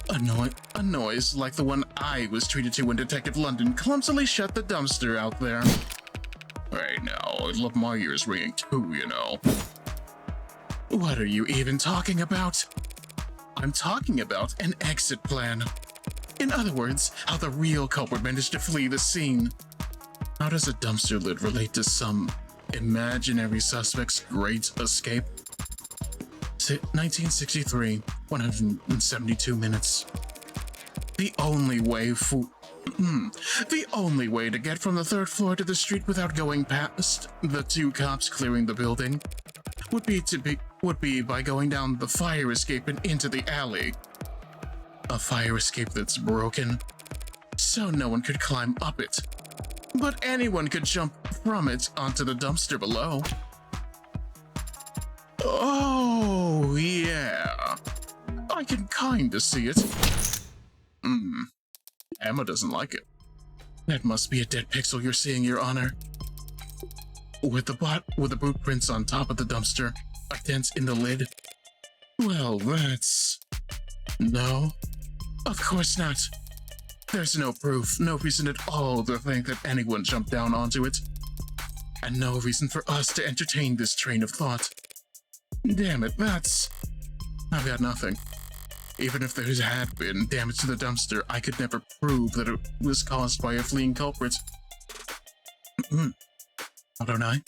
A noise like the one I was treated to when Detective London clumsily shut the dumpster out there. Right now, I love my ears ringing too, you know. What are you even talking about? I'm talking about an exit plan. In other words, how the real culprit managed to flee the scene. How does a dumpster lid relate to some Imaginary suspect's great escape. 1963, 172 minutes. The only way to get from the third floor to the street without going past the two cops clearing the building would be by going down the fire escape and into the alley. A fire escape that's broken, so no one could climb up it, but anyone could jump from it onto the dumpster below. Oh, yeah. I can kinda see it. Emma doesn't like it. That must be a dead pixel you're seeing, Your Honor. With the boot prints on top of the dumpster, a dent in the lid. Well, that's... No. Of course not. There's no proof, no reason at all to think that anyone jumped down onto it. And no reason for us to entertain this train of thought. Damn it, I've got nothing. Even if there had been damage to the dumpster, I could never prove that it was caused by a fleeing culprit. How don't I?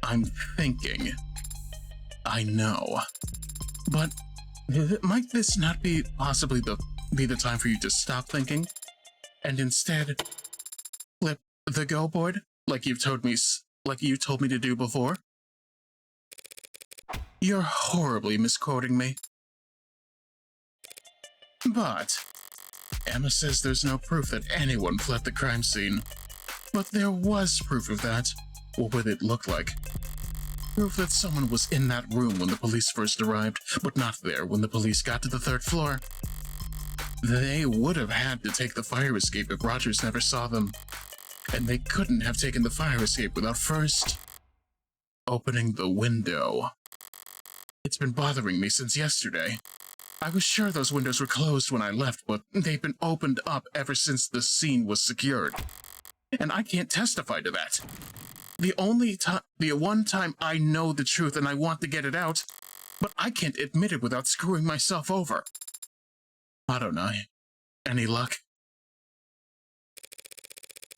I'm thinking. I know. But might this not be possibly the time for you to stop thinking and instead flip the go board like you told me to do before? You're horribly misquoting me. But Emma says there's no proof that anyone fled the crime scene. But there was proof of that. What would it look like? Proof that someone was in that room when the police first arrived, but not there when the police got to the third floor. They would have had to take the fire escape if Rogers never saw them. And they couldn't have taken the fire escape without first opening the window. It's been bothering me since yesterday. I was sure those windows were closed when I left, but they've been opened up ever since the scene was secured. And I can't testify to that. The one time I know the truth and I want to get it out, but I can't admit it without screwing myself over. I don't know. Any luck?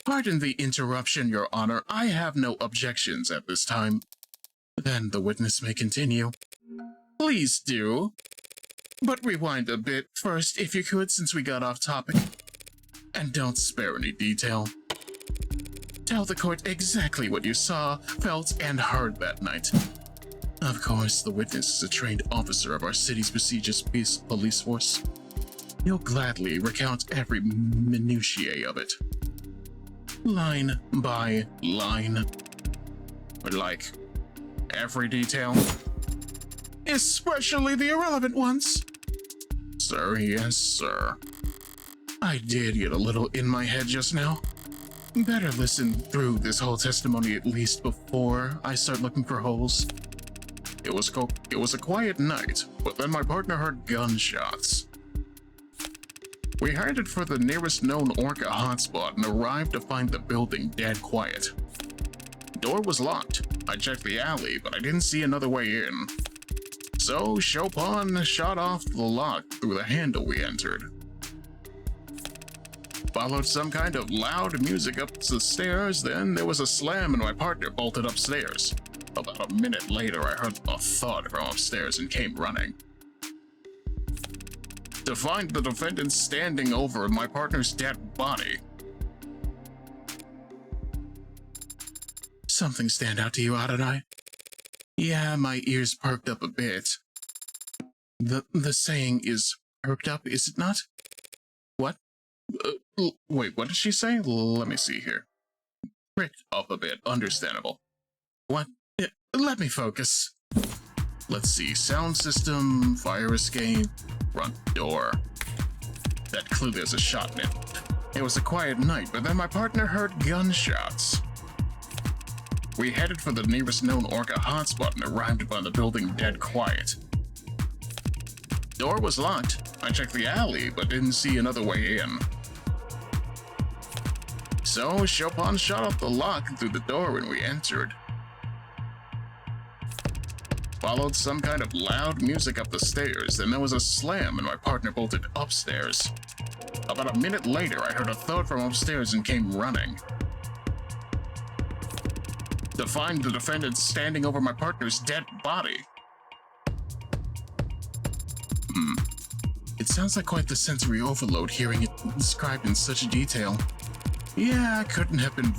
Pardon the interruption, Your Honor. I have no objections at this time. Then the witness may continue. Please do. But rewind a bit first, if you could, since we got off topic. And don't spare any detail. Tell the court exactly what you saw, felt, and heard that night. Of course, the witness is a trained officer of our city's prestigious police force. He'll gladly recount every minutiae of it. Line by line. But like, every detail. Especially the irrelevant ones. Sir, yes, sir. I did get a little in my head just now. Better listen through this whole testimony at least before I start looking for holes. It was a quiet night, but then my partner heard gunshots. We headed for the nearest known Orca hotspot and arrived to find the building dead quiet. Door was locked. I checked the alley, but I didn't see another way in. So Chopin shot off the lock through the handle we entered. Followed some kind of loud music up the stairs, then there was a slam and my partner bolted upstairs. About a minute later, I heard a thud from upstairs and came running. To find the defendant standing over my partner's dead body. Something stand out to you, Adonai? Yeah, my ears perked up a bit. The saying is perked up, is it not? What? Wait, what did she say? Let me see here. Pricked up a bit, understandable. What? Let me focus. Let's see, sound system, fire escape, front door. That clue there's a shot in it. It was a quiet night, but then my partner heard gunshots. We headed for the nearest known Orca hotspot and arrived by the building dead quiet. Door was locked. I checked the alley, but didn't see another way in. So Chopin shot off the lock through the door when we entered. Followed some kind of loud music up the stairs, then there was a slam and my partner bolted upstairs. About a minute later, I heard a thud from upstairs and came running. to find the defendant standing over my partner's dead body. It sounds like quite the sensory overload hearing it described in such detail. Yeah, could have been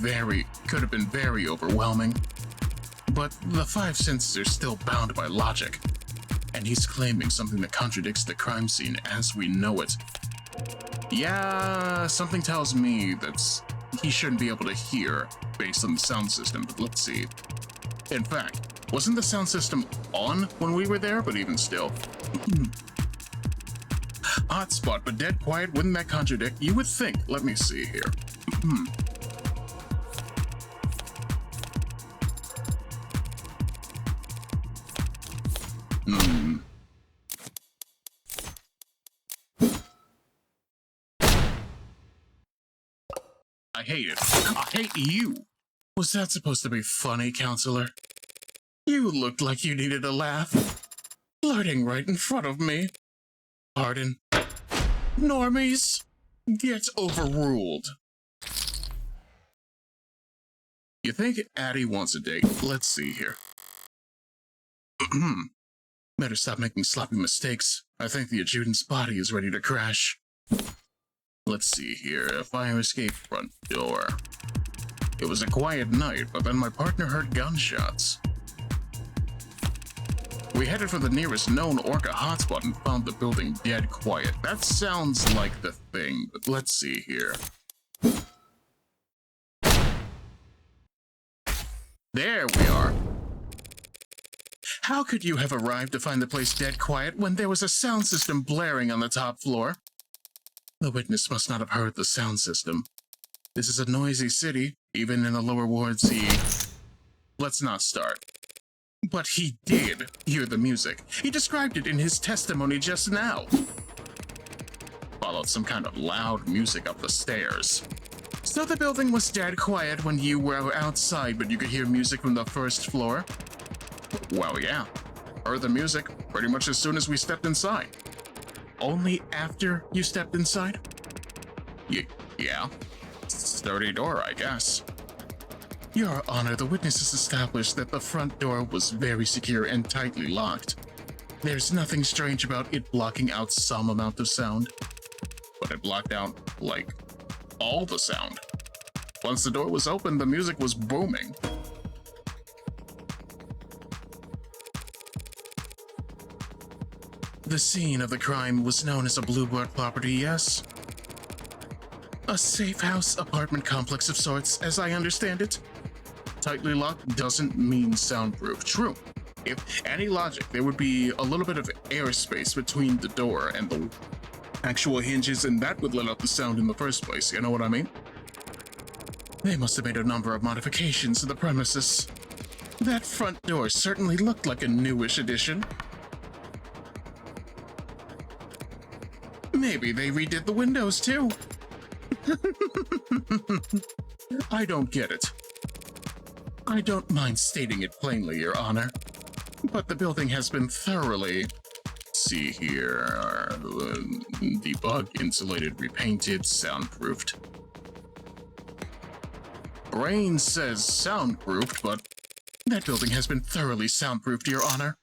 very overwhelming. But the five senses are still bound by logic, and he's claiming something that contradicts the crime scene as we know it. Yeah, something tells me that he shouldn't be able to hear based on the sound system, but let's see. In fact, wasn't the sound system on when we were there? But even still. Hotspot, but dead quiet, wouldn't that contradict? You would think. Let me see here. I hate it. I hate you. Was that supposed to be funny, counselor? You looked like you needed a laugh. Flirting right in front of me. Pardon? Normies, get overruled. You think Addie wants a date? Let's see here. Better stop making sloppy mistakes. I think the adjutant's body is ready to crash. Let's see here. A fire escape front door. It was a quiet night, but then my partner heard gunshots. We headed for the nearest known Orca hotspot and found the building dead quiet. That sounds like the thing, but let's see here. There we are. How could you have arrived to find the place dead quiet when there was a sound system blaring on the top floor? The witness must not have heard the sound system. This is a noisy city. Even in the lower wards, Let's not start. But he did hear the music. He described it in his testimony just now. Followed some kind of loud music up the stairs. So the building was dead quiet when you were outside, but you could hear music from the first floor? Well, yeah. Heard the music pretty much as soon as we stepped inside. Only after you stepped inside? Yeah. Sturdy door, I guess. Your Honor, the witnesses established that the front door was very secure and tightly locked. There's nothing strange about it blocking out some amount of sound. But it blocked out, like, all the sound. Once the door was open, the music was booming. The scene of the crime was known as a Bluebird property, yes? A safe house apartment complex of sorts, as I understand it. Tightly locked doesn't mean soundproof. True. If any logic, there would be a little bit of airspace between the door and the actual hinges, and that would let out the sound in the first place, you know what I mean? They must have made a number of modifications to the premises. That front door certainly looked like a newish addition. Maybe they redid the windows too. I don't get it. I don't mind stating it plainly, Your Honor, but the building has been thoroughly, see here, debugged, insulated, repainted, soundproofed. Brain says soundproofed, but that building has been thoroughly soundproofed, Your Honor.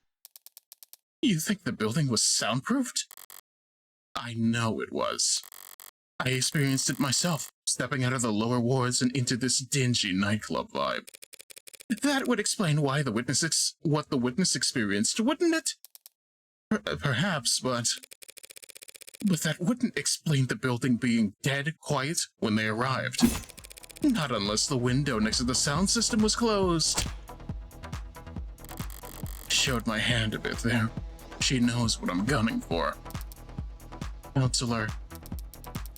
You think the building was soundproofed? I know it was. I experienced it myself, stepping out of the lower wards and into this dingy nightclub vibe. That would explain why what the witness experienced, wouldn't it? Perhaps, but that wouldn't explain the building being dead quiet when they arrived. Not unless the window next to the sound system was closed. Showed my hand a bit there. She knows what I'm gunning for. Counselor,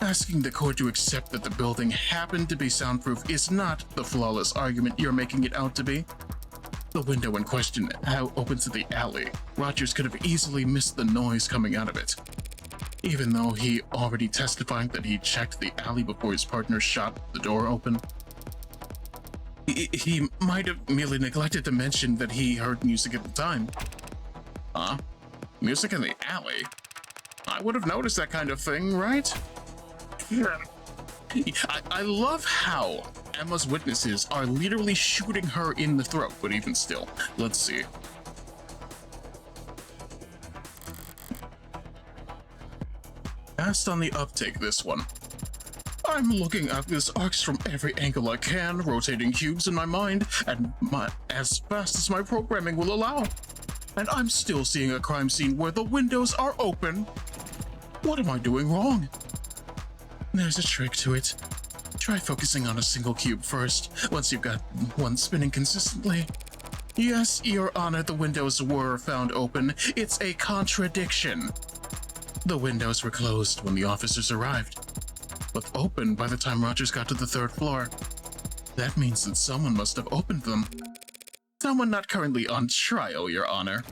asking the court to accept that the building happened to be soundproof is not the flawless argument you're making it out to be. The window in question opens to the alley. Rogers could have easily missed the noise coming out of it. Even though he already testified that he checked the alley before his partner shot the door open. He might have merely neglected to mention that he heard music at the time. Huh? Music in the alley? I would have noticed that kind of thing, right? I love how Emma's witnesses are literally shooting her in the throat, but even still, let's see. Fast on the uptake, this one. I'm looking at this arcs from every angle I can, rotating cubes in my mind, and as fast as my programming will allow. And I'm still seeing a crime scene where the windows are open. What am I doing wrong? There's a trick to it. Try focusing on a single cube first, once you've got one spinning consistently. Yes, Your Honor, the windows were found open. It's a contradiction. The windows were closed when the officers arrived, but open by the time Rogers got to the 3rd floor. That means that someone must have opened them. Someone not currently on trial, Your Honor.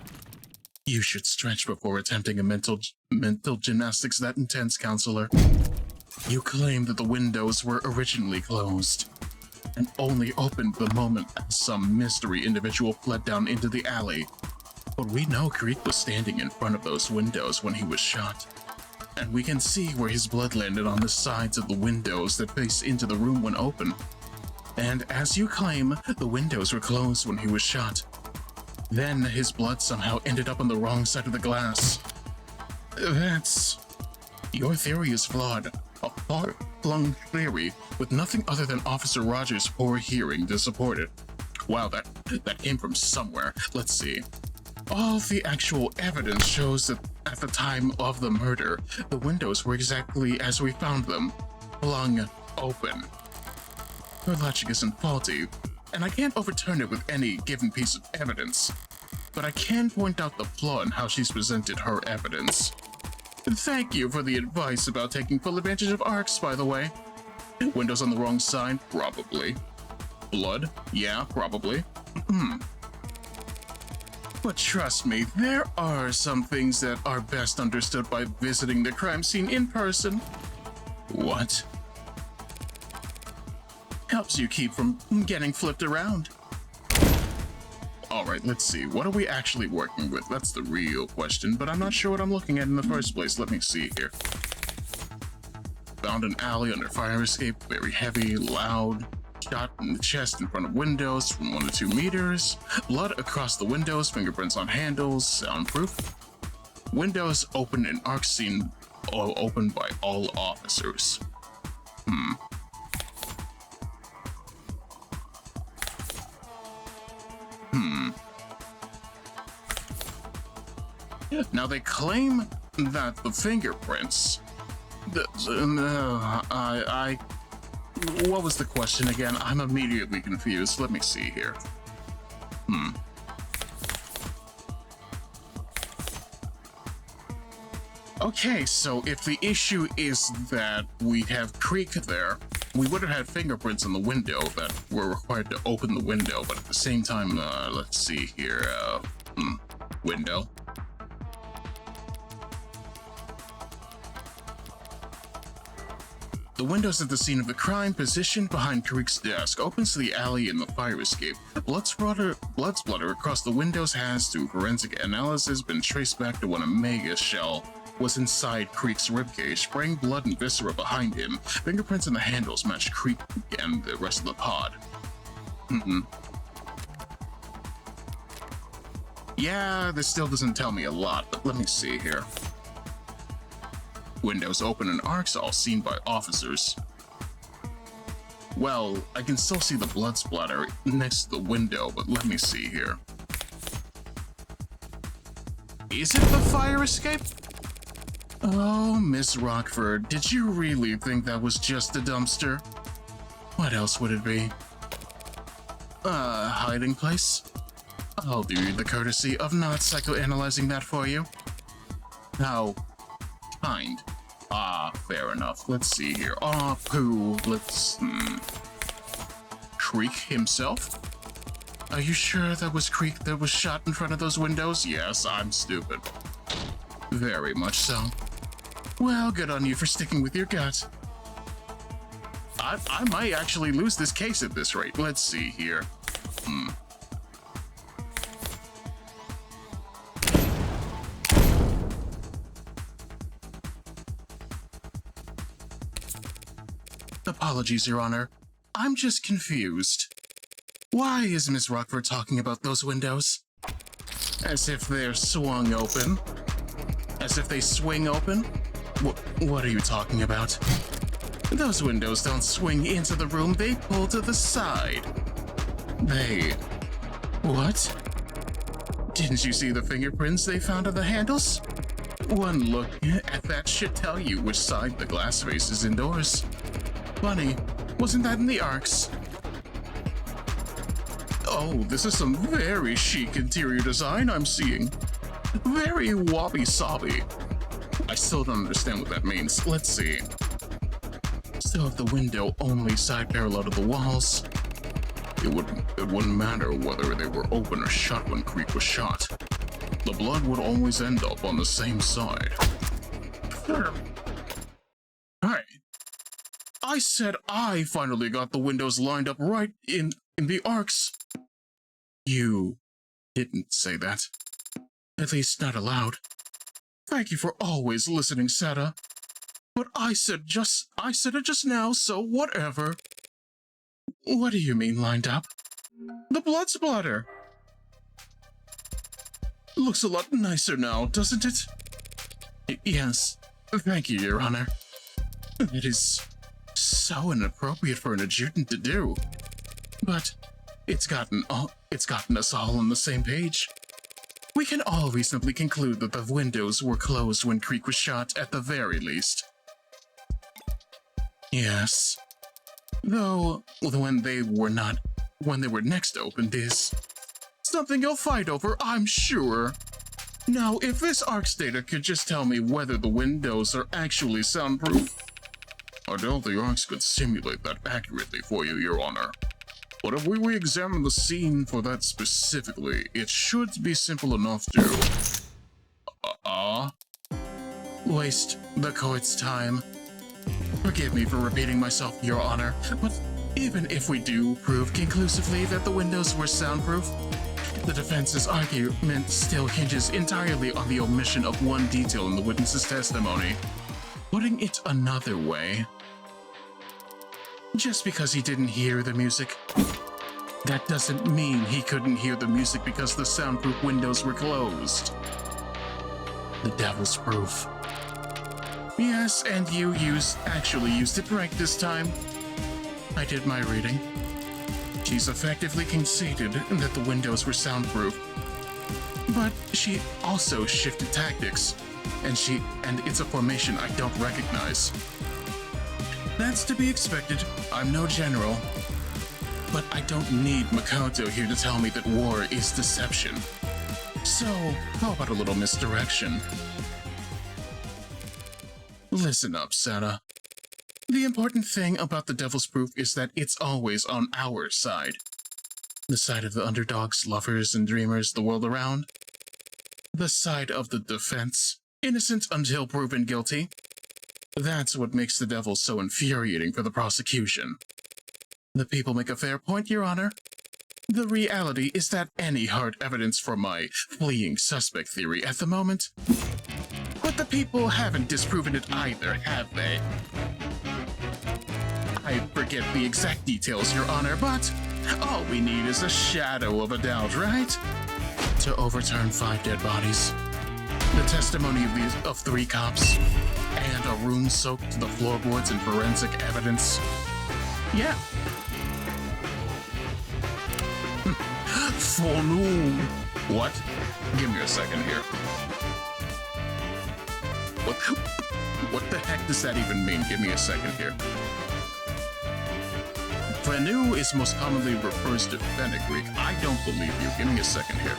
You should stretch before attempting a mental gymnastics that intense, Counselor. You claim that the windows were originally closed, and only opened the moment some mystery individual fled down into the alley. But we know Creek was standing in front of those windows when he was shot, and we can see where his blood landed on the sides of the windows that face into the room when open. And as you claim, the windows were closed when he was shot. Then his blood somehow ended up on the wrong side of the glass. Your theory is flawed. A far-flung theory with nothing other than Officer Rogers' poor hearing to support it. Wow, that came from somewhere. Let's see. All the actual evidence shows that at the time of the murder, the windows were exactly as we found them, flung open. Her logic isn't faulty, and I can't overturn it with any given piece of evidence, but I can point out the flaw in how she's presented her evidence. Thank you for the advice about taking full advantage of arcs, by the way. Windows on the wrong side? Probably. Blood? Yeah, probably. But trust me, there are some things that are best understood by visiting the crime scene in person. What? Helps you keep from getting flipped around. Alright, let's see. What are we actually working with? That's the real question, but I'm not sure what I'm looking at in the first place. Let me see here. Found an alley under fire escape, very heavy, loud. Shot in the chest in front of windows from 1 to 2 meters. Blood across the windows, fingerprints on handles, soundproof. Windows open in arc scene, all opened by all officers. Now they claim that the fingerprints. What was the question again? I'm immediately confused. Let me see here. Okay, so if the issue is that we have Creek there, we would have had fingerprints on the window that were required to open the window, but at the same time, let's see here, window. The windows at the scene of the crime, positioned behind Creek's desk, opens to the alley in the fire escape. Blood splatter across the windows has, through forensic analysis, been traced back to when a mega shell was inside Creek's ribcage, spraying blood and viscera behind him. Fingerprints in the handles match Creek and the rest of the pod. Yeah, this still doesn't tell me a lot, but let me see here. Windows open and arcs all seen by officers. Well, I can still see the blood splatter next to the window, but let me see here. Is it the fire escape? Oh, Miss Rockford, did you really think that was just a dumpster? What else would it be? Hiding place? I'll do you the courtesy of not psychoanalyzing that for you. How kind. Fair enough. Let's see here. Pooh. Creek himself? Are you sure that was Creek that was shot in front of those windows? Yes, I'm stupid. Very much so. Well, good on you for sticking with your gut. I might actually lose this case at this rate. Let's see here. Apologies, Your Honor. I'm just confused. Why is Miss Rockford talking about those windows? As if they're swung open. As if they swing open? What are you talking about? Those windows don't swing into the room, they pull to the side. They... What? Didn't you see the fingerprints they found on the handles? One look at that should tell you which side the glass faces indoors. Funny, wasn't that in the arcs? Oh, this is some very chic interior design I'm seeing. Very wabi-sabi. I still don't understand what that means. Let's see. So if the window only side parallel to the walls, it wouldn't matter whether they were open or shut when Creek was shot. The blood would always end up on the same side. Hey, I said I finally got the windows lined up right in the arcs. You didn't say that. At least not aloud. Thank you for always listening, Seta. But I said it just now, so whatever. What do you mean lined up? The blood splatter. Looks a lot nicer now, doesn't it? Yes, thank you, Your Honor. It is so inappropriate for an adjutant to do. But it's gotten us all on the same page. We can all reasonably conclude that the windows were closed when Creek was shot at the very least. Yes. Though, when they were next opened is something you'll fight over, I'm sure. Now, if this ARCS data could just tell me whether the windows are actually soundproof. I doubt the ARCS could simulate that accurately for you, Your Honor. But if we re-examine the scene for that specifically, it should be simple enough to... waste the court's time. Forgive me for repeating myself, Your Honor, but even if we do prove conclusively that the windows were soundproof, the defense's argument still hinges entirely on the omission of one detail in the witness's testimony. Putting it another way, just because he didn't hear the music, that doesn't mean he couldn't hear the music because the soundproof windows were closed. The devil's proof. Yes, and you actually used it right this time. I did my reading. She's effectively conceded that the windows were soundproof. But she also shifted tactics, and it's a formation I don't recognize. That's to be expected. I'm no general. But I don't need Makoto here to tell me that war is deception. So, how about a little misdirection? Listen up, Seta. The important thing about the Devil's Proof is that it's always on our side. The side of the underdogs, lovers, and dreamers the world around. The side of the defense, innocent until proven guilty. That's what makes the Devil so infuriating for the prosecution. The people make a fair point, Your Honor. The reality is that any hard evidence for my fleeing suspect theory at the moment. But the people haven't disproven it either, have they? I forget the exact details, Your Honor, but all we need is a shadow of a doubt, right? To overturn 5 dead bodies, the testimony of 3 cops, and a room soaked to the floorboards in forensic evidence. Yeah. For no. What? Give me a second here. What the heck does that even mean? Give me a second here. Fenu is most commonly refers to fenugreek. I don't believe you. Give me a second here.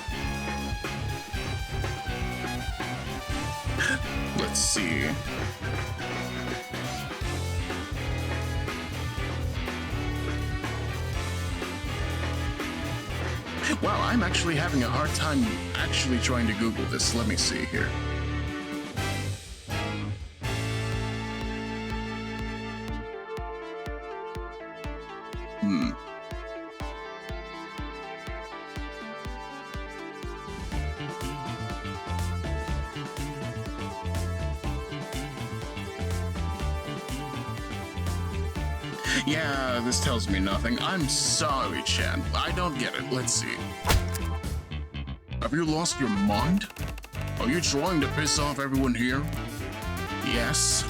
Let's see. Wow, I'm actually having a hard time actually trying to Google this. Let me see here. Yeah, this tells me nothing. I'm sorry, Chan. I don't get it. Let's see. Have you lost your mind? Are you trying to piss off everyone here? Yes.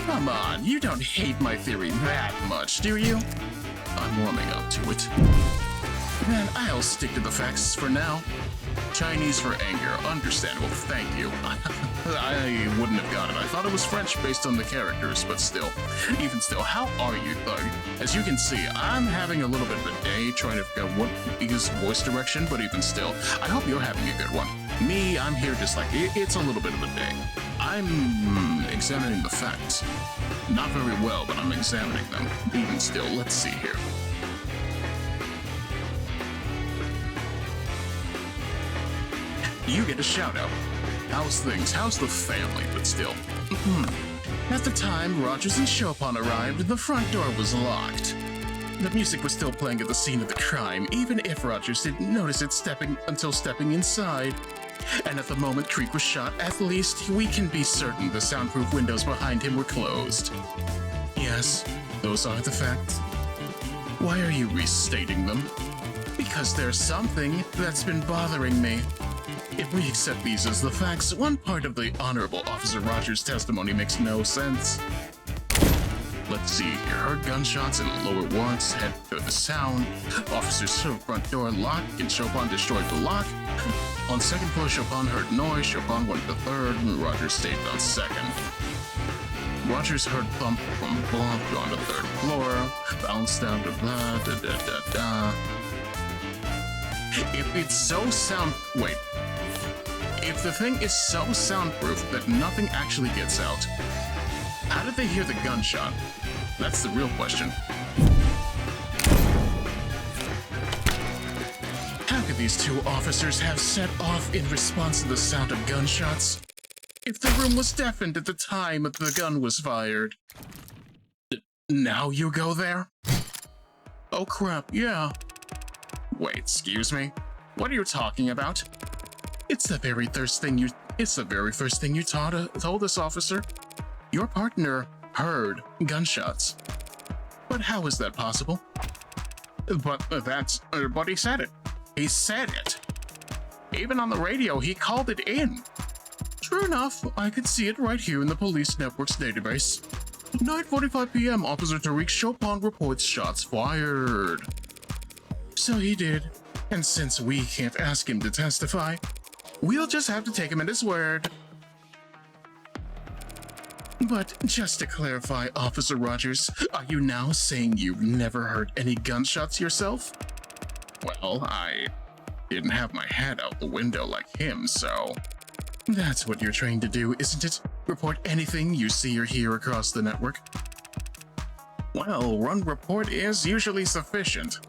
Come on, you don't hate my theory that much, do you? I'm warming up to it. Then I'll stick to the facts for now. Chinese for anger. Understandable. Thank you. I wouldn't have got it. I thought it was French based on the characters, but still. Even still, how are you, Thug? As you can see, I'm having a little bit of a day trying to figure out what is voice direction, but even still, I hope you're having a good one. Me, I'm here just like, it's a little bit of a day. I'm examining the facts. Not very well, but I'm examining them. Even still, let's see here. You get a shout-out. How's things? How's the family? But still. At the time Rogers and Chopin arrived, the front door was locked. The music was still playing at the scene of the crime, even if Rogers didn't notice it until stepping inside. And at the moment Creek was shot, at least we can be certain the soundproof windows behind him were closed. Yes, those are the facts. Why are you restating them? Because there's something that's been bothering me. If we accept these as the facts, one part of the Honorable Officer Rogers' testimony makes no sense. Let's see, you heard gunshots in lower wards, head to the sound. Officers front door locked, and Chopin destroyed the lock. On second floor, Chopin heard noise, Chopin went to third, and Rogers stayed on second. Rogers heard thump from bump on the third floor, bounced down to blah, da da da da. If it's so wait. If the thing is so soundproof that nothing actually gets out, how did they hear the gunshot? That's the real question. How could these two officers have set off in response to the sound of gunshots if the room was deafened at the time the gun was fired? Now you go there? Oh crap, yeah. Wait, excuse me? What are you talking about? It's the very first thing you told us, officer. Your partner heard gunshots. But how is that possible? But he said it. He said it. Even on the radio, he called it in. True enough, I could see it right here in the police network's database. 9:45 p.m. Officer Tariq Chopin reports shots fired. So he did. And since we can't ask him to testify, we'll just have to take him at his word. But just to clarify, Officer Rogers, are you now saying you've never heard any gunshots yourself? Well, I didn't have my head out the window like him, so... That's what you're trained to do, isn't it? Report anything you see or hear across the network. Well, one report is usually sufficient.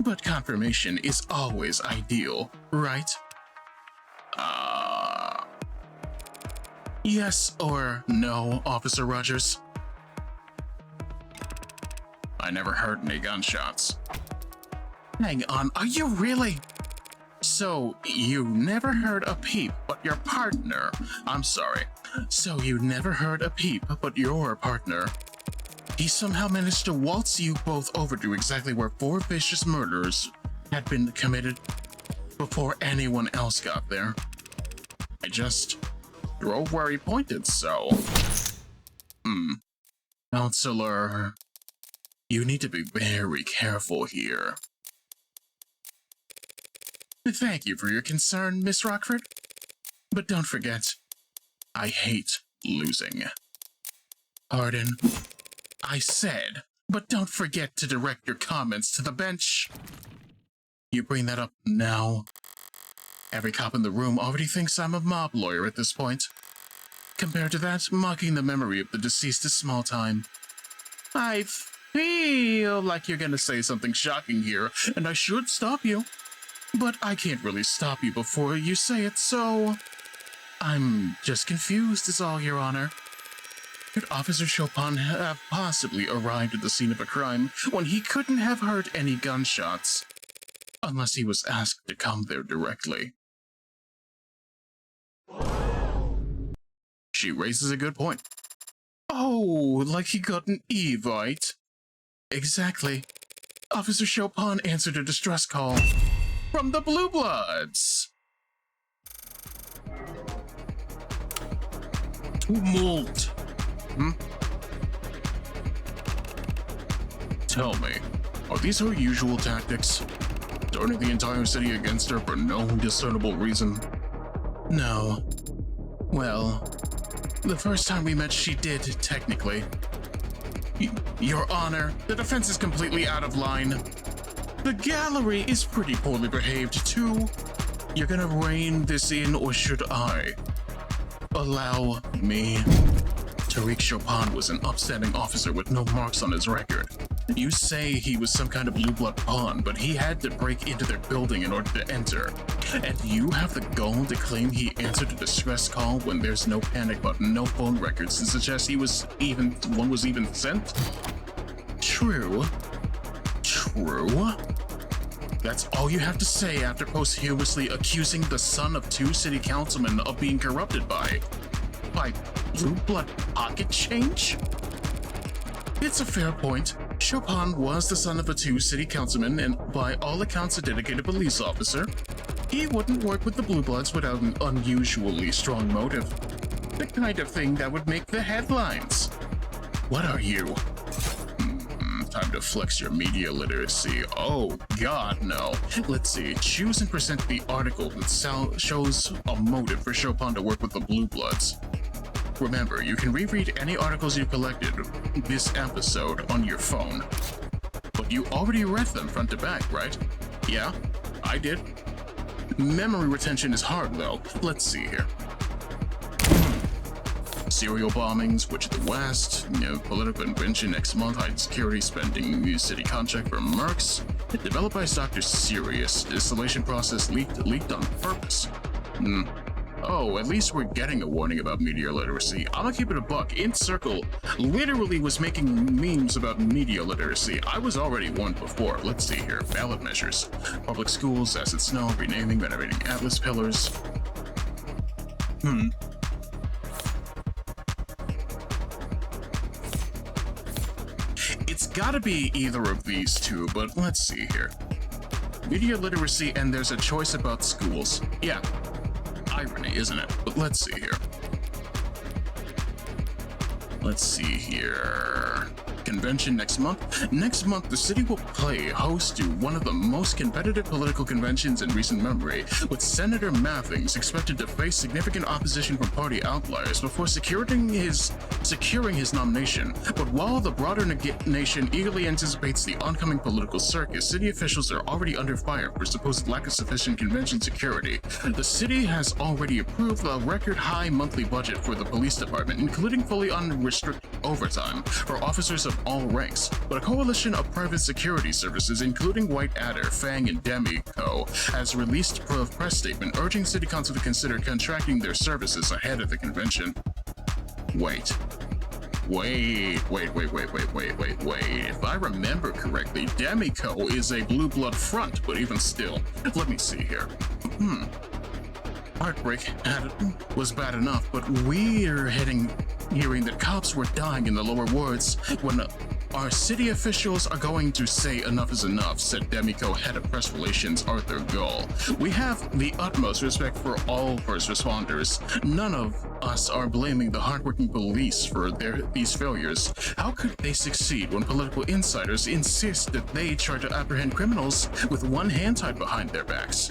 But confirmation is always ideal, right? Yes or no, Officer Rogers? I never heard any gunshots. Hang on, are you really? So, you never heard a peep, but your partner... I'm sorry. So you never heard a peep, but your partner... He somehow managed to waltz you both over to exactly where 4 vicious murders had been committed before anyone else got there. I just drove where he pointed, so... Counselor, you need to be very careful here. Thank you for your concern, Miss Rockford. But don't forget, I hate losing. Pardon? I said, but don't forget to direct your comments to the bench. You bring that up now. Every cop in the room already thinks I'm a mob lawyer at this point. Compared to that, mocking the memory of the deceased is small time. I feel like you're gonna say something shocking here, and I should stop you. But I can't really stop you before you say it, so... I'm just confused is all, Your Honor. Could Officer Chopin have possibly arrived at the scene of a crime when he couldn't have heard any gunshots? Unless he was asked to come there directly. She raises a good point. Oh, like he got an Evite? Exactly. Officer Chopin answered a distress call from the Blue Bloods. Tumult. Tell me, are these her usual tactics? Turning the entire city against her for no discernible reason? No. Well, the first time we met she did, technically. Your Honor, the defense is completely out of line. The gallery is pretty poorly behaved, too. You're gonna rein this in, or should I? Allow me. Tariq Chopin was an upstanding officer with no marks on his record. You say he was some kind of blue blood pawn, but he had to break into their building in order to enter. And you have the gall to claim he answered a distress call when there's no panic button, no phone records to suggest one was even sent? True. That's all you have to say after posthumously accusing the son of 2 city councilmen of being corrupted by blue blood pocket change? It's a fair point. Chopin was the son of a 2 city councilman and by all accounts a dedicated police officer. He wouldn't work with the Blue Bloods without an unusually strong motive. The kind of thing that would make the headlines. What are you? Time to flex your media literacy. Oh, God, no. Let's see. Choose and present the article that shows a motive for Chopin to work with the Blue Bloods. Remember, you can reread any articles you collected this episode on your phone. But you already read them front to back, right? Yeah, I did. Memory retention is hard, though. Let's see here. Serial bombings, Witch of the West, political convention next month, high security spending, new city contract for Mercs, developed by Dr. Sirius, installation process leaked on purpose. Oh, at least we're getting a warning about media literacy. I'ma keep it a buck. In Circle literally was making memes about media literacy. I was already warned before. Let's see here. Ballot measures. Public schools, acid snow, renaming, renovating Atlas pillars. It's gotta be either of these two, but let's see here. Media literacy, and there's a choice about schools. Yeah. Irony, isn't it? But let's see here. Convention next month. Next month, the city will play host to one of the most competitive political conventions in recent memory, with Senator Mathings expected to face significant opposition from party outliers before securing his nomination. But while the broader nation eagerly anticipates the oncoming political circus, city officials are already under fire for supposed lack of sufficient convention security. The city has already approved a record-high monthly budget for the police department, including fully unrestricted overtime for officers of all ranks, but a coalition of private security services, including White Adder, Fang, and Demi Co., has released a press statement urging City Council to consider contracting their services ahead of the convention. Wait. If I remember correctly, Demi Co. is a blue blood front, but even still, let me see here. Heartbreak was bad enough, but we're hearing that cops were dying in the lower wards when our city officials are going to say enough is enough, said Demico head of press relations Arthur Gull. We have the utmost respect for all first responders. None of us are blaming the hardworking police for these failures. How could they succeed when political insiders insist that they try to apprehend criminals with one hand tied behind their backs?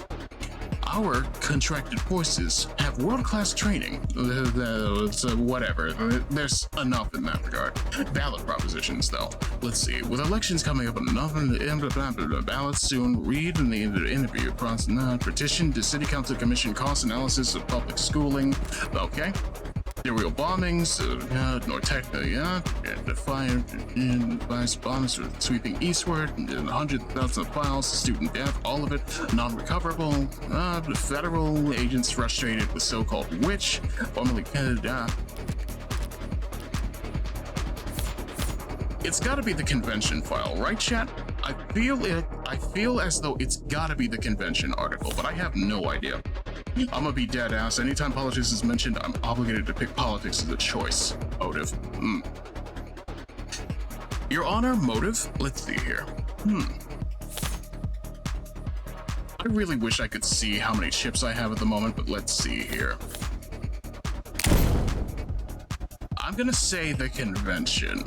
Our contracted forces have world-class training. Whatever. There's enough in that regard. Ballot propositions, though. Let's see. With elections coming up, enough ballots soon. Read in the interview process. Petition to City Council Commission cost analysis of public schooling. Okay. Serial bombings, defiance bombs sweeping eastward, 100,000 files, student death, all of it non-recoverable. Federal agents frustrated with so-called witch, formerly It's gotta be the convention file, right, chat? I feel as though it's gotta be the convention article, but I have no idea. I'm gonna be dead ass. Anytime politics is mentioned, I'm obligated to pick politics as a choice. Motive. Your Honor, motive? Let's see here. I really wish I could see how many chips I have at the moment, but let's see here. I'm gonna say the convention.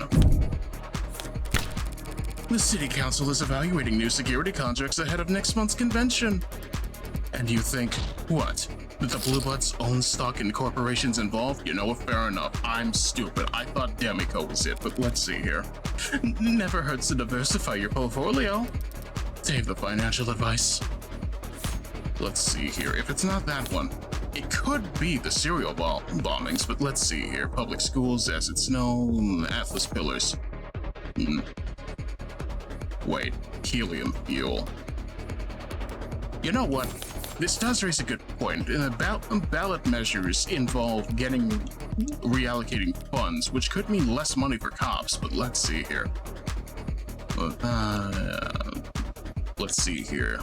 The City Council is evaluating new security contracts ahead of next month's convention. And you think, what? That the Blue Bloods own stock in corporations involved? You know, fair enough. I'm stupid. I thought Demico was it, but let's see here. Never hurts to diversify your portfolio. Save the financial advice. Let's see here. If it's not that one, it could be the serial bombings, but let's see here. Public schools, acid snow, Atlas pillars. Wait, helium fuel. You know what? This does raise a good point. Ballot measures involve reallocating funds, which could mean less money for cops, but let's see here. Let's see here.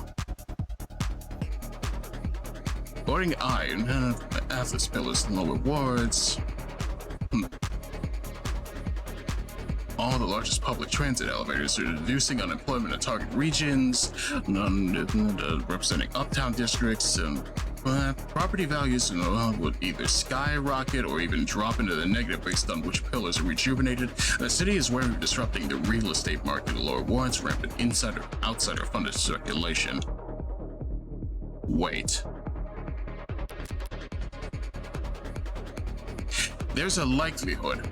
Voting aye, Atlas pillars, lower wards. All the largest public transit elevators are reducing unemployment in target regions, representing uptown districts, property values would either skyrocket or even drop into the negative based on which pillars are rejuvenated. The city is wary of disrupting the real estate market, lower warrants, rampant outsider funded circulation. Wait. There's a likelihood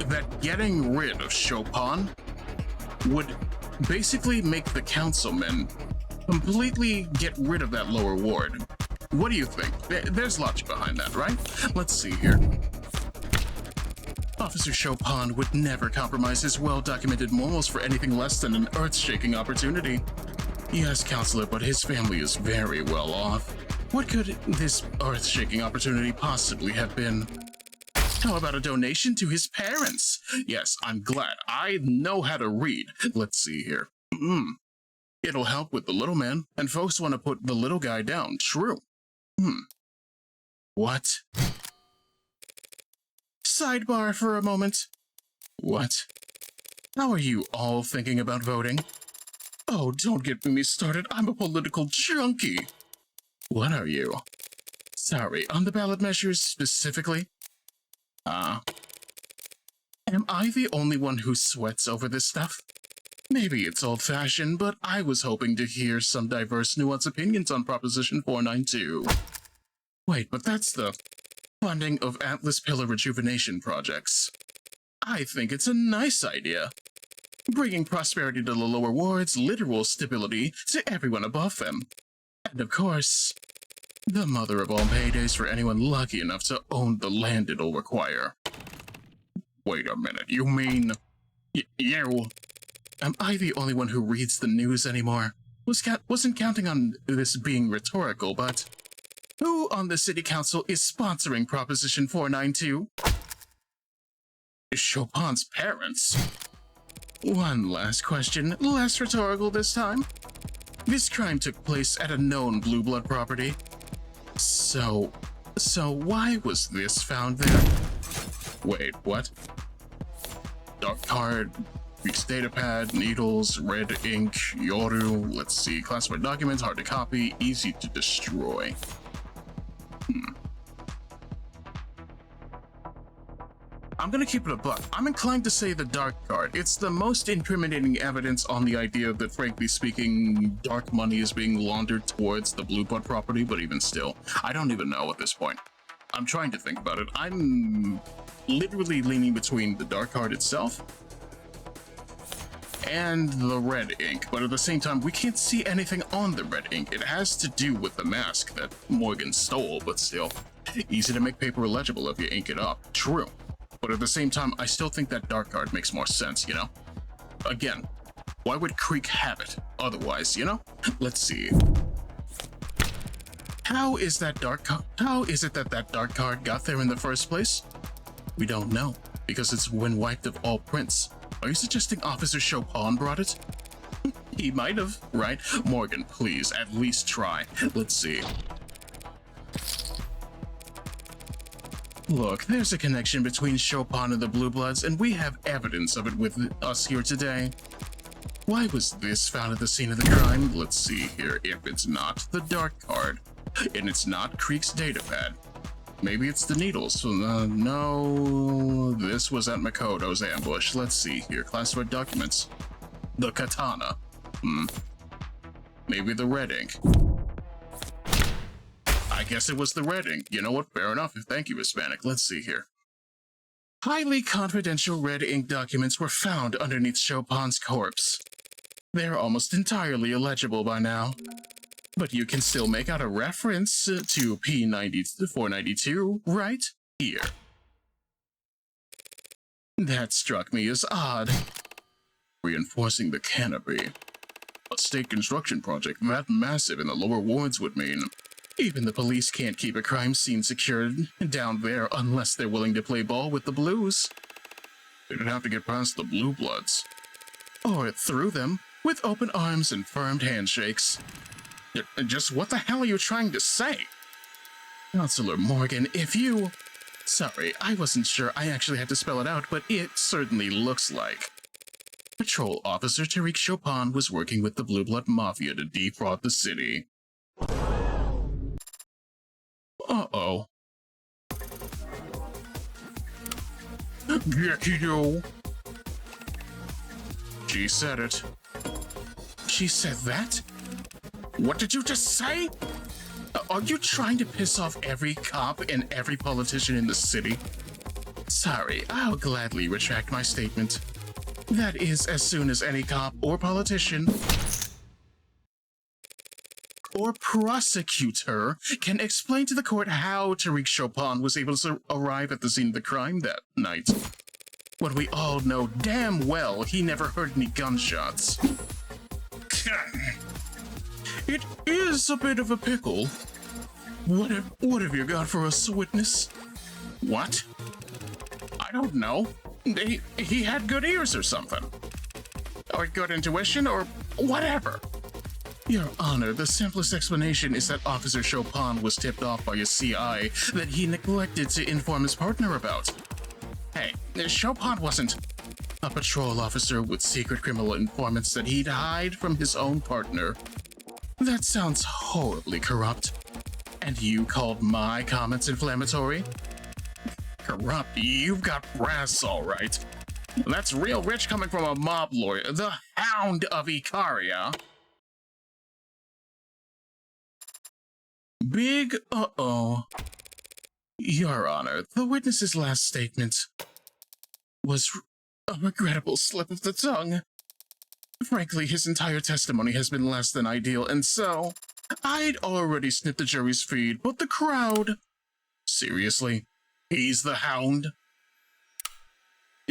that getting rid of Chopin would basically make the councilmen completely get rid of that lower ward. What do you think? There's logic behind that, right? Let's see here. Officer Chopin would never compromise his well-documented morals for anything less than an earth-shaking opportunity. Yes, Counselor, but his family is very well off. What could this earth-shaking opportunity possibly have been? How about a donation to his parents? Yes, I'm glad. I know how to read. Let's see here. It'll help with the little man, and folks want to put the little guy down. True. What? Sidebar for a moment. What? How are you all thinking about voting? Oh, don't get me started. I'm a political junkie. What are you? Sorry, on the ballot measures specifically? Am I the only one who sweats over this stuff? Maybe it's old-fashioned, but I was hoping to hear some diverse, nuanced opinions on Proposition 492. Wait, but that's the funding of Atlas Pillar rejuvenation projects. I think it's a nice idea. Bringing prosperity to the lower wards, literal stability to everyone above them. And of course, the mother of all paydays for anyone lucky enough to own the land it'll require. Wait a minute, you mean... you... Am I the only one who reads the news anymore? Wasn't counting on this being rhetorical, but... Who on the city council is sponsoring Proposition 492? Chopin's parents? One last question, less rhetorical this time. This crime took place at a known Blue Blood property. So why was this found there? Wait, what? Dark card, Greek data pad, needles, red ink, yoru, let's see, classified documents, hard to copy, easy to destroy. I'm gonna keep it a buck. I'm inclined to say the dark card. It's the most incriminating evidence on the idea that, frankly speaking, dark money is being laundered towards the Blue Blood property, but even still, I don't even know at this point. I'm trying to think about it. I'm literally leaning between the dark card itself and the red ink, but at the same time, we can't see anything on the red ink. It has to do with the mask that Morgan stole, but still, easy to make paper illegible if you ink it up. True. But at the same time, I still think that dark card makes more sense, you know? Again, why would Creek have it otherwise, you know? Let's see. How is it that that dark card got there in the first place? We don't know, because it's been wiped of all prints. Are you suggesting Officer Chopin brought it? He might have, right? Morgan, please, at least try. Let's see. Look, there's a connection between Chopin and the Blue Bloods, and we have evidence of it with us here today. Why was this found at the scene of the crime? Let's see here. If it's not the dark card, and it's not Creek's datapad, maybe it's the needles. No, this was at Makoto's ambush. Let's see here. Classified documents. The katana. Maybe the red ink. I guess it was the red ink. You know what? Fair enough. Thank you, Hispanic. Let's see here. Highly confidential red ink documents were found underneath Chopin's corpse. They're almost entirely illegible by now, but you can still make out a reference to P492 right here. That struck me as odd. Reinforcing the canopy. A state construction project that massive in the lower wards would mean even the police can't keep a crime scene secured down there unless they're willing to play ball with the Blues. They'd have to get past the Blue Bloods. Or through them, with open arms and firm handshakes. Just what the hell are you trying to say? Counselor Morgan, if you... Sorry, I wasn't sure I actually had to spell it out, but it certainly looks like. Patrol Officer Tariq Chopin was working with the Blue Blood Mafia to defraud the city. Uh-oh. Megiddo. She said it. She said that? What did you just say? Are you trying to piss off every cop and every politician in the city? Sorry, I'll gladly retract my statement. That is, as soon as any cop or politician or prosecutor can explain to the court how Tariq Chopin was able to arrive at the scene of the crime that night. When we all know damn well he never heard any gunshots. It is a bit of a pickle. What have you got for us, witness? What? I don't know. He had good ears or something. Or good intuition, or whatever. Your Honor, the simplest explanation is that Officer Chopin was tipped off by a CI that he neglected to inform his partner about. Hey, Chopin wasn't a patrol officer with secret criminal informants that he'd hide from his own partner. That sounds horribly corrupt. And you called my comments inflammatory? Corrupt? You've got brass, all right. That's real rich coming from a mob lawyer, the Hound of Ikariya. Big uh-oh. Your Honor, the witness's last statement was a regrettable slip of the tongue. Frankly, his entire testimony has been less than ideal, and so I'd already snipped the jury's feed, but the crowd... Seriously? He's the Hound?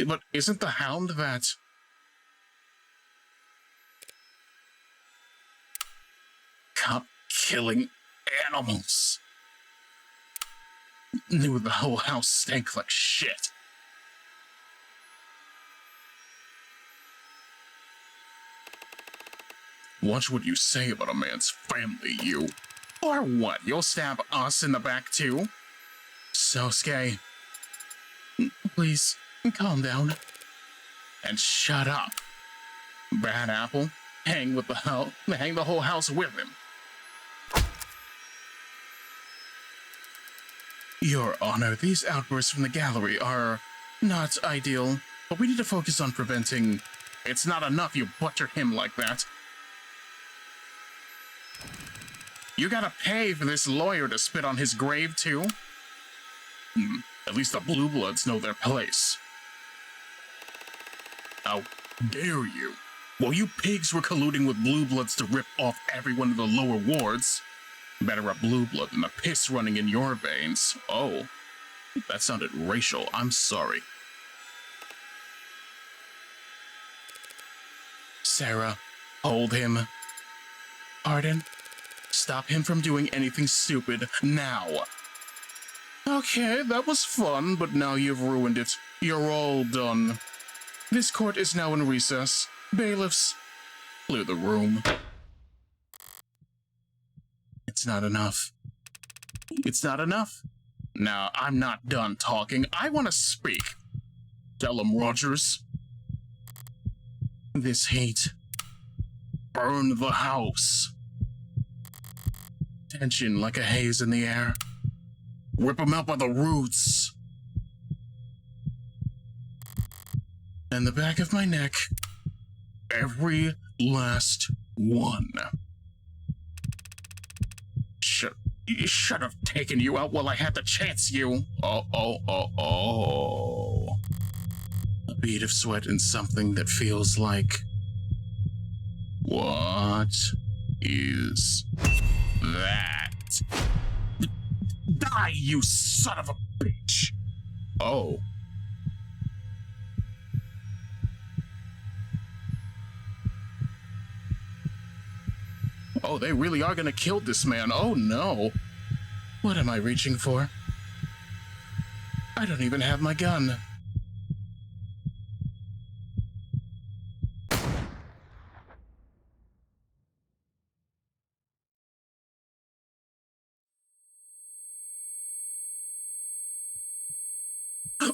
But isn't the Hound that... cop-killing animals? Knew the whole house stank like shit. Watch what you say about a man's family, you. Or what, you'll stab us in the back too? Sosuke, please, calm down. And shut up. Bad apple, hang the whole house with him. Your Honor, these outbursts from the gallery are not ideal, but we need to focus on preventing... It's not enough you butchered him like that. You gotta pay for this lawyer to spit on his grave, too? At least the Blue Bloods know their place. How dare you? Well, you pigs were colluding with Blue Bloods to rip off everyone in the lower wards. Better a Blue Blood than a piss running in your veins. Oh, that sounded racial. I'm sorry. Sarah, hold him. Arden, stop him from doing anything stupid now. Okay, that was fun, but now you've ruined it. You're all done. This court is now in recess. Bailiffs, clear the room. It's not enough. It's not enough. Now, I'm not done talking. I want to speak. Tell him, Rogers. This heat. Burn the house. Tension like a haze in the air. Rip him out by the roots. And the back of my neck. Every last one. Should have taken you out while I had the chance, you. Oh. A bead of sweat and something that feels like... What is that? Die, you son of a bitch! Oh. Oh, they really are gonna kill this man. Oh no. What am I reaching for? I don't even have my gun.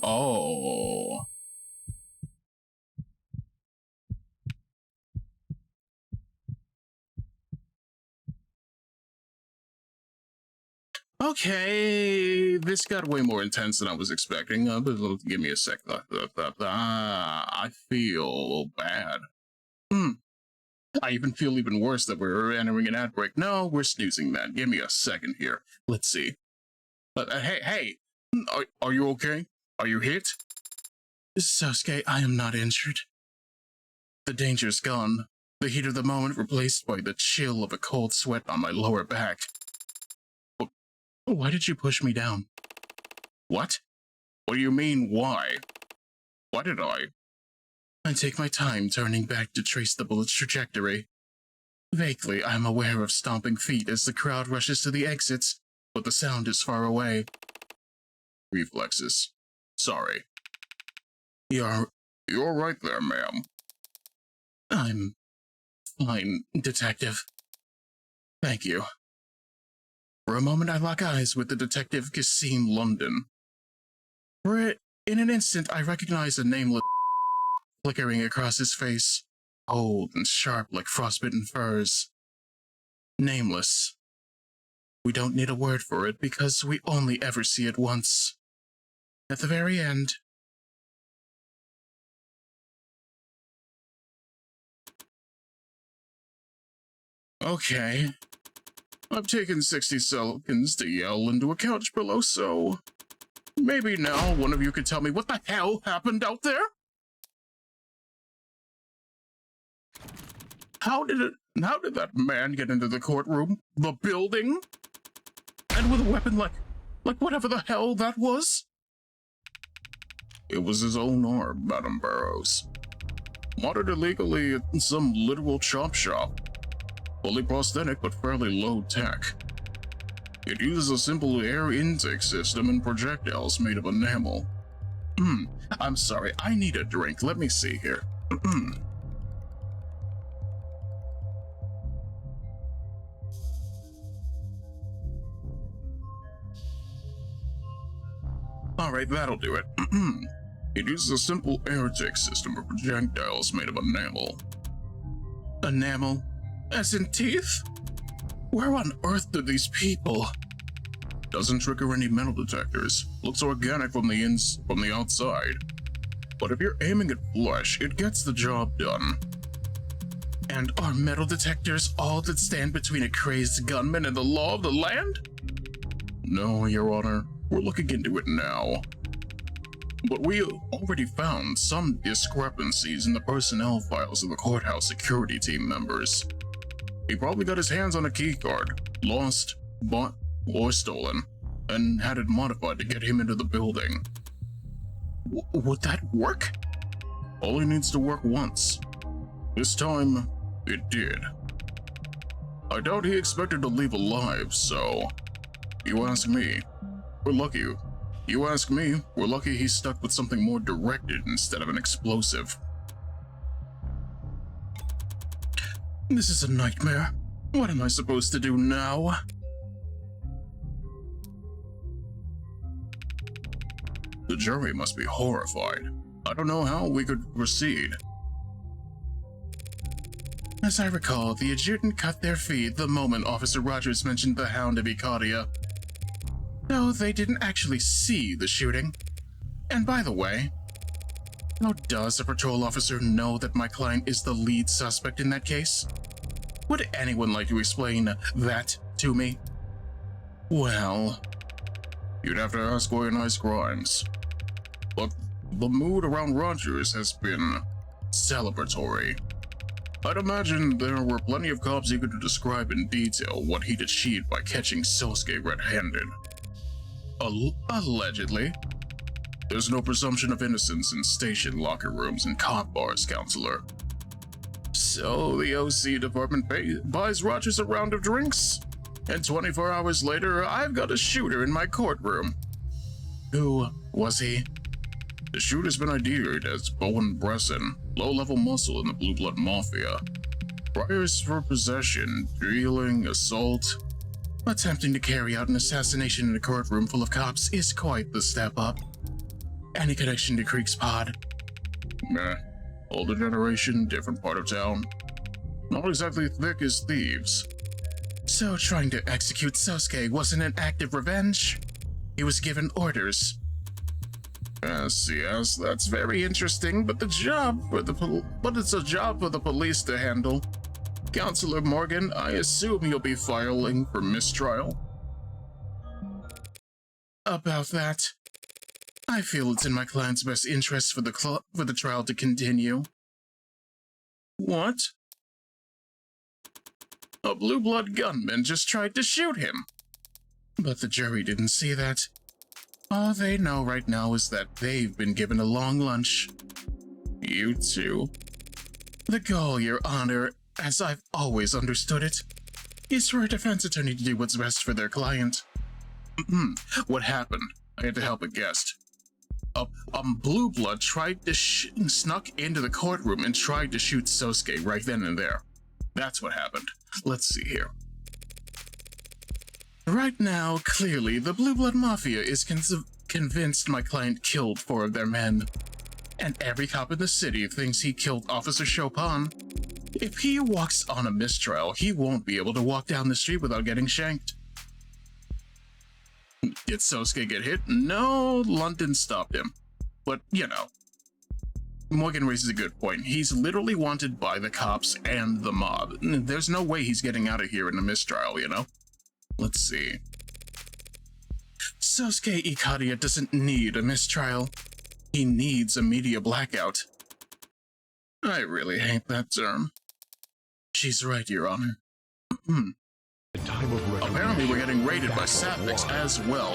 Oh. Okay, this got way more intense than I was expecting. But give me a sec. I feel bad. I even feel even worse that we're entering an outbreak. No, we're snoozing that. Give me a second here. Let's see. Hey, are you okay? Are you hit? Sosuke, I am not injured. The danger's gone. The heat of the moment replaced by the chill of a cold sweat on my lower back. Why did you push me down? What? What do you mean, why? Why did I? I take my time turning back to trace the bullet's trajectory. Vaguely, I am aware of stomping feet as the crowd rushes to the exits, but the sound is far away. Reflexes. Sorry. You're right there, ma'am. I'm fine, detective. Thank you. For a moment, I lock eyes with the detective Kasim London. In an instant, I recognize a nameless flickering across his face, cold and sharp like frostbitten furs. Nameless. We don't need a word for it because we only ever see it once. At the very end. Okay. I've taken 60 seconds to yell into a couch pillow, so... maybe now one of you could tell me what the hell happened out there? How did that man get into the courtroom? The building? And with a weapon like whatever the hell that was? It was his own arm, Madam Burroughs. Modded illegally at some literal chop shop. Fully prosthetic but fairly low tech. It uses a simple air intake system and projectiles made of enamel. I'm sorry, I need a drink. Let me see here. Alright, that'll do it. It uses a simple air intake system of projectiles made of enamel. Enamel? As in teeth? Where on earth do these people? Doesn't trigger any metal detectors. Looks organic from the outside. But if you're aiming at flesh, it gets the job done. And are metal detectors all that stand between a crazed gunman and the law of the land? No, Your Honor. We're looking into it now. But we already found some discrepancies in the personnel files of the courthouse security team members. He probably got his hands on a keycard, lost, bought, or stolen, and had it modified to get him into the building. Would that work? All he needs to work once. This time, it did. I doubt he expected to leave alive, so... you ask me. We're lucky. You ask me, we're lucky he's stuck with something more directed instead of an explosive. This is a nightmare. What am I supposed to do now? The jury must be horrified. I don't know how we could proceed. As I recall, the adjutant cut their fee the moment Officer Rogers mentioned the Hound of Ikariya. Though they didn't actually see the shooting. And by the way, how does a patrol officer know that my client is the lead suspect in that case? Would anyone like to explain that to me? Well, you'd have to ask Organized Crimes. But the mood around Rogers has been celebratory. I'd imagine there were plenty of cops eager to describe in detail what he'd achieved by catching Sosuke red-handed. Allegedly. There's no presumption of innocence in station locker rooms and cop bars, Counselor. So the OC department buys Rogers a round of drinks, and 24 hours later, I've got a shooter in my courtroom. Who was he? The shooter's been ID'd as Bowen Bresson, low-level muscle in the Blue Blood Mafia. Priors for possession, dealing, assault. Attempting to carry out an assassination in a courtroom full of cops is quite the step up. Any connection to Creek's pod? Meh. Older generation, different part of town. Not exactly thick as thieves. So trying to execute Sosuke wasn't an act of revenge? He was given orders. Yes, that's very interesting, but it's a job for the police to handle. Counselor Morgan, I assume you'll be filing for mistrial. About that, I feel it's in my client's best interest for the trial to continue. What? A blue blood gunman just tried to shoot him. But the jury didn't see that. All they know right now is that they've been given a long lunch. You too. The goal, Your Honor, as I've always understood it, is for a defense attorney to do what's best for their client. What happened? I had to help a guest. Blue Blood tried to snuck into the courtroom and tried to shoot Sosuke right then and there. That's what happened. Let's see here. Right now, clearly, the Blue Blood Mafia is convinced my client killed 4 of their men. And every cop in the city thinks he killed Officer Chopin. If he walks on a mistrial, he won't be able to walk down the street without getting shanked. Did Sosuke get hit? No, London stopped him. But, you know, Morgan raises a good point. He's literally wanted by the cops and the mob. There's no way he's getting out of here in a mistrial, you know? Let's see. Sosuke Ikariya doesn't need a mistrial. He needs a media blackout. I really hate that term. She's right, Your Honor. Apparently we're getting raided by Sapphics as well.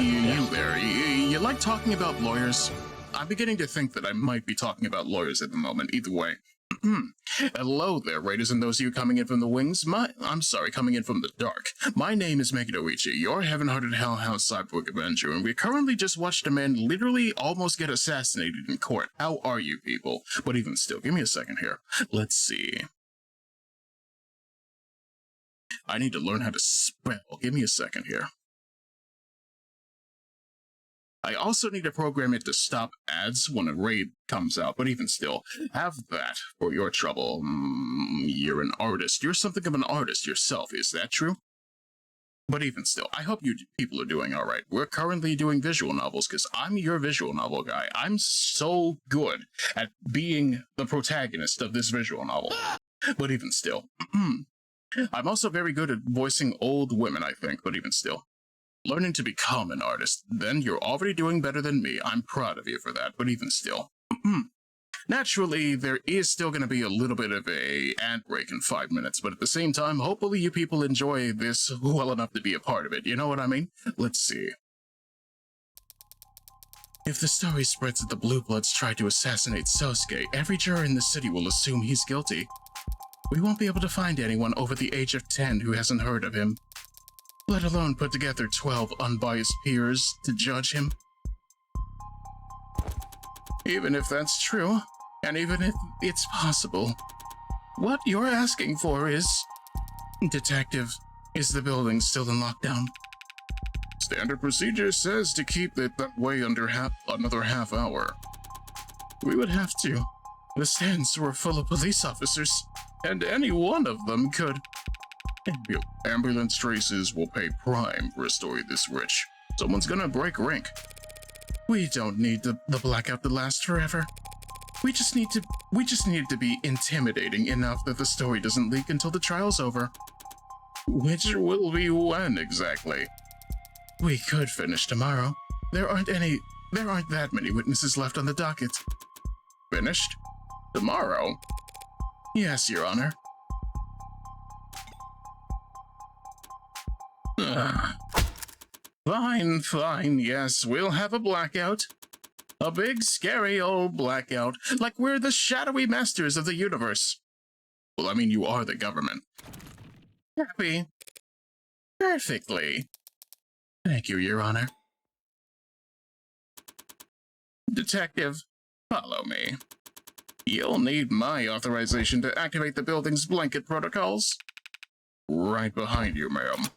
You there. You like talking about lawyers? I'm beginning to think that I might be talking about lawyers at the moment. Either way. Hello there, raiders and those of you coming in from the wings. Coming in from the dark. My name is Megiddo Ichi, your heaven-hearted hellhound cyborg avenger, and we currently just watched a man literally almost get assassinated in court. How are you people? But even still, give me a second here. Let's see. I need to learn how to spell. Give me a second here. I also need to program it to stop ads when a raid comes out, but even still, have that for your trouble. You're an artist. You're something of an artist yourself, is that true? But even still, I hope you people are doing alright. We're currently doing visual novels, because I'm your visual novel guy. I'm so good at being the protagonist of this visual novel. But even still, I'm also very good at voicing old women, I think, but even still. Learning to become an artist, then you're already doing better than me. I'm proud of you for that, but even still. Naturally, there is still going to be a little bit of a ad break in 5 minutes, but at the same time, hopefully you people enjoy this well enough to be a part of it. You know what I mean? Let's see. If the story spreads that the Blue Bloods tried to assassinate Sosuke, every juror in the city will assume he's guilty. We won't be able to find anyone over the age of 10 who hasn't heard of him, let alone put together 12 unbiased peers to judge him. Even if that's true, and even if it's possible, what you're asking for is... Detective, is the building still in lockdown? Standard procedure says to keep it that way under another half hour. We would have to. The stands were full of police officers, and any one of them could. Ambulance traces will pay prime for a story this rich. Someone's gonna break rank. We don't need the blackout to last forever. We just need it to be intimidating enough that the story doesn't leak until the trial's over. Which will be when exactly? We could finish tomorrow. There aren't that many witnesses left on the docket. Finished? Tomorrow? Yes, Your Honor. Fine, yes, we'll have a blackout. A big, scary old blackout, like we're the shadowy masters of the universe. Well, I mean, you are the government. Happy? Perfectly. Thank you, Your Honor. Detective, follow me. You'll need my authorization to activate the building's blanket protocols. Right behind you, ma'am.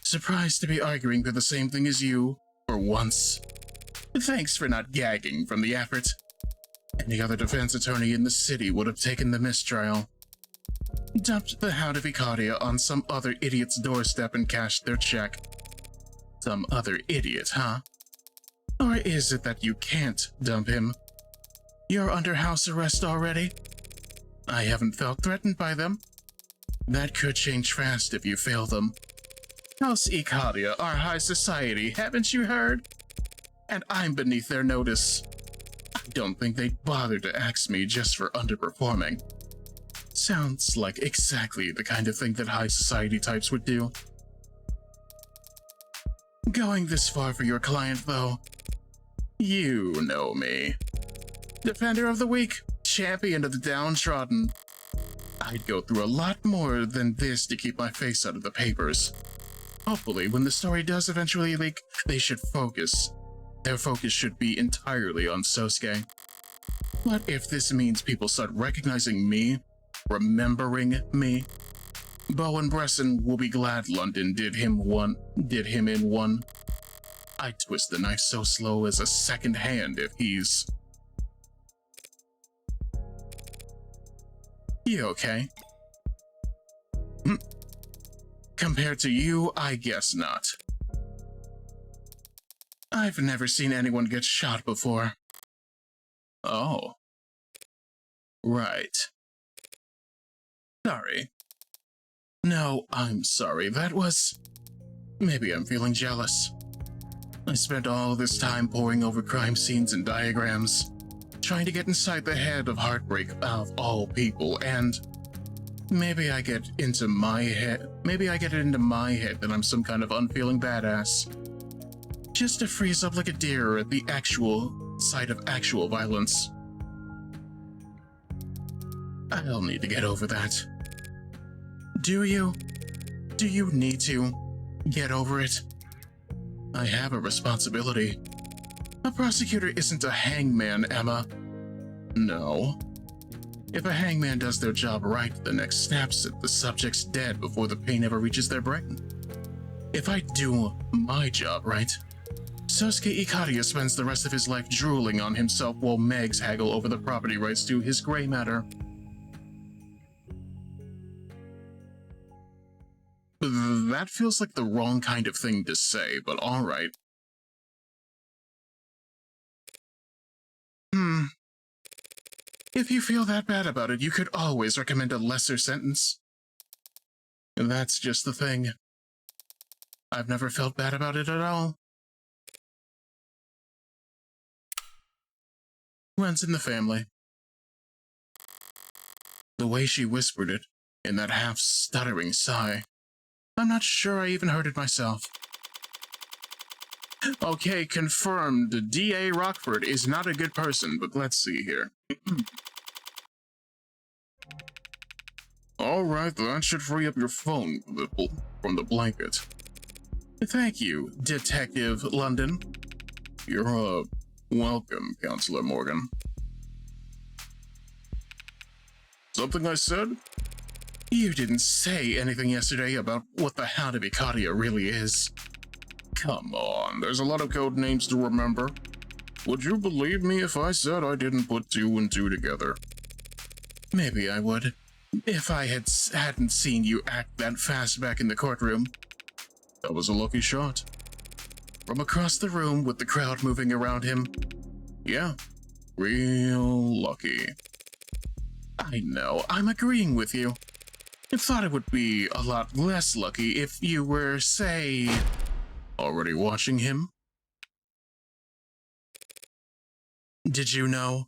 Surprised to be arguing for the same thing as you, for once. Thanks for not gagging from the effort. Any other defense attorney in the city would have taken the mistrial. Dumped the Hound of Ikariya on some other idiot's doorstep and cashed their check. Some other idiot, huh? Or is it that you can't dump him? You're under house arrest already? I haven't felt threatened by them. That could change fast if you fail them. House Ikariya are high society, haven't you heard? And I'm beneath their notice. I don't think they'd bother to axe me just for underperforming. Sounds like exactly the kind of thing that high society types would do. Going this far for your client, though. You know me. Defender of the weak, champion of the downtrodden. I'd go through a lot more than this to keep my face out of the papers. Hopefully, when the story does eventually leak, they should focus. Their focus should be entirely on Sosuke. But if this means people start recognizing me, remembering me, Bo and Bresson will be glad London did him in one. I'd twist the knife so slow as a second hand if he's... You okay? Compared to you, I guess not. I've never seen anyone get shot before. Oh. Right. Sorry. No, I'm sorry. That was... Maybe I'm feeling jealous. I spent all this time poring over crime scenes and diagrams, trying to get inside the head of heartbreak of all people, and... Maybe I get it into my head that I'm some kind of unfeeling badass. Just to freeze up like a deer at the actual sight of actual violence. I'll need to get over that. Do you? Do you need to get over it? I have a responsibility. A prosecutor isn't a hangman, Emma. No. If a hangman does their job right, the neck snaps that the subject's dead before the pain ever reaches their brain. If I do my job right, Sosuke Ikariya spends the rest of his life drooling on himself while Megs haggle over the property rights to his gray matter. That feels like the wrong kind of thing to say, but alright. If you feel that bad about it, you could always recommend a lesser sentence. And that's just the thing. I've never felt bad about it at all. Runs in the family. The way she whispered it, in that half-stuttering sigh, I'm not sure I even heard it myself. Okay, confirmed. D.A. Rockford is not a good person, but let's see here. Alright, that should free up your phone from the blanket. Thank you, Detective London. You're, welcome, Counselor Morgan. Something I said? You didn't say anything yesterday about what the Hound of Ikariya really is. Come on, there's a lot of code names to remember. Would you believe me if I said I didn't put two and two together? Maybe I would, if I hadn't seen you act that fast back in the courtroom. That was a lucky shot. From across the room with the crowd moving around him. Yeah, real lucky. I know, I'm agreeing with you. I thought it would be a lot less lucky if you were, say, already watching him. Did you know?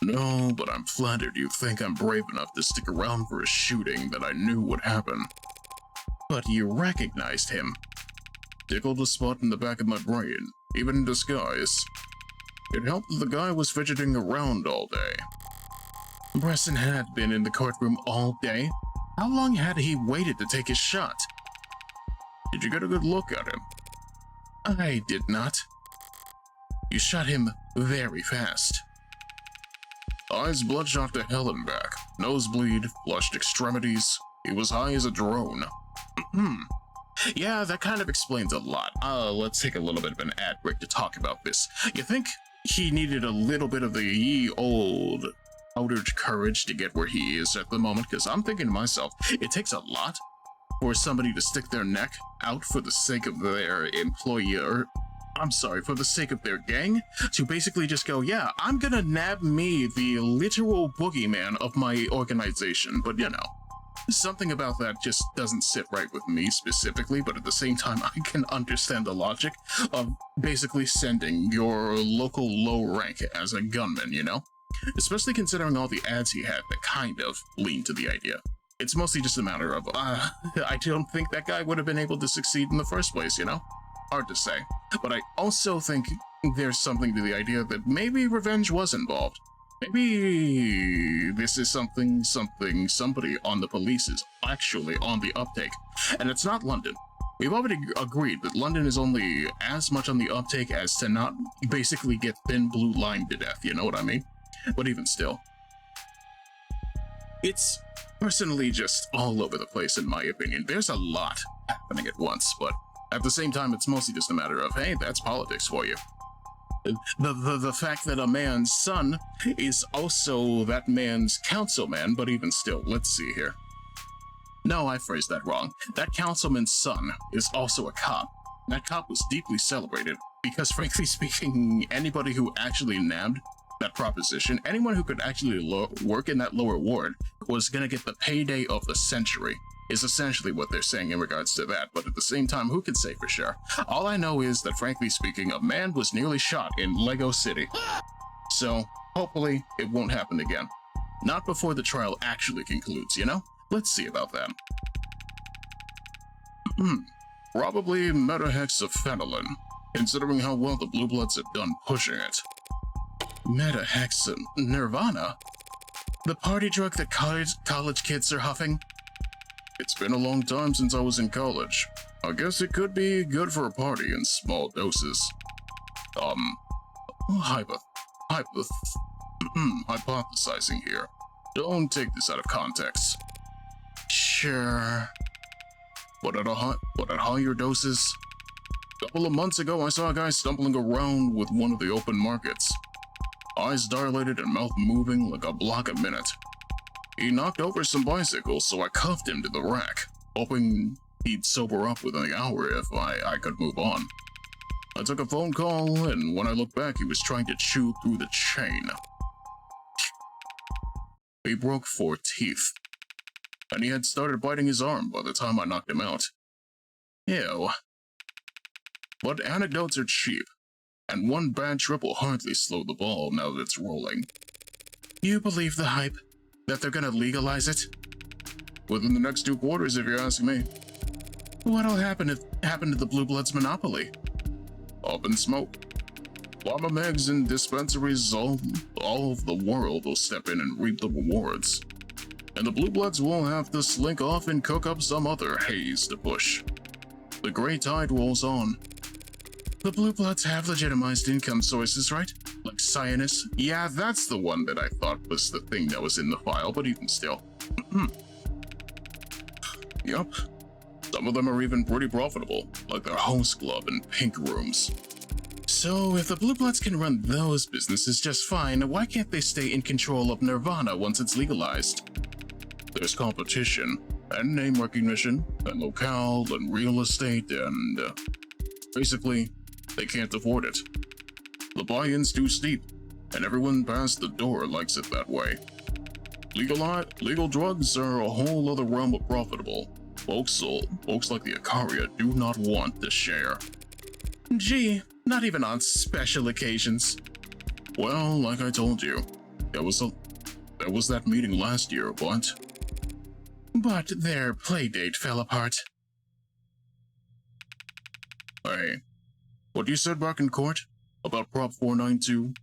No, but I'm flattered you think I'm brave enough to stick around for a shooting that I knew would happen. But you recognized him. Tickled a spot in the back of my brain, even in disguise. It helped that the guy was fidgeting around all day. Bresson had been in the courtroom all day. How long had he waited to take his shot? Did you get a good look at him? I did not. You shot him very fast. Eyes bloodshot to hell and back, nosebleed, flushed extremities. He was high as a drone. Yeah, that kind of explains a lot. Let's take a little bit of an ad break to talk about this. You think he needed a little bit of the ye old outer courage to get where he is at the moment? Because I'm thinking to myself, it takes a lot for somebody to stick their neck out for the sake of their employer. I'm sorry, for the sake of their gang, to basically just go, yeah, I'm gonna nab me the literal boogeyman of my organization, but you know, something about that just doesn't sit right with me specifically, but at the same time, I can understand the logic of basically sending your local low rank as a gunman, you know? Especially considering all the ads he had that kind of lean to the idea. It's mostly just a matter of, I don't think that guy would have been able to succeed in the first place, you know? Hard to say. But I also think there's something to the idea that maybe revenge was involved. Maybe this is somebody on the police is actually on the uptake. And it's not London. We've already agreed that London is only as much on the uptake as to not basically get thin blue line to death, you know what I mean? But even still, it's personally just all over the place in my opinion. There's a lot happening at once, but at the same time, it's mostly just a matter of, hey, that's politics for you. The fact that a man's son is also that man's councilman, but even still, let's see here. No, I phrased that wrong. That councilman's son is also a cop. That cop was deeply celebrated because, frankly speaking, anybody who actually nabbed that proposition, anyone who could actually work in that lower ward was going to get the payday of the century, is essentially what they're saying in regards to that. But at the same time, who can say for sure? All I know is that, frankly speaking, a man was nearly shot in Lego City. So, hopefully, it won't happen again. Not before the trial actually concludes, you know? Let's see about that. Probably metahexafenolin, considering how well the Blue Bloods have done pushing it. Metahexa Nirvana? The party drug that college kids are huffing? It's been a long time since I was in college. I guess it could be good for a party in small doses. Hypothesizing here. Don't take this out of context. Sure. But at higher doses? A couple of months ago, I saw a guy stumbling around with one of the open markets. Eyes dilated and mouth moving like a block a minute. He knocked over some bicycles, so I cuffed him to the rack, hoping he'd sober up within the hour if I could move on. I took a phone call, and when I looked back, he was trying to chew through the chain. He broke 4 teeth, and he had started biting his arm by the time I knocked him out. Ew. But anecdotes are cheap, and one bad trip will hardly slow the ball now that it's rolling. You believe the hype? That they're gonna legalize it? Within the next 2 quarters, if you ask me. What'll happen to the Blue Bloods monopoly? Up in smoke. Llama megs and dispensaries all of the world will step in and reap the rewards. And the Blue Bloods will have to slink off and cook up some other haze to push. The gray tide rolls on. The Blue Bloods have legitimized income sources, right? Like Cyanus? Yeah, that's the one that I thought was the thing that was in the file, but even still. Yup. Some of them are even pretty profitable, like their host club and pink rooms. So, if the Blue Bloods can run those businesses just fine, why can't they stay in control of Nirvana once it's legalized? There's competition, and name recognition, and locale, and real estate, and basically, they can't afford it. The buy-in's too steep, and everyone past the door likes it that way. Legal drugs are a whole other realm of profitable. Folks like the Ikariya do not want to share. Gee, not even on special occasions. Well, like I told you, there was that meeting last year, but their playdate fell apart. Hey, what you said back in court about Prop 492?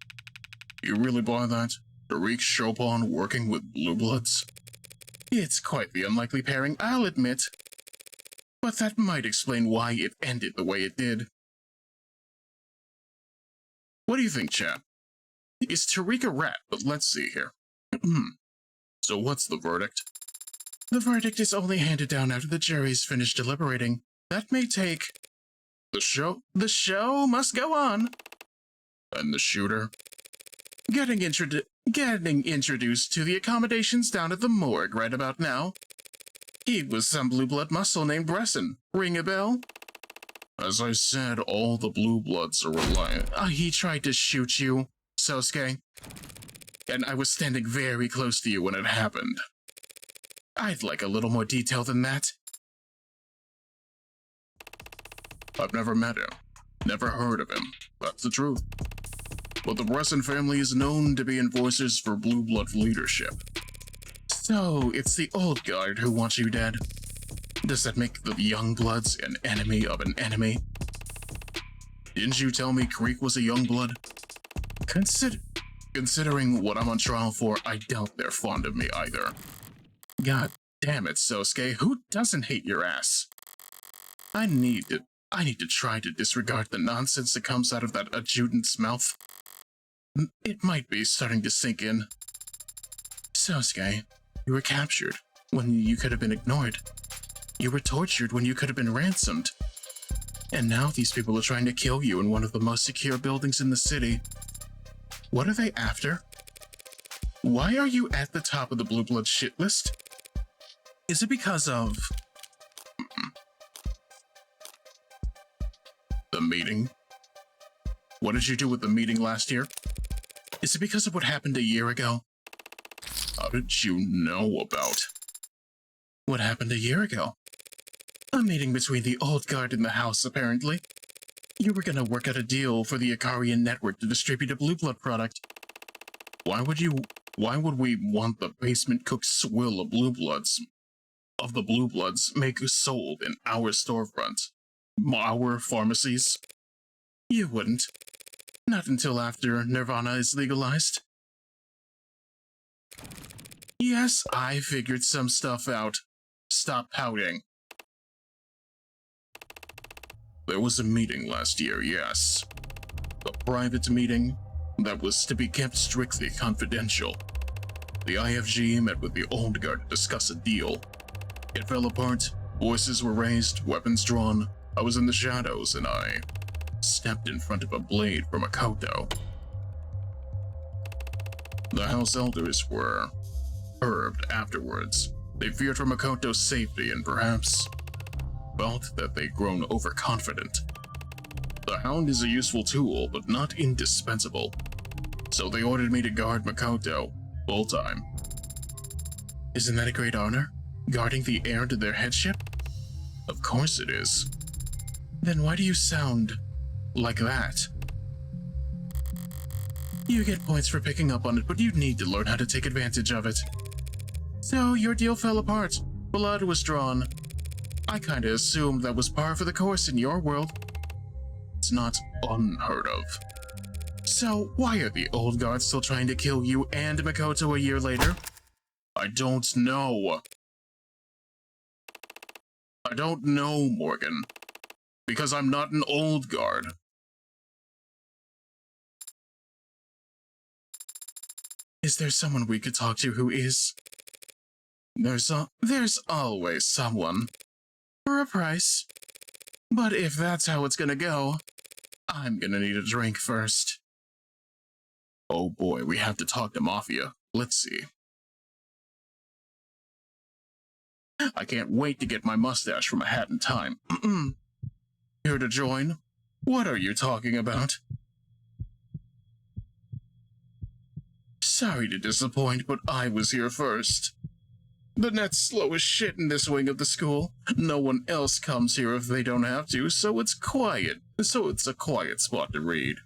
You really buy that? Tariq Chopin working with Blue Bloods? It's quite the unlikely pairing, I'll admit. But that might explain why it ended the way it did. What do you think, chap? Is Tariq a rat? But let's see here. So what's the verdict? The verdict is only handed down after the jury's finished deliberating. That may take... The show must go on. And the shooter? Getting introduced to the accommodations down at the morgue right about now. He was some blue blood muscle named Bresson. Ring a bell? As I said, all the Blue Bloods are reliant. He tried to shoot you, Sosuke. And I was standing very close to you when it happened. I'd like a little more detail than that. I've never met him. Never heard of him. That's the truth. But the Bresson family is known to be enforcers for Blue Blood leadership. So, it's the old guard who wants you dead. Does that make the young bloods an enemy of an enemy? Didn't you tell me Creek was a young blood? Considering what I'm on trial for, I doubt they're fond of me either. God damn it, Sosuke, who doesn't hate your ass? I need to try to disregard the nonsense that comes out of that adjutant's mouth. It might be starting to sink in. Sosuke, you were captured when you could have been ignored. You were tortured when you could have been ransomed. And now these people are trying to kill you in one of the most secure buildings in the city. What are they after? Why are you at the top of the Blue Blood shit list? Is it because of... the meeting? What did you do with the meeting last year? Is it because of what happened a year ago? How did you know about... What happened a year ago? A meeting between the old guard and the house, apparently. You were gonna work out a deal for the Ikarian network to distribute a Blue Blood product. Why would we want the basement cooked swill of the Blue Bloods make sold in our storefront? Our pharmacies? You wouldn't. Not until after Nirvana is legalized. Yes, I figured some stuff out. Stop pouting. There was a meeting last year, yes. A private meeting that was to be kept strictly confidential. The IFG met with the old guard to discuss a deal. It fell apart, voices were raised, weapons drawn. I was in the shadows and I stepped in front of a blade from Makoto. The house elders were perturbed afterwards. They feared for Makoto's safety and perhaps felt that they'd grown overconfident. The hound is a useful tool, but not indispensable. So they ordered me to guard Makoto, full-time. Isn't that a great honor? Guarding the heir to their headship? Of course it is. Then why do you sound like that? You get points for picking up on it, but you need to learn how to take advantage of it. So your deal fell apart. Blood was drawn. I kinda assumed that was par for the course in your world. It's not unheard of. So why are the old guards still trying to kill you and Makoto a year later? I don't know. I don't know, Morgan. Because I'm not an old guard. Is there someone we could talk to who is? There's always someone. For a price. But if that's how it's gonna go, I'm gonna need a drink first. Oh boy, we have to talk to Mafia. Let's see. I can't wait to get my mustache from a hat in time. Here to join? What are you talking about? Sorry to disappoint, but I was here first. The net's slow as shit in this wing of the school. No one else comes here if they don't have to, so it's quiet. So it's a quiet spot to read.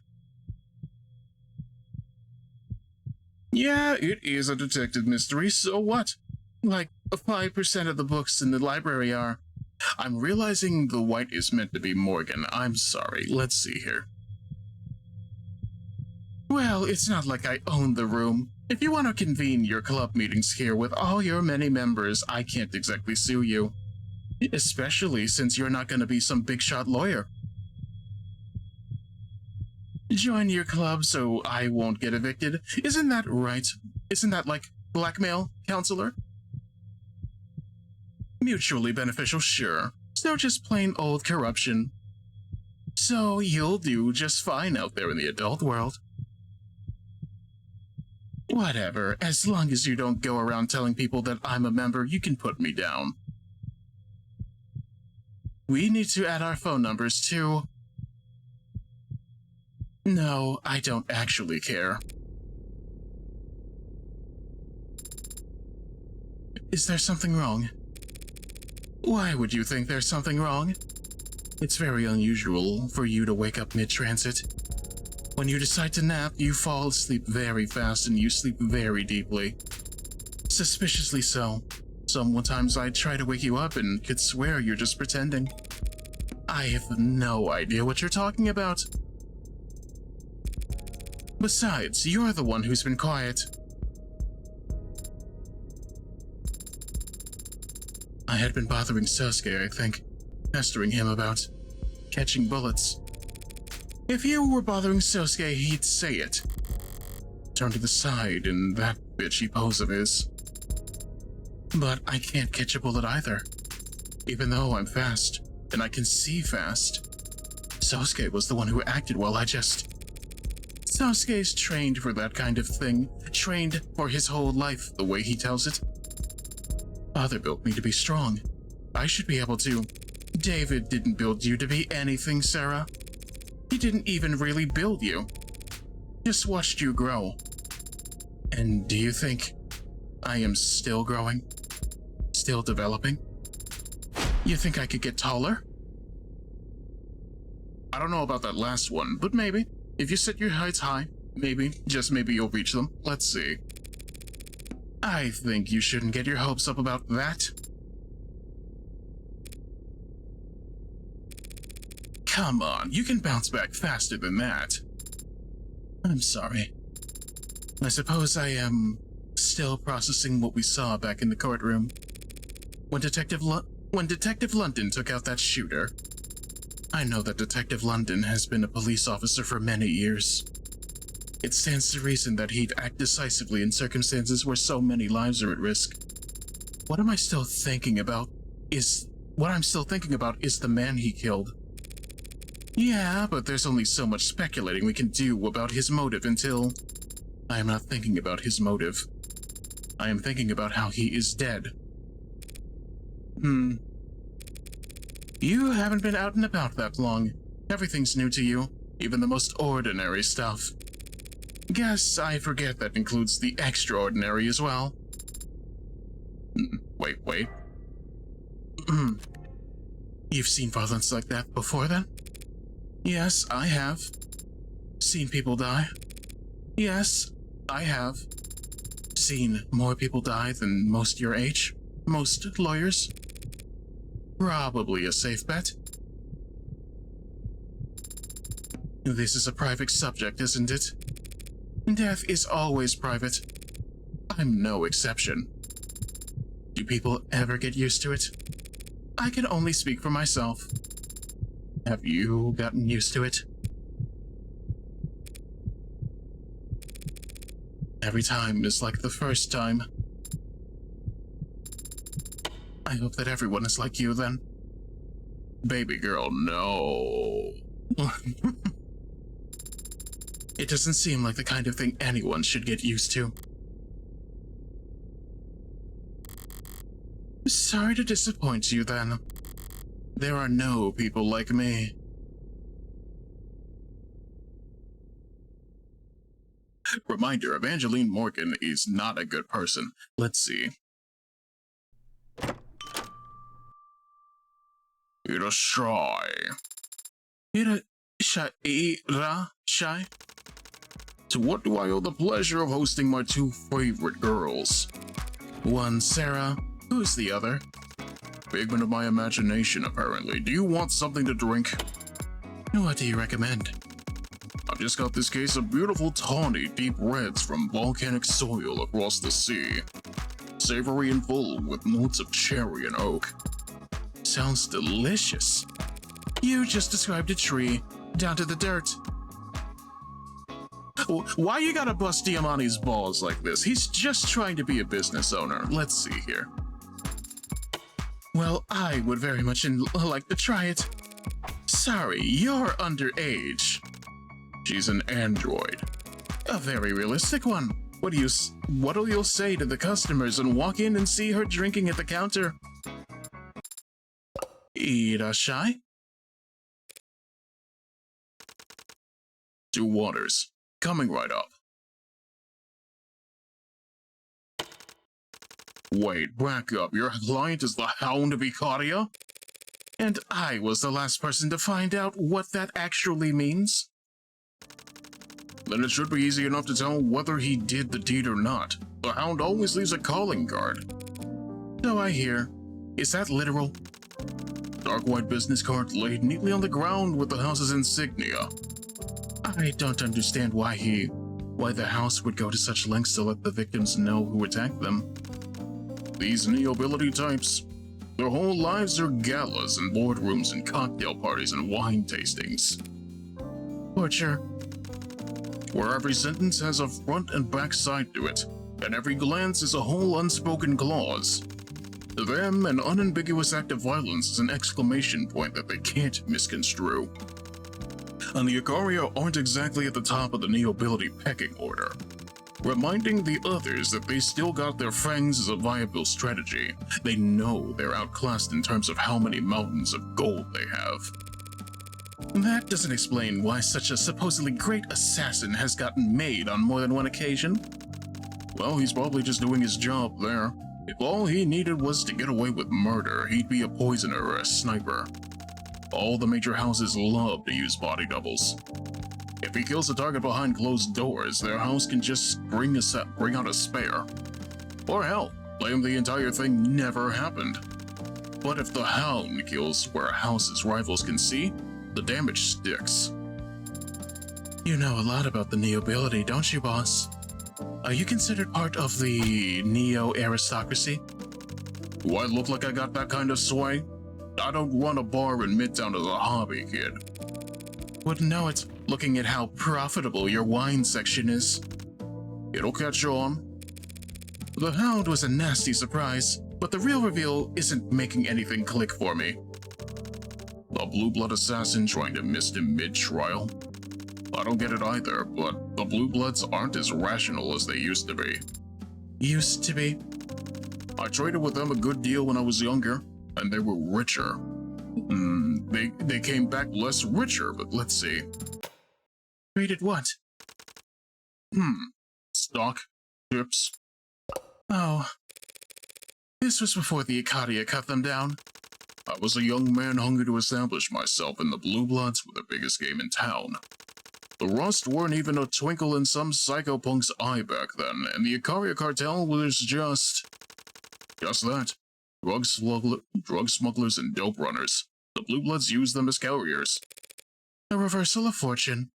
Yeah, it is a detective mystery, so what? Like, 5% of the books in the library are. I'm realizing the white is meant to be Morgan. I'm sorry. Let's see here. Well, it's not like I own the room. If you want to convene your club meetings here with all your many members, I can't exactly sue you. Especially since you're not going to be some big shot lawyer. Join your club so I won't get evicted. Isn't that right? Isn't that like blackmail, counselor? Mutually beneficial, sure. So just plain old corruption. So you'll do just fine out there in the adult world. Whatever, as long as you don't go around telling people that I'm a member, you can put me down. We need to add our phone numbers too. No, I don't actually care. Is there something wrong? Why would you think there's something wrong? It's very unusual for you to wake up mid-transit. When you decide to nap, you fall asleep very fast and you sleep very deeply. Suspiciously so. Sometimes I try to wake you up and could swear you're just pretending. I have no idea what you're talking about. Besides, you're the one who's been quiet. I had been bothering Sosuke, I think, pestering him about catching bullets. If you were bothering Sosuke, he'd say it. Turn to the side in that bitchy pose of his. But I can't catch a bullet either. Even though I'm fast, and I can see fast. Sosuke was the one who acted well, Sosuke's trained for that kind of thing. Trained for his whole life, the way he tells it. Father built me to be strong. I should be able to. David didn't build you to be anything, Sarah. He didn't even really build you. Just watched you grow. And do you think I am still growing? Still developing? You think I could get taller? I don't know about that last one, but maybe. If you set your heights high, maybe, just maybe you'll reach them. Let's see. I think you shouldn't get your hopes up about that. Come on, you can bounce back faster than that. I'm sorry. I suppose I am still processing what we saw back in the courtroom. When Detective London took out that shooter. I know that Detective London has been a police officer for many years. It stands to reason that he'd act decisively in circumstances where so many lives are at risk. What I'm still thinking about is the man he killed. Yeah, but there's only so much speculating we can do about his motive until... I am not thinking about his motive. I am thinking about how he is dead. You haven't been out and about that long. Everything's new to you, even the most ordinary stuff. Guess I forget that includes the extraordinary as well. Wait. You've seen violence like that before then? Yes, I have. Seen people die? Yes, I have. Seen more people die than most your age? Most lawyers? Probably a safe bet. This is a private subject, isn't it? Death is always private. I'm no exception. Do people ever get used to it? I can only speak for myself. Have you gotten used to it? Every time is like the first time. I hope that everyone is like you then. Baby girl, no. It doesn't seem like the kind of thing anyone should get used to. Sorry to disappoint you then. There are no people like me. Reminder, Evangeline Morgan is not a good person. Let's see. Irashai. Irashai? To what do I owe the pleasure of hosting my two favorite girls? One Sarah. Who's the other? Figment of my imagination, apparently. Do you want something to drink? What do you recommend? I've just got this case of beautiful tawny deep reds from volcanic soil across the sea. Savory and full with notes of cherry and oak. Sounds delicious. You just described a tree, down to the dirt. Why you gotta bust Diamani's balls like this? He's just trying to be a business owner. Let's see here. Well, I would very much like to try it. Sorry, you're underage. She's an android. A very realistic one. What'll you say to the customers and walk in and see her drinking at the counter? Irashai? 2 waters. Coming right up. Wait, back up. Your client is the Hound of Ikariya? And I was the last person to find out what that actually means? Then it should be easy enough to tell whether he did the deed or not. The Hound always leaves a calling card. So I hear. Is that literal? Dark white business card laid neatly on the ground with the house's insignia. I don't understand why the house would go to such lengths to let the victims know who attacked them. These neo-ability types, their whole lives are galas and boardrooms and cocktail parties and wine tastings. Torture. Where every sentence has a front and back side to it, and every glance is a whole unspoken clause. To them, an unambiguous act of violence is an exclamation point that they can't misconstrue. And the Ikariya aren't exactly at the top of the neo-ability pecking order. Reminding the others that they still got their fangs as a viable strategy. They know they're outclassed in terms of how many mountains of gold they have. That doesn't explain why such a supposedly great assassin has gotten made on more than one occasion. Well, he's probably just doing his job there. If all he needed was to get away with murder, he'd be a poisoner or a sniper. All the major houses love to use body doubles. If he kills a target behind closed doors, their house can just bring out a spare. Or hell, claim the entire thing never happened. But if the Hound kills where a house's rivals can see, the damage sticks. You know a lot about the neo-ability, don't you, boss? Are you considered part of the neo-aristocracy? Do I look like I got that kind of sway? I don't run a bar in Midtown as a hobby, kid. Wouldn't know it, looking at how profitable your wine section is. It'll catch on. The Hound was a nasty surprise, but the real reveal isn't making anything click for me. A blue blood assassin trying to mist him mid-trial? I don't get it either, but the blue bloods aren't as rational as they used to be. Used to be? I traded with them a good deal when I was younger, and they were richer. They came back less richer, but let's see. Traded what? Stock, chips. Oh. This was before the Ikariya cut them down. I was a young man hungry to establish myself, and the Blue Bloods were the biggest game in town. The Rust weren't even a twinkle in some psychopunk's eye back then, and the Ikariya cartel was just that. Drug smugglers and dope runners. The Blue Bloods used them as carriers. A reversal of fortune.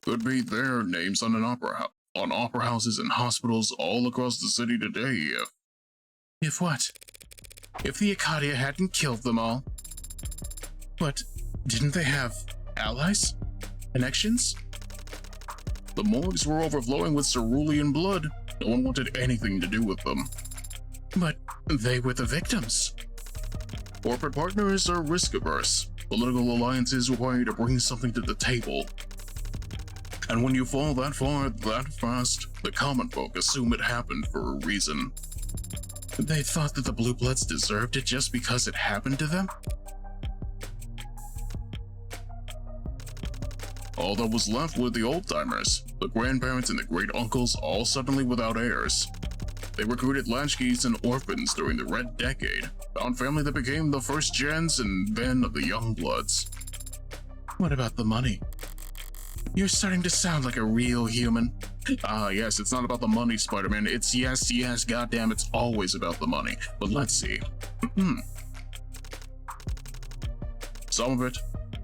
Could be their names on opera houses and hospitals all across the city today if what? If the Ikariya hadn't killed them all. But didn't they have allies? Connections? The morgues were overflowing with cerulean blood. No one wanted anything to do with them. But They were the victims. Corporate partners are risk-averse. Political alliances require you to bring something to the table. And when you fall that far, that fast, the common folk assume it happened for a reason. They thought that the Blue Bloods deserved it just because it happened to them? All that was left were the old-timers, the grandparents and the great-uncles, all suddenly without heirs. They recruited latchkeys and orphans during the Red Decade, found family that became the first gens and then the young bloods. What about the money? You're starting to sound like a real human. Yes, it's not about the money, Spider-Man. It's yes, goddamn, it's always about the money. But let's see. Some of it.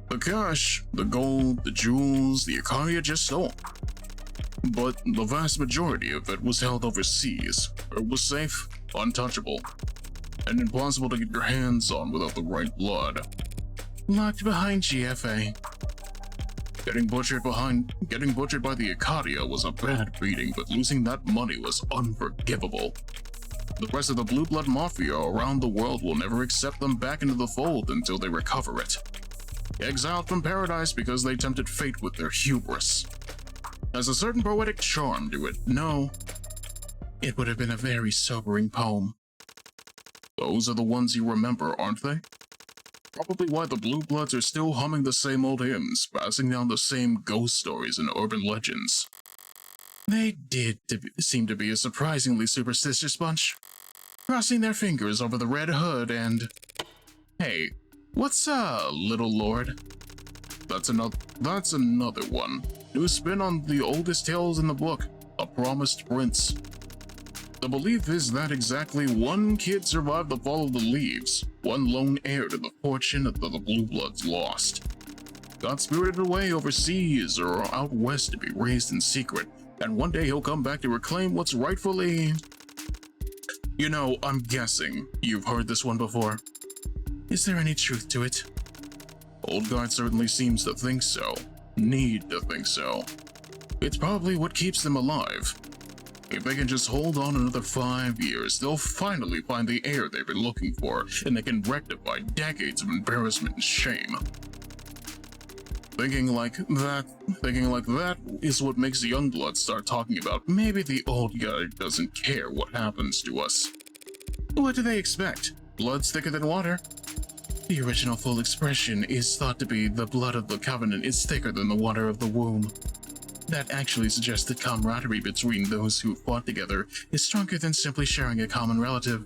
The cash, the gold, the jewels, the Ikariya just stole. But the vast majority of it was held overseas, where it was safe, untouchable, and impossible to get your hands on without the right blood. Locked behind GFA. Getting butchered by the Ikariya was a bad beating, but losing that money was unforgivable. The rest of the Blue Blood Mafia around the world will never accept them back into the fold until they recover it. Exiled from paradise because they tempted fate with their hubris. Has a certain poetic charm to it, no. It would have been a very sobering poem. Those are the ones you remember, aren't they? Probably why the Blue Bloods are still humming the same old hymns, passing down the same ghost stories and urban legends. They did seem to be a surprisingly superstitious bunch, crossing their fingers over the red hood and... Hey, what's little lord? That's another one. New spin on the oldest tales in the book, A Promised Prince. The belief is that exactly one kid survived the fall of the leaves, one lone heir to the fortune that the Blue Bloods lost. Got spirited away overseas or out west to be raised in secret, and one day he'll come back to reclaim what's rightfully... You know, I'm guessing you've heard this one before. Is there any truth to it? Old Guard certainly seems to think so. Need to think so. It's probably what keeps them alive. If they can just hold on another 5 years, they'll finally find the heir they've been looking for, and they can rectify decades of embarrassment and shame. Thinking like that is what makes the young blood start talking about maybe the old guy doesn't care what happens to us. What do they expect? Blood's thicker than water? The original full expression is thought to be the blood of the Covenant is thicker than the water of the womb. That actually suggests that camaraderie between those who fought together is stronger than simply sharing a common relative.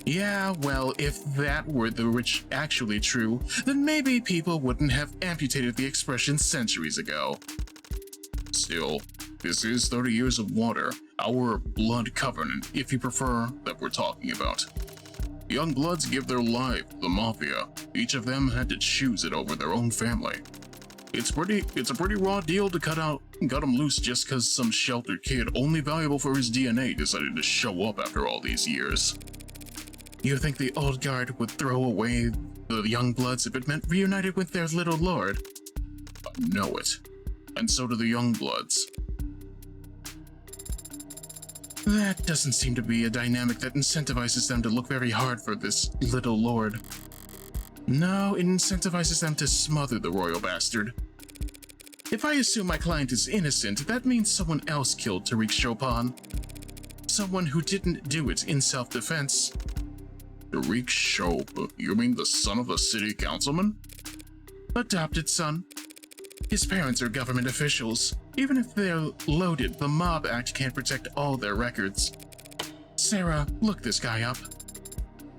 Yeah, well, if that were actually true, then maybe people wouldn't have amputated the expression centuries ago. Still, this is 30 years of water, our blood covenant, if you prefer, that we're talking about. Young bloods give their life to the Mafia. Each of them had to choose it over their own family. It's a pretty raw deal to cut him loose just cause some sheltered kid only valuable for his DNA decided to show up after all these years. You think the old guard would throw away the young bloods if it meant reunited with their little lord? I know it. And so do the young bloods. That doesn't seem to be a dynamic that incentivizes them to look very hard for this little lord. No, it incentivizes them to smother the royal bastard. If I assume my client is innocent, that means someone else killed Tariq Chopin. Someone who didn't do it in self-defense. Tariq Chopin? You mean the son of a city councilman? Adopted son. His parents are government officials. Even if they're loaded, the Mob Act can't protect all their records. Sarah, look this guy up.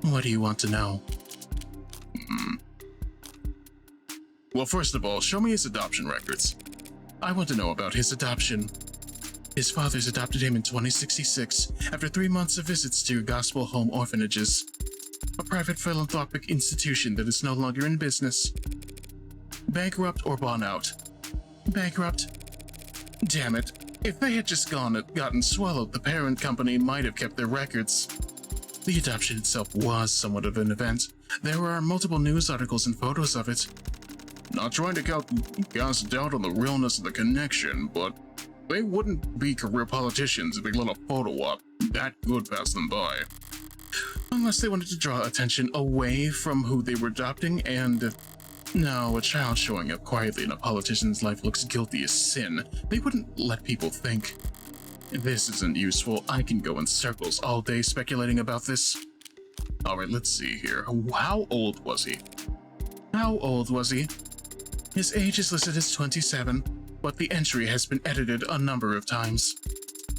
What do you want to know? Well, first of all, show me his adoption records. I want to know about his adoption. His fathers adopted him in 2066 after 3 months of visits to gospel home orphanages, a private philanthropic institution that is no longer in business. Bankrupt or bought out? Bankrupt. Damn it. If they had just gotten swallowed, the parent company might have kept their records. The adoption itself was somewhat of an event. There are multiple news articles and photos of it. Not trying to cast doubt on the realness of the connection, but they wouldn't be career politicians if they let a photo op that good pass them by. Unless they wanted to draw attention away from who they were adopting, and no, a child showing up quietly in a politician's life looks guilty as sin. They wouldn't let people think. This isn't useful. I can go in circles all day speculating about this. Alright, let's see here. How old was he? How old was he? His age is listed as 27, but the entry has been edited a number of times.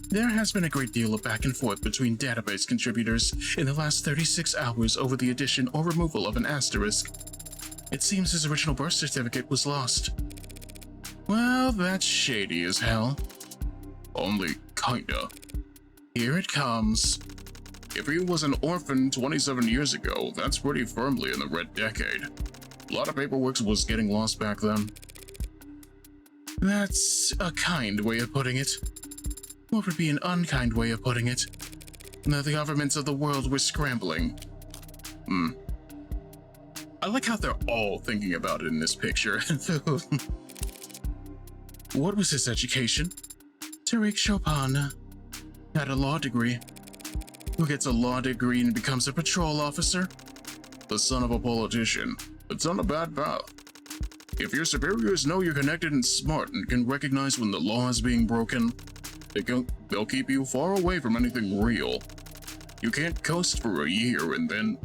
There has been a great deal of back and forth between database contributors in the last 36 hours over the addition or removal of an asterisk. It seems his original birth certificate was lost. Well, that's shady as hell. Only kinda. Here it comes. If he was an orphan 27 years ago, that's pretty firmly in the red decade. A lot of paperwork was getting lost back then. That's a kind way of putting it. What would be an unkind way of putting it? That the governments of the world were scrambling. I like how they're all thinking about it in this picture. What was his education? Tariq Chopin had a law degree. Who gets a law degree and becomes a patrol officer? The son of a politician. It's on a bad path. If your superiors know you're connected and smart and can recognize when the law is being broken, they'll keep you far away from anything real. You can't coast for a year and then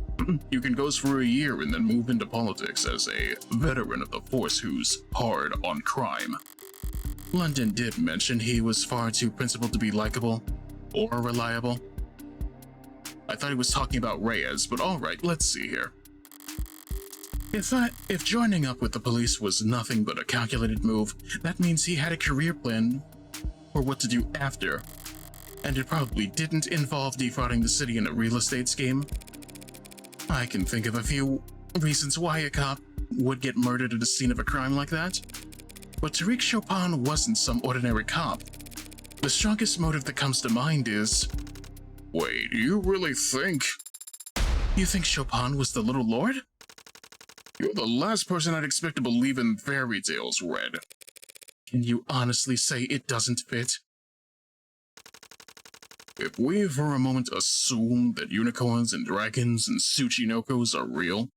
you can coast for a year and then move into politics as a veteran of the force who's hard on crime. London did mention he was far too principled to be likable or reliable. I thought he was talking about Reyes, but alright, let's see here. If joining up with the police was nothing but a calculated move, that means he had a career plan for what to do after. And it probably didn't involve defrauding the city in a real estate scheme. I can think of a few reasons why a cop would get murdered at a scene of a crime like that. But Tariq Chopin wasn't some ordinary cop. The strongest motive that comes to mind is... Wait, you really think... You think Chopin was the Little Lord? You're the last person I'd expect to believe in fairy tales, Red. Can you honestly say it doesn't fit? If we for a moment assume that unicorns and dragons and Tsuchinokos are real,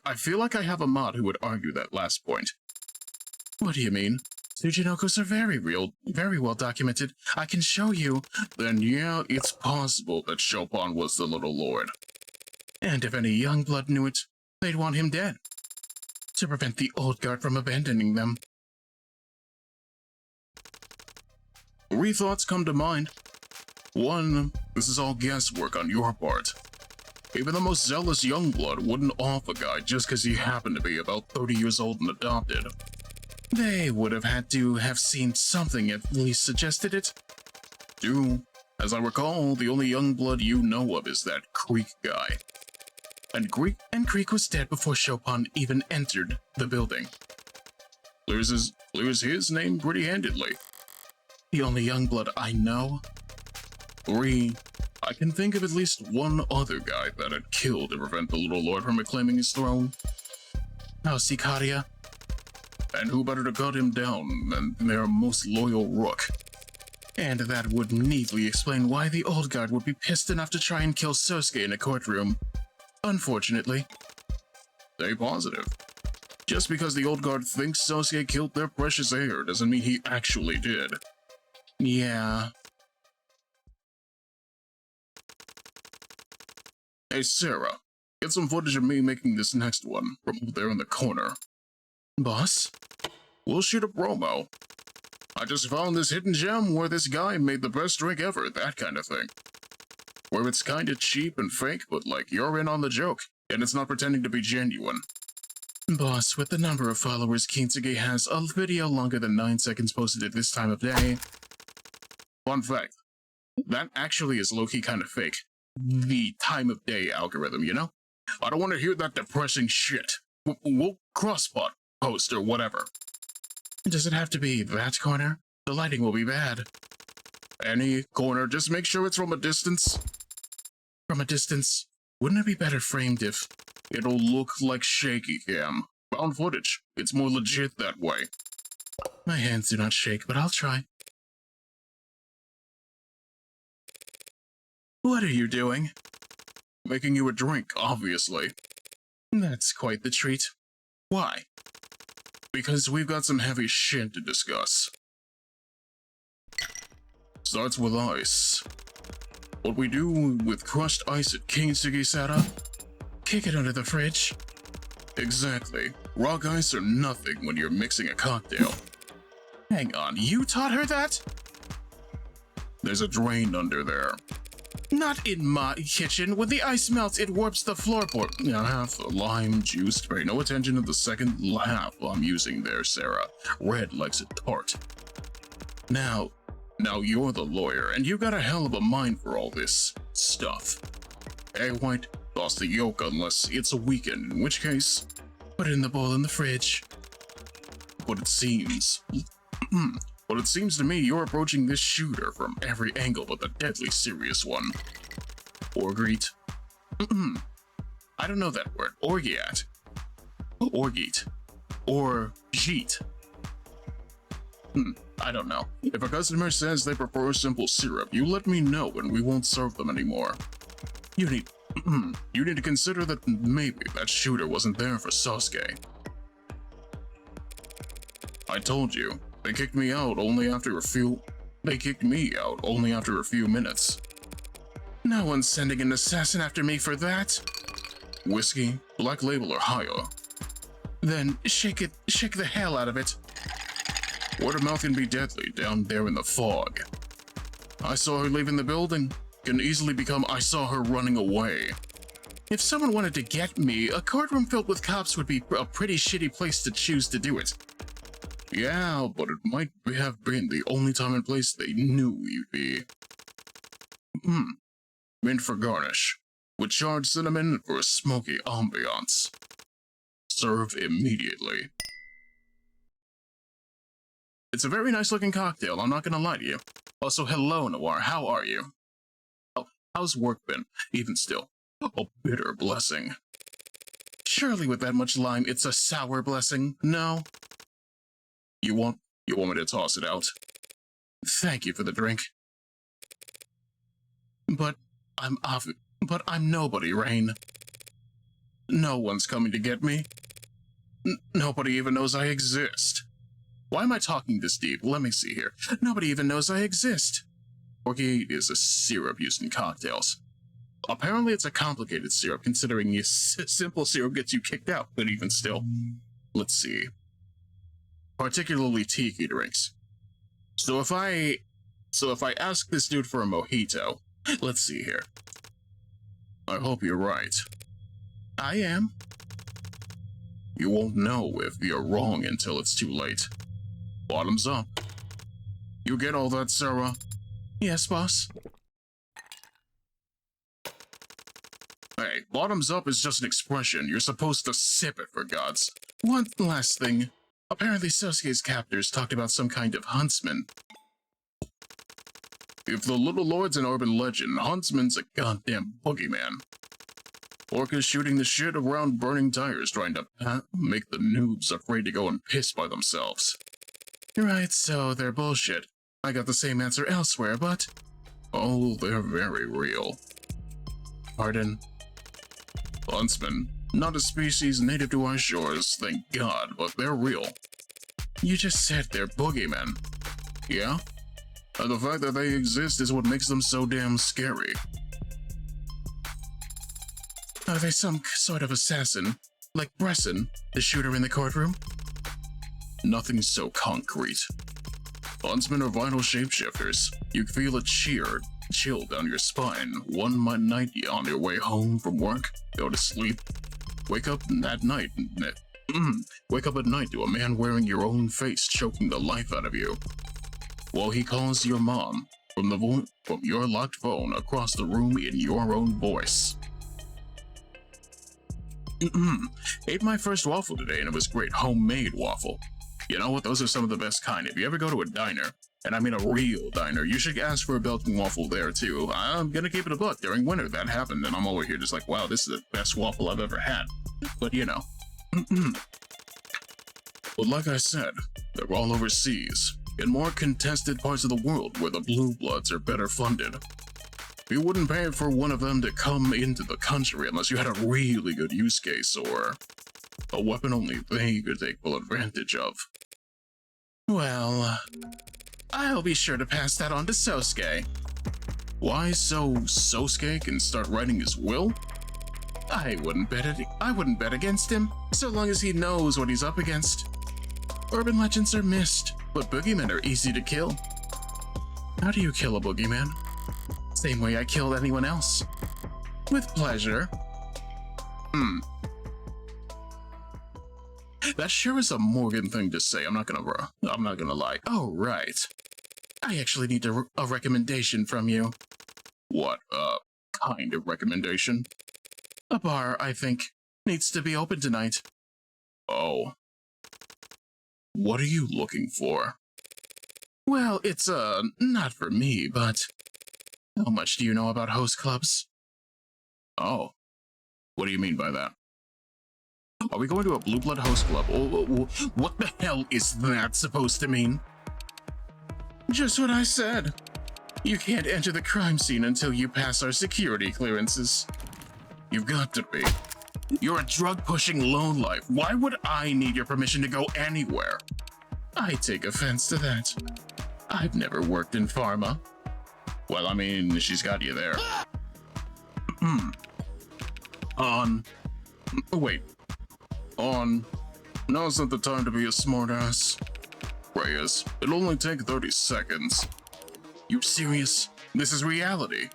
I feel like I have a mod who would argue that last point. What do you mean? Tsuchinokos are very real, very well documented. I can show you. Then yeah, it's possible that Chopin was the Little Lord. And if any young blood knew it, they'd want him dead. To prevent the old guard from abandoning them. 3 thoughts come to mind. 1, this is all guesswork on your part. Even the most zealous youngblood wouldn't off a guy just because he happened to be about 30 years old and adopted. They would have had to have seen something at least suggested it. 2, as I recall, the only youngblood you know of is that Creek guy. And Creek was dead before Chopin even entered the building. Clears his name pretty handedly. The only youngblood I know. 3, I can think of at least one other guy that had killed to prevent the Little Lord from reclaiming his throne. Sosuke Ikariya. And who better to cut him down than their most loyal rook? And that would neatly explain why the old guard would be pissed enough to try and kill Sosuke in a courtroom. Unfortunately. Stay positive. Just because the old guard thinks Sosuke killed their precious heir doesn't mean he actually did. Yeah. Hey Sarah, get some footage of me making this next one from over there in the corner. Boss? We'll shoot a promo. I just found this hidden gem where this guy made the best drink ever, that kind of thing. Where it's kinda cheap and fake, but like you're in on the joke, and it's not pretending to be genuine. Boss, with the number of followers Kintsugi has, a video longer than 9 seconds posted at this time of day. Fun fact, that actually is low-key kinda fake. The time of day algorithm, you know? I don't want to hear that depressing shit. We'll crossbot post or whatever. Does it have to be that corner? The lighting will be bad. Any corner, just make sure it's from a distance. From a distance? Wouldn't it be better framed if... It'll look like shaky cam. Found footage. It's more legit that way. My hands do not shake, but I'll try. What are you doing? Making you a drink, obviously. That's quite the treat. Why? Because we've got some heavy shit to discuss. Starts with ice. What we do with crushed ice at Kintsugi setup? Kick it under the fridge. Exactly. Rock ice or nothing when you're mixing a cocktail. Hang on, you taught her that? There's a drain under there. Not in my kitchen. When the ice melts, it warps the floorboard. Half lime juice. Pay no attention to the second half I'm using there, Sarah. Red likes it tart. Now you're the lawyer, and you got a hell of a mind for all this stuff. Egg white, toss the yolk unless it's a weekend, in which case, put it in the bowl in the fridge. But it seems to me you're approaching this shooter from every angle but the deadly serious one. Orgeat. I don't know that word. Orgeat. Orgeat. Or jeet. I don't know. If a customer says they prefer simple syrup, you let me know and we won't serve them anymore. You need to consider that maybe that shooter wasn't there for Sosuke. I told you. They kicked me out only after a few minutes. No one's sending an assassin after me for that. Whiskey, Black Label, or higher. Then shake the hell out of it. Word of mouth can be deadly down there in the fog. I saw her leaving the building. Can easily become I saw her running away. If someone wanted to get me, a courtroom filled with cops would be a pretty shitty place to choose to do it. Yeah, but it might have been the only time and place they knew you'd be. Mint for garnish, with charred cinnamon for a smoky ambiance. Serve immediately. It's a very nice looking cocktail, I'm not gonna lie to you. Also, hello Noir, how are you? Oh, how's work been? Even still, a bitter blessing. Surely with that much lime, it's a sour blessing, no? You want me to toss it out? Thank you for the drink. But I'm nobody, Rain. No one's coming to get me. Nobody even knows I exist. Why am I talking this deep? Let me see here. Nobody even knows I exist. Orgeat is a syrup used in cocktails. Apparently it's a complicated syrup, considering simple syrup gets you kicked out, but even still. Let's see. Particularly tiki drinks. So if I ask this dude for a mojito, let's see here. I hope you're right. I am. You won't know if you're wrong until it's too late. Bottoms up. You get all that, Sarah? Yes, boss. Hey, bottoms up is just an expression. You're supposed to sip it, for gods. One last thing. Apparently Sosuke's captors talked about some kind of huntsman. If the Little Lord's an urban legend, Huntsman's a goddamn boogeyman. Orca's shooting the shit around burning tires trying to make the noobs afraid to go and piss by themselves. Right, so they're bullshit. I got the same answer elsewhere, but... Oh, they're very real. Pardon? Huntsmen. Not a species native to our shores, thank God, but they're real. You just said they're boogeymen. Yeah? And the fact that they exist is what makes them so damn scary. Are they some sort of assassin? Like Bresson, the shooter in the courtroom? Nothing so concrete. Huntsmen are vital shapeshifters. You feel a chill down your spine one night on your way home from work, go to sleep. Wake up at night to a man wearing your own face choking the life out of you. While he calls your mom from your locked phone across the room in your own voice. Ate my first waffle today and it was great, homemade waffle. You know what, those are some of the best kind. If you ever go to a diner, and I mean a real diner, you should ask for a Belgian waffle there too. I'm gonna keep it a buck. During winter that happened and I'm over here just like, wow, this is the best waffle I've ever had. But you know. But like I said, they're all overseas, in more contested parts of the world where the blue bloods are better funded. You wouldn't pay for one of them to come into the country unless you had a really good use case or a weapon only they could take full advantage of. Well, I'll be sure to pass that on to Sosuke. Why, so Sosuke can start writing his will? I wouldn't bet against him, so long as he knows what he's up against. Urban legends are missed, but boogeymen are easy to kill. How do you kill a boogeyman? Same way I killed anyone else. With pleasure. That sure is a Morgan thing to say, I'm not gonna lie. Oh, right. I actually need a recommendation from you. What, kind of recommendation? A bar, I think, needs to be open tonight. Oh. What are you looking for? Well, it's, not for me, but... How much do you know about host clubs? Oh. What do you mean by that? Are we going to a Blue Blood host club? Oh, what the hell is that supposed to mean? Just what I said. You can't enter the crime scene until you pass our security clearances. You've got to be. You're a drug-pushing lowlife. Why would I need your permission to go anywhere? I take offense to that. I've never worked in pharma. Well, I mean, she's got you there. Now's not the time to be a smartass. Reyes, it'll only take 30 seconds. You serious? This is reality.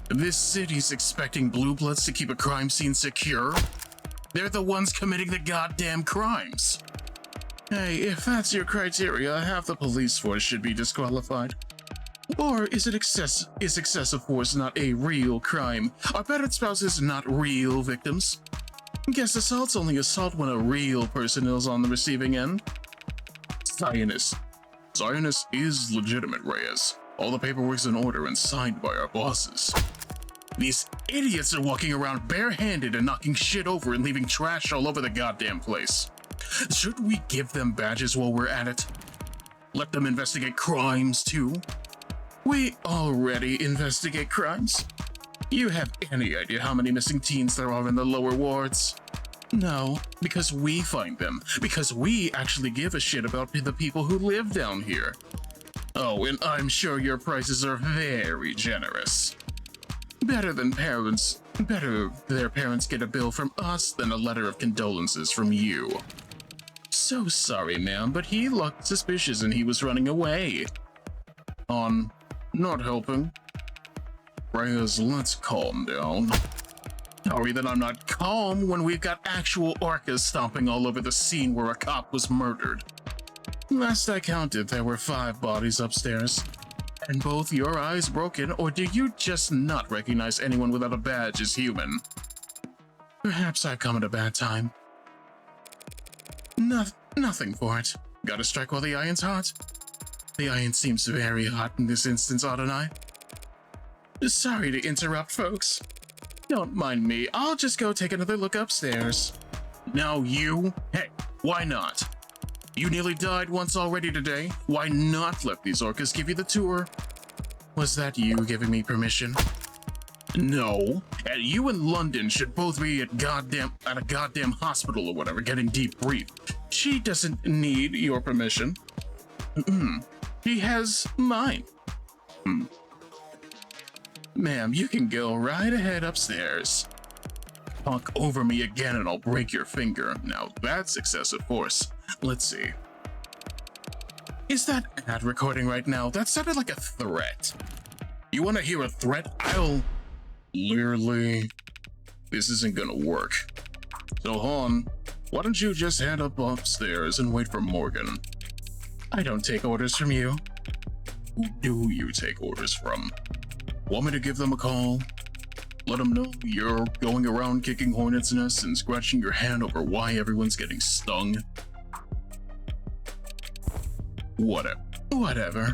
This city's expecting blue bloods to keep a crime scene secure? They're the ones committing the goddamn crimes. Hey, if that's your criteria, half the police force should be disqualified. Or is excessive force not a real crime? Are battered spouses not real victims? Guess assault's only assault when a real person is on the receiving end. Zionist is legitimate, Reyes. All the paperwork's in order and signed by our bosses. These idiots are walking around barehanded and knocking shit over and leaving trash all over the goddamn place. Should we give them badges while we're at it? Let them investigate crimes too? We already investigate crimes. You have any idea how many missing teens there are in the lower wards? No, because we find them. Because we actually give a shit about the people who live down here. Oh, and I'm sure your prices are very generous. Better their parents get a bill from us than a letter of condolences from you. So sorry, ma'am, but he looked suspicious and he was running away. Not helping. Reyes, let's calm down. Sorry that I'm not calm when we've got actual orcas stomping all over the scene where a cop was murdered. Last I counted, there were 5 bodies upstairs. And both your eyes broken, or do you just not recognize anyone without a badge as human? Perhaps I've come at a bad time. Nothing for it. Gotta strike while the iron's hot. The iron seems very hot in this instance, oughtn't I? Sorry to interrupt, folks. Don't mind me, I'll just go take another look upstairs. Now you? Hey, why not? You nearly died once already today. Why not let these orcas give you the tour? Was that you giving me permission? No. And you and London should both be at a goddamn hospital or whatever getting debriefed. She doesn't need your permission. She has mine. Ma'am, you can go right ahead upstairs. Talk over me again and I'll break your finger. Now that's excessive force. Let's see. Is that ad recording right now? That sounded like a threat. You want to hear a threat? Clearly, this isn't gonna work. So Han, why don't you just head up upstairs and wait for Morgan? I don't take orders from you. Who do you take orders from? Want me to give them a call? Let them know you're going around kicking hornets' nests and scratching your hand over why everyone's getting stung? Whatever.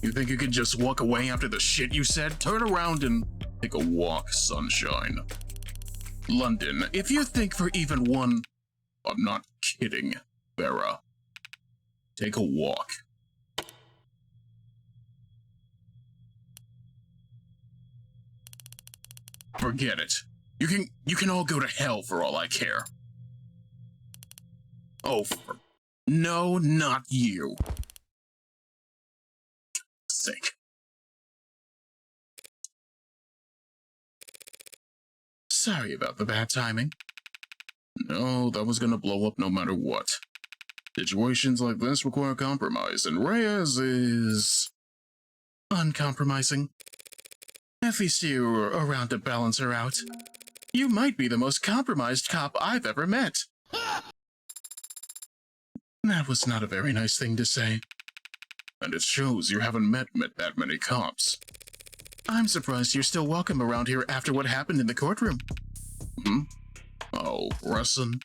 You think you can just walk away after the shit you said? Turn around and take a walk, sunshine. London, if you think for even one... I'm not kidding, Vera. Take a walk. Forget it. You can all go to hell for all I care. Oh, no, not you. Sake. Sorry about the bad timing. No, that was gonna blow up no matter what. Situations like this require compromise, and Reyes is uncompromising. At least you're around to balance her out. You might be the most compromised cop I've ever met. That was not a very nice thing to say. And it shows you haven't met that many cops. I'm surprised you're still welcome around here after what happened in the courtroom. Oh, Bresson.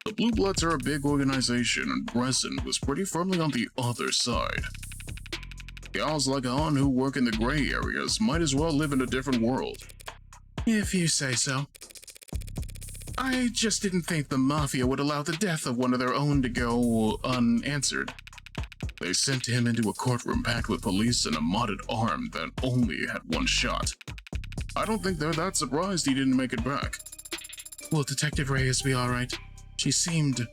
The Blue Bloods are a big organization, and Bresson was pretty firmly on the other side. Gals like On who work in the gray areas might as well live in a different world. If you say so. I just didn't think the Mafia would allow the death of one of their own to go unanswered. They sent him into a courtroom packed with police and a modded arm that only had one shot. I don't think they're that surprised he didn't make it back. Will Detective Reyes be alright? She seemed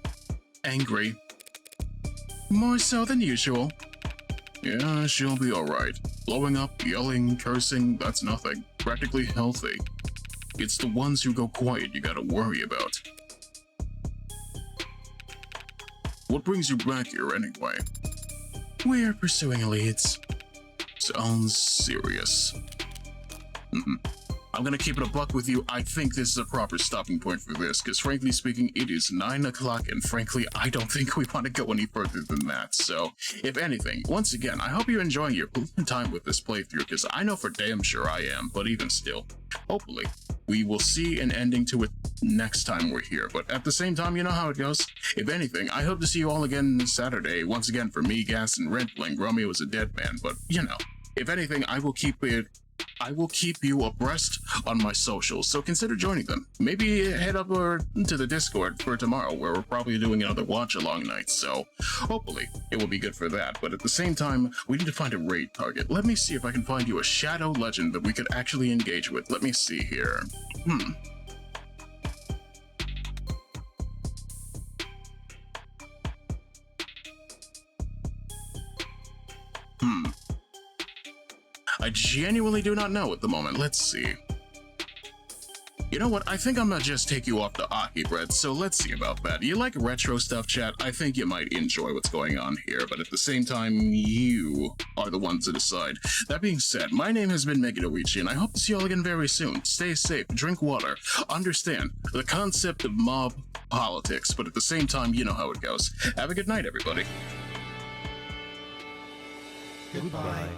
angry. More so than usual. Yeah, she'll be alright. Blowing up, yelling, cursing, that's nothing. Practically healthy. It's the ones who go quiet you gotta worry about. What brings you back here anyway? We're pursuing leads. Sounds serious. I'm gonna keep it a buck with you. I think this is a proper stopping point for this, because frankly speaking, it is 9 o'clock, and frankly, I don't think we want to go any further than that. So, if anything, once again, I hope you're enjoying your time with this playthrough, because I know for damn sure I am, but even still, hopefully, we will see an ending to it next time we're here. But at the same time, you know how it goes. If anything, I hope to see you all again Saturday, once again for me, Gas, and Red playing Romeo as a dead man, but, you know, if anything, I will keep you abreast on my socials, so consider joining them. Maybe head up to the Discord for tomorrow, where we're probably doing another watch-along night, so hopefully it will be good for that. But at the same time, we need to find a raid target. Let me see if I can find you a shadow legend that we could actually engage with. Let me see here. I genuinely do not know at the moment. Let's see. You know what? I think I'm gonna just take you off the Aki bread, so let's see about that. You like retro stuff, chat? I think you might enjoy what's going on here, but at the same time, you are the ones to decide. That being said, my name has been Megiddo, Ichi, and I hope to see you all again very soon. Stay safe, drink water, understand the concept of mob politics, but at the same time, you know how it goes. Have a good night, everybody. Goodbye.